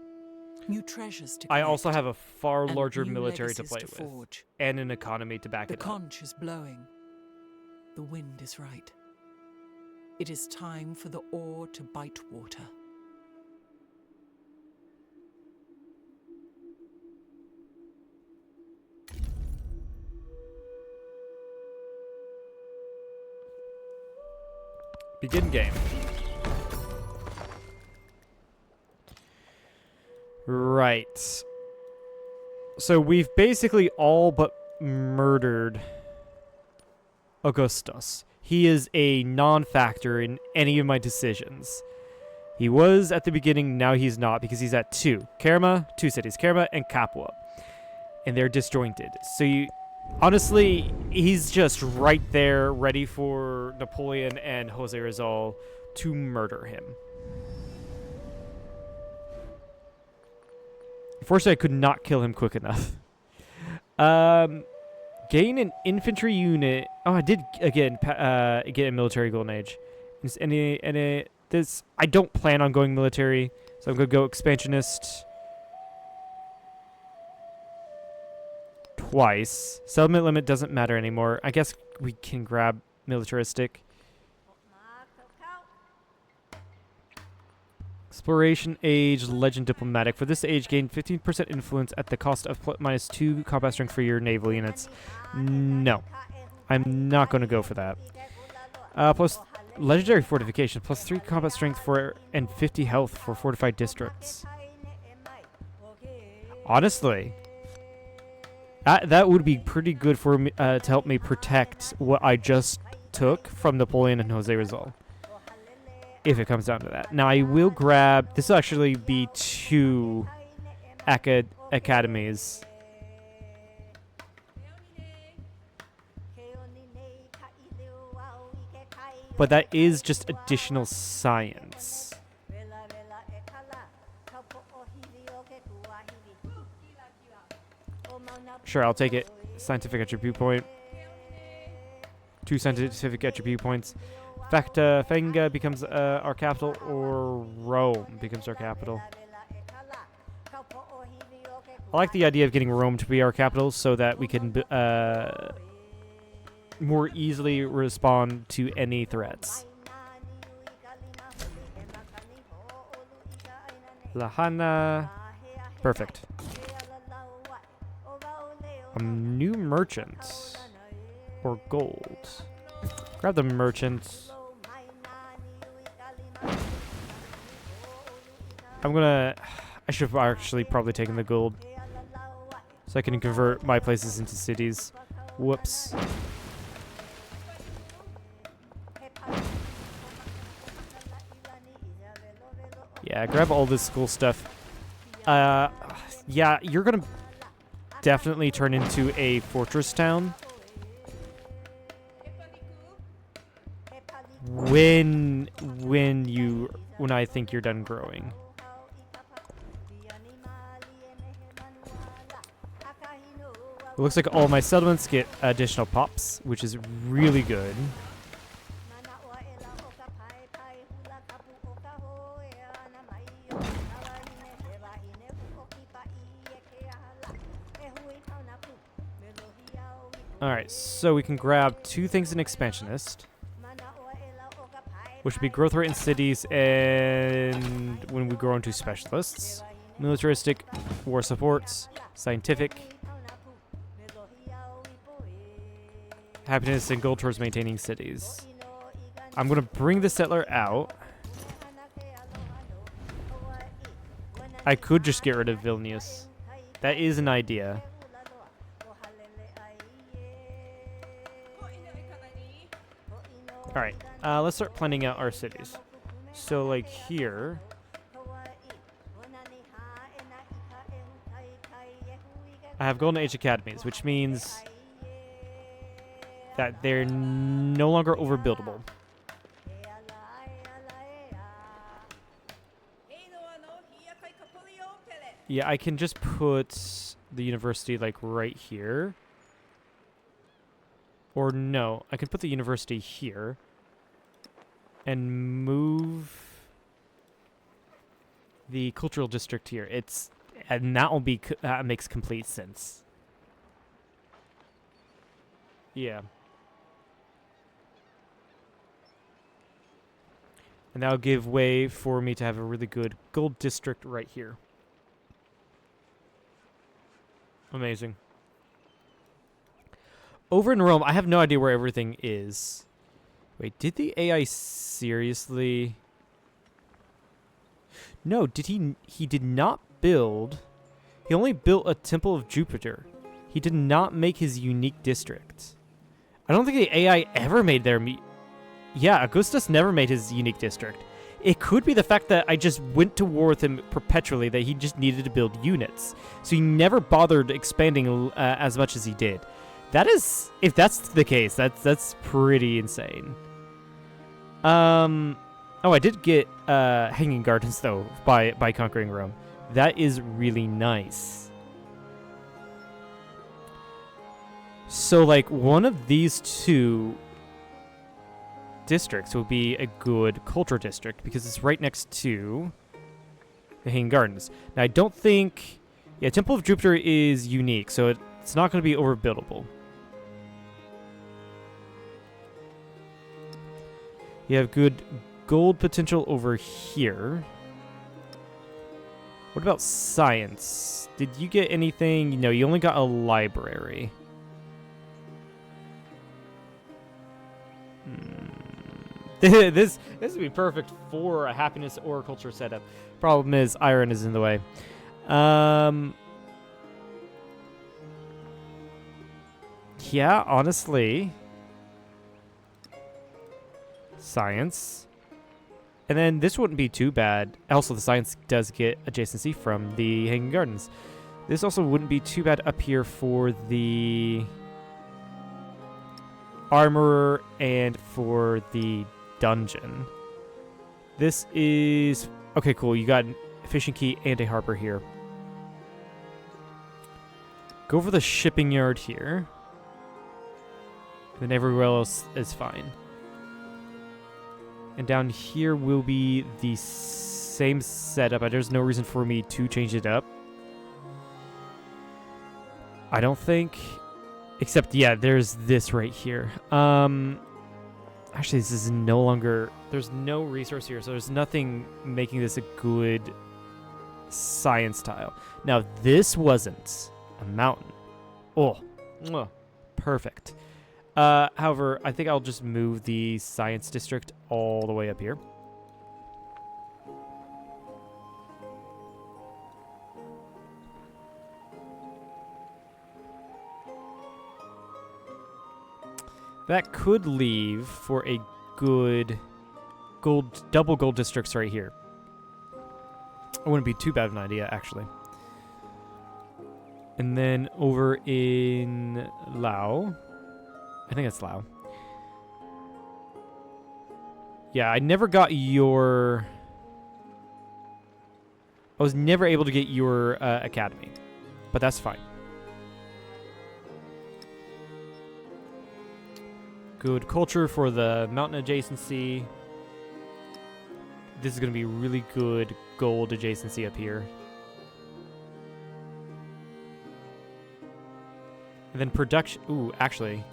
new treasures to collect, I also have a far and larger new military to legacies play with, forge. and an economy to back The it up. conch is blowing. The wind is right. It is time for the oar to bite water. Begin game. Right. So we've basically all but murdered Augustus. He is a non-factor in any of my decisions. He was at the beginning, now he's not because he's at two cities, Kerma and Capua. And they're disjointed. So you... Honestly, he's just right there, ready for Napoleon and Jose Rizal to murder him. Unfortunately, I could not kill him quick enough. Gain an infantry unit. Oh, I did again get a military golden age. This I don't plan on going military, so I'm gonna go expansionist. Twice. Settlement limit doesn't matter anymore. I guess we can grab militaristic. Exploration age, legend diplomatic. For this age, gain 15% influence at the cost of -2 combat strength for your naval units. No. I'm not going to go for that. Plus legendary fortification, +3 combat strength for and 50 health for fortified districts. Honestly, that would be pretty good for me to help me protect what I just took from Napoleon and Jose Rizal. If it comes down to that. Now I will grab... This will actually be 2 academies. But that is just additional science. Sure, I'll take it. Scientific attribute point. 2 scientific attribute points. Fenga becomes our capital, or Rome becomes our capital. I like the idea of getting Rome to be our capital so that we can more easily respond to any threats. Lahana. Perfect. New merchant. Or gold. Grab the merchant. I should have actually probably taken the gold. So I can convert my places into cities. Whoops. Yeah, grab all this cool stuff. Yeah, you're gonna definitely turn into a fortress town. When I think you're done growing. It looks like all my settlements get additional pops, which is really good. Alright, so we can grab 2 things in Expansionist. which would be growth rate in cities and when we grow into specialists. Militaristic, war supports, scientific, happiness, and gold towards maintaining cities. I'm going to bring the settler out. I could just get rid of Vilnius. That is an idea. Alright, let's start planning out our cities. So, like here... I have Golden Age Academies, which means that they're no longer overbuildable. Yeah, I can just put the university, like, right here. Or no, I can put the university here. And move the cultural district here. And that will be, that makes complete sense. Yeah. And that'll give way for me to have a really good gold district right here. Amazing. Over in Rome, I have no idea where everything is. Wait, did the AI seriously... No, did he did not build... He only built a Temple of Jupiter. He did not make his unique district. I don't think the AI ever made their... Yeah, Augustus never made his unique district. It could be the fact that I just went to war with him perpetually, that he just needed to build units. So he never bothered expanding as much as he did. That is... If that's the case, that's pretty insane. Oh, I did get Hanging Gardens, though, by conquering Rome. That is really nice. So, like, one of these two districts will be a good culture district because it's right next to the Hanging Gardens. Now, I don't think... Yeah, Temple of Jupiter is unique, so it's not going to be overbuildable. You have good gold potential over here. What about science? Did you get anything? No, you only got a library. This would be perfect for a happiness or culture setup. Problem is, iron is in the way. Yeah, honestly. Science. And then this wouldn't be too bad. Also, the science does get adjacency from the Hanging Gardens. This also wouldn't be too bad up here for the armorer and for the dungeon. This is... Okay, cool. You got a fishing key and a harbor here. Go for the shipping yard here. And then everywhere else is fine. And down here will be the same setup. There's no reason for me to change it up. I don't think. Except, yeah, there's this right here. Actually, this is no longer... There's no resource here, so there's nothing making this a good science tile. Now, this wasn't a mountain. Oh, perfect. However, I think I'll just move the science district all the way up here. That could leave for a good double gold districts right here. It wouldn't be too bad of an idea, actually. And then over in Lao... I think it's Lao. Yeah, I never got your... I was never able to get your academy. But that's fine. Good culture for the mountain adjacency. This is going to be really good gold adjacency up here. And then production... Ooh, actually...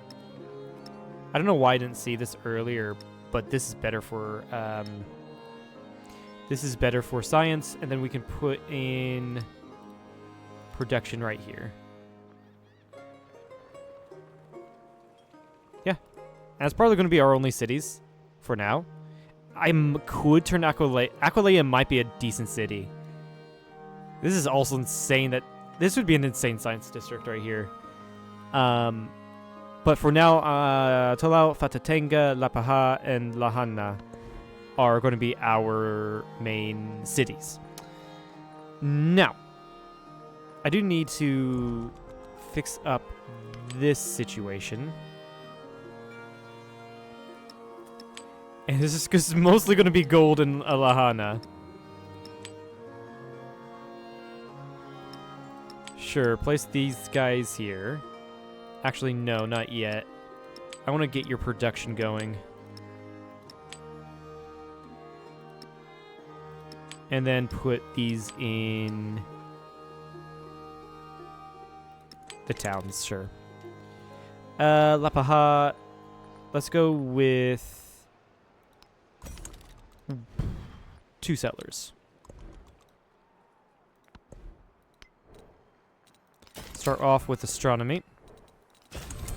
I don't know why I didn't see this earlier, but this is better for science, and then we can put in production right here. Yeah, and it's probably going to be our only cities for now. Could turn Aquilea. Aquilea might be a decent city. This is also insane that this would be an insane science district right here. But for now, Tolau, Fatatenga, Lapaha, and Lahana are going to be our main cities. Now, I do need to fix up this situation. And this is because it's mostly going to be gold in Lahana. Sure, place these guys here. Actually, no, not yet. I want to get your production going. And then put these in the towns, sure. Lapaha, let's go with 2 settlers. Start off with astronomy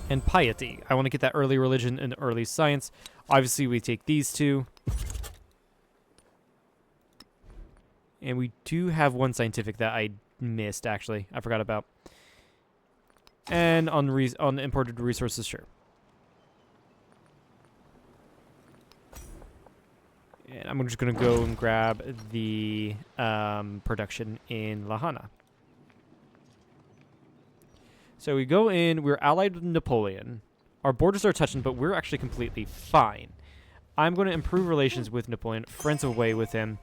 and piety. I want to get that early religion and early science. Obviously, we take these 2. And we do have one scientific that I missed, actually. I forgot about. And on imported resources, sure. And I'm just going to go and grab the production in Lahana. So we go in, we're allied with Napoleon. Our borders are touching, but we're actually completely fine. I'm going to improve relations with Napoleon, friends away with him.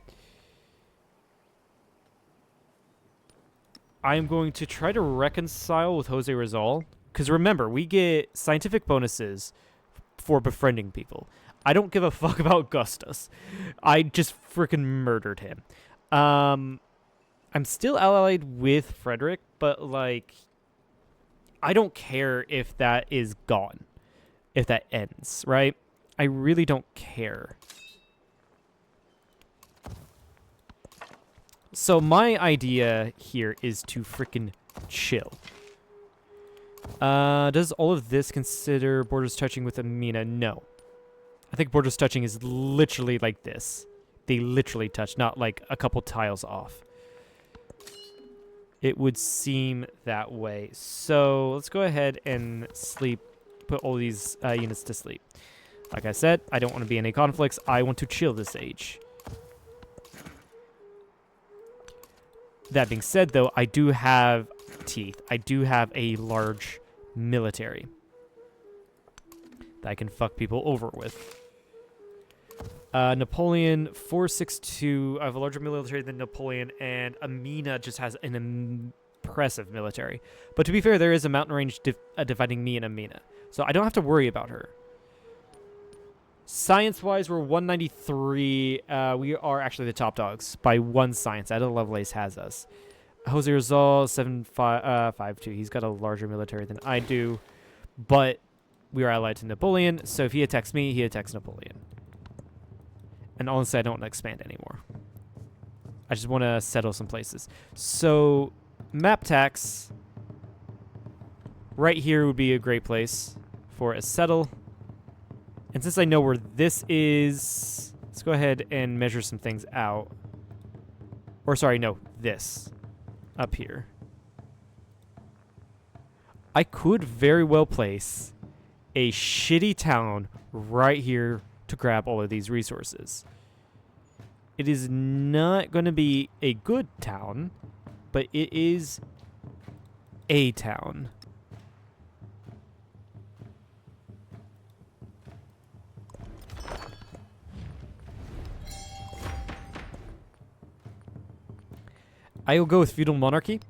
I'm going to try to reconcile with Jose Rizal. Because remember, we get scientific bonuses for befriending people. I don't give a fuck about Augustus. I just freaking murdered him. I'm still allied with Frederick, but, like, I don't care if that is gone. If that ends, right? I really don't care. So my idea here is to freaking chill. Does all of this consider borders touching with Amina? No. I think borders touching is literally like this. They literally touch, not like a couple tiles off. It would seem that way. So let's go ahead and sleep. Put all these units to sleep. Like I said, I don't want to be in any conflicts. I want to chill this age. That being said, though, I do have teeth. I do have a large military that I can fuck people over with. Napoleon 462. I have a larger military than Napoleon, and Amina just has an impressive military. But to be fair, there is a mountain range dividing me and Amina, so I don't have to worry about her. Science-wise, we're 193. We are actually the top dogs by 1 science. Ada Lovelace has us. Jose Rizal 752. He's got a larger military than I do, but we are allied to Napoleon. So if he attacks me, he attacks Napoleon. And honestly, I don't want to expand anymore. I just want to settle some places. So map tax right here would be a great place for a settle. And since I know where this is, let's go ahead and measure some things out. Or sorry, no, this up here. I could very well place a shitty town right here to grab all of these resources. It is not going to be a good town, but it is a town. I will go with feudal monarchy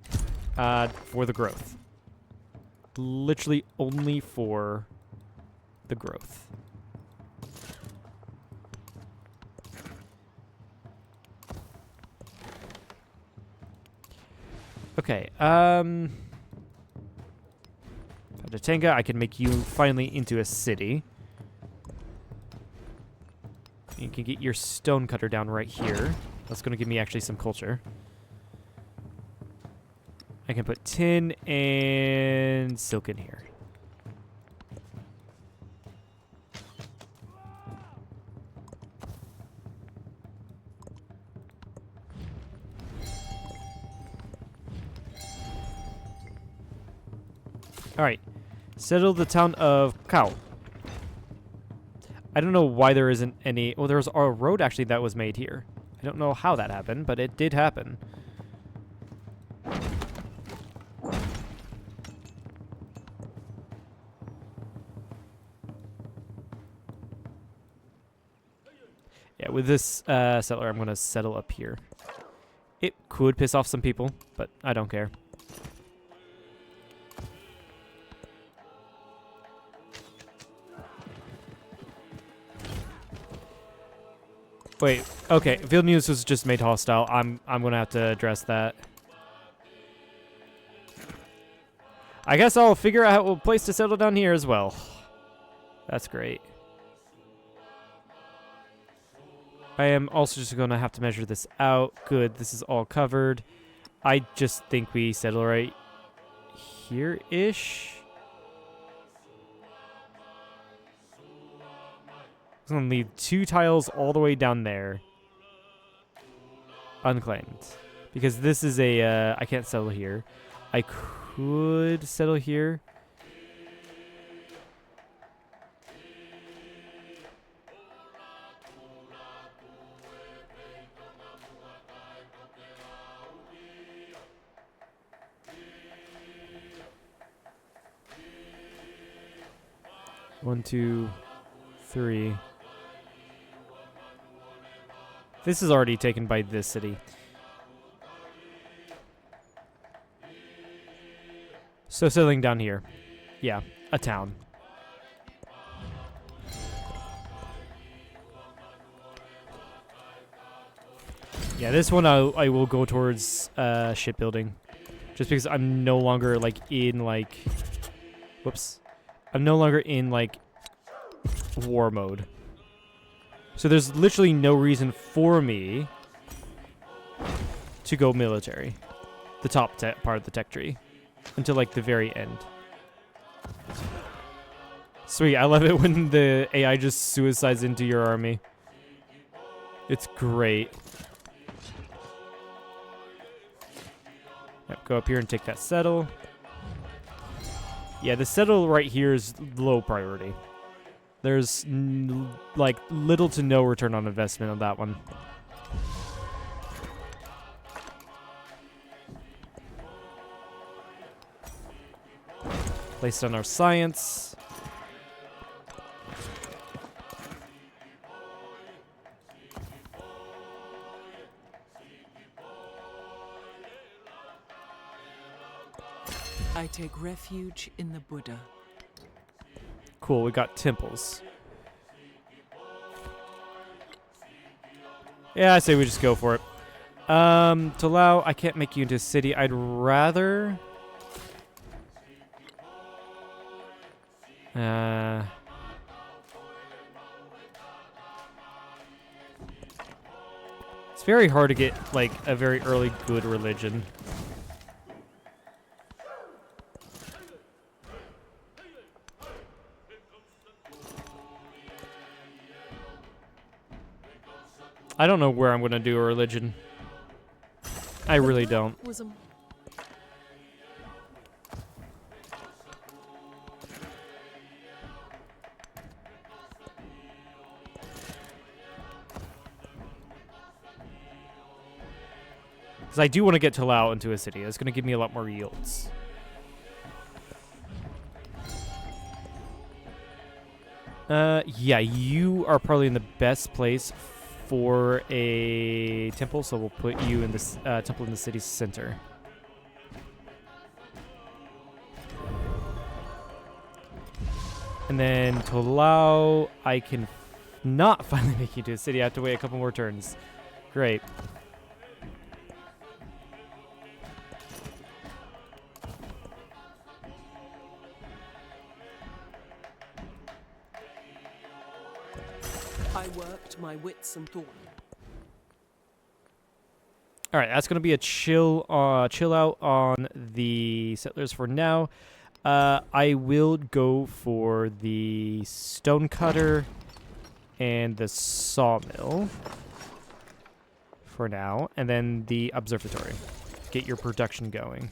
for the growth. Literally only for the growth. Okay, Tonga, I can make you finally into a city. You can get your stone cutter down right here. That's going to give me actually some culture. I can put tin and silk in here. Alright. Settle the town of Kau. I don't know why there isn't any... Well, there was a road actually that was made here. I don't know how that happened, but it did happen. Yeah, with this settler, I'm going to settle up here. It could piss off some people, but I don't care. Wait, okay, Field News was just made hostile. I'm gonna have to address that. I guess I'll figure out a place to settle down here as well. That's great. I am also just gonna have to measure this out. Good, this is all covered. I just think we settle right here-ish. I'm going to leave 2 tiles all the way down there. Unclaimed. Because this is a... I can't settle here. I could settle here. One, two, three. This is already taken by this city. So settling down here. Yeah, a town. Yeah, this one I will go towards shipbuilding. Just because I'm no longer like in like... Whoops. I'm no longer in like war mode. So there's literally no reason for me to go military. The top part of the tech tree. Until like the very end. Sweet, I love it when the AI just suicides into your army. It's great. Yep, go up here and take that settle. Yeah, the settle right here is low priority. There's like little to no return on investment on that one. Placed on our science. I take refuge in the Buddha. Cool, we got temples. Yeah, I say we just go for it. To allow, I can't make you into a city. I'd rather... It's very hard to get, like, a very early good religion. I don't know where I'm going to do a religion. I really don't. Because I do want to get Talau into a city. That's going to give me a lot more yields. Yeah, you are probably in the best place for a temple, so we'll put you in this temple in the city's center. And then Talau, I can not finally make you to a city. I have to wait a couple more turns. Great. I worked my wits and thought. All right, that's gonna be a chill out on the settlers for now. I will go for the stonecutter and the sawmill for now, and then the observatory. Get your production going.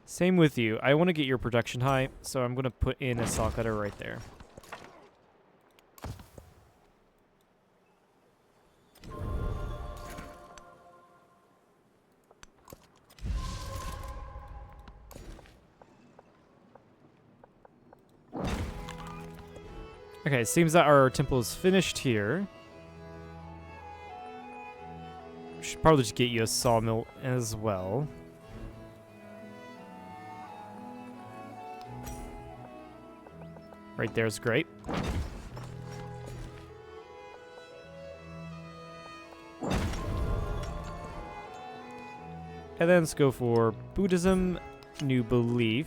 Same with you. I want to get your production high, so I'm going to put in a saw cutter right there. Okay, it seems that our temple is finished here. Should probably just get you a sawmill as well. Right there is great. And then let's go for Buddhism, new belief.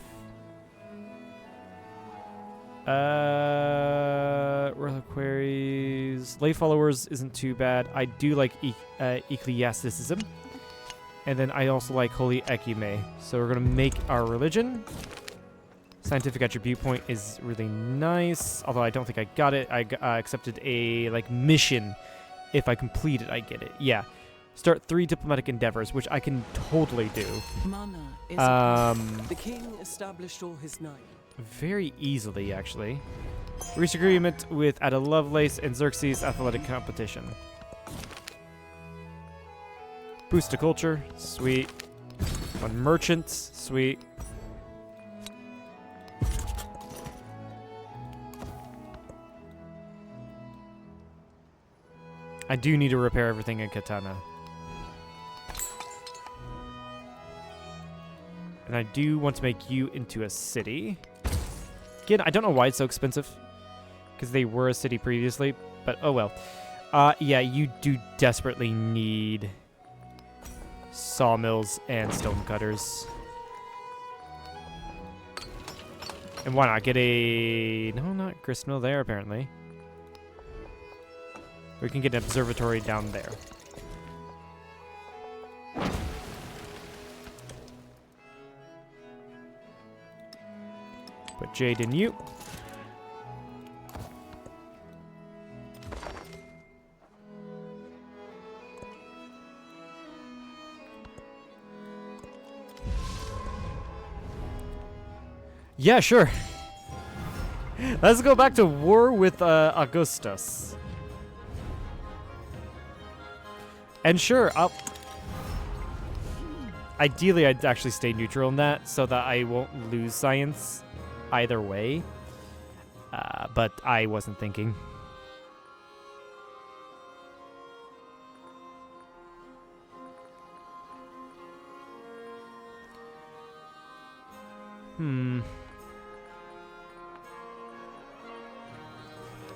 Reliquaries, lay followers isn't too bad. I do like ecclesiasticism. And then I also like holy ecume. So we're gonna make our religion. Scientific attribute point is really nice, although I don't think I got it. I accepted a mission. If I complete it, I get it. Yeah. Start 3 diplomatic endeavors, which I can totally do. Mana is the king established all his knights. Very easily, actually. Reach agreement with Ada Lovelace and Xerxes athletic competition. Boost to culture, sweet. On merchants, sweet. I do need to repair everything in Katana. And I do want to make you into a city. Again, I don't know why it's so expensive. Because they were a city previously. But oh well. Yeah, you do desperately need sawmills and stonecutters. And why not get a... No, not gristmill there, apparently. We can get an observatory down there. Put jade in you. Yeah, sure. Let's go back to war with Augustus. And sure, ideally I'd actually stay neutral in that so that I won't lose science either way. But I wasn't thinking.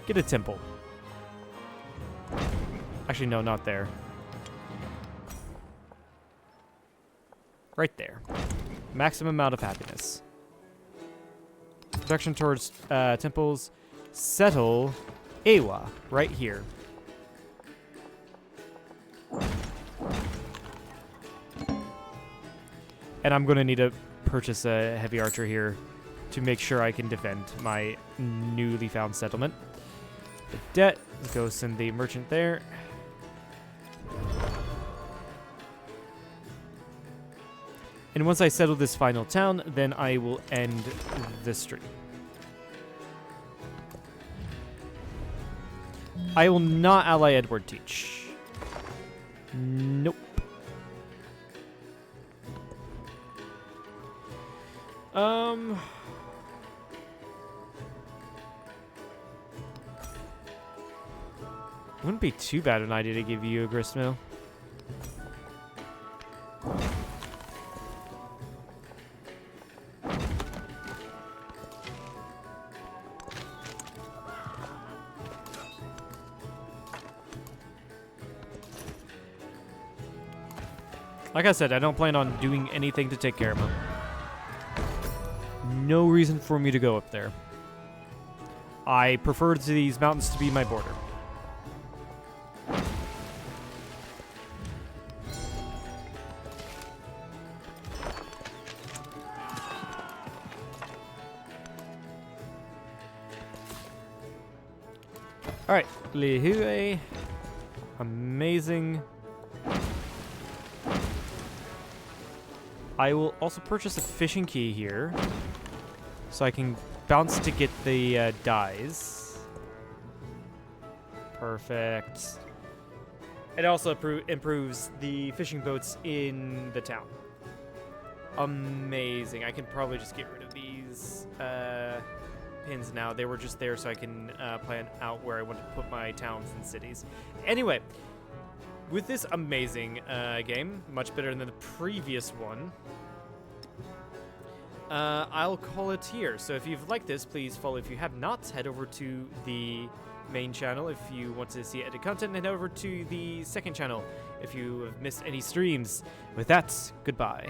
Get a temple. Actually, no, not there. Right there. Maximum amount of happiness. Production towards temples. Settle Ewa right here. And I'm going to need to purchase a heavy archer here to make sure I can defend my newly found settlement. The debt, let's go send the merchant there. And once I settle this final town, then I will end the stream. I will not ally Edward Teach. Nope. Wouldn't be too bad an idea to give you a gristmill. Like I said, I don't plan on doing anything to take care of them. No reason for me to go up there. I prefer these mountains to be my border. Alright, Lihue. Amazing. I will also purchase a fishing key here, so I can bounce to get the dyes. Perfect. It also improves the fishing boats in the town. Amazing. I can probably just get rid of these pins now. They were just there so I can plan out where I want to put my towns and cities. Anyway, with this amazing game, much better than the previous one, I'll call it here. So if you've liked this, please follow. If you have not, head over to the main channel if you want to see edited content, and head over to the second channel if you have missed any streams. With that, goodbye.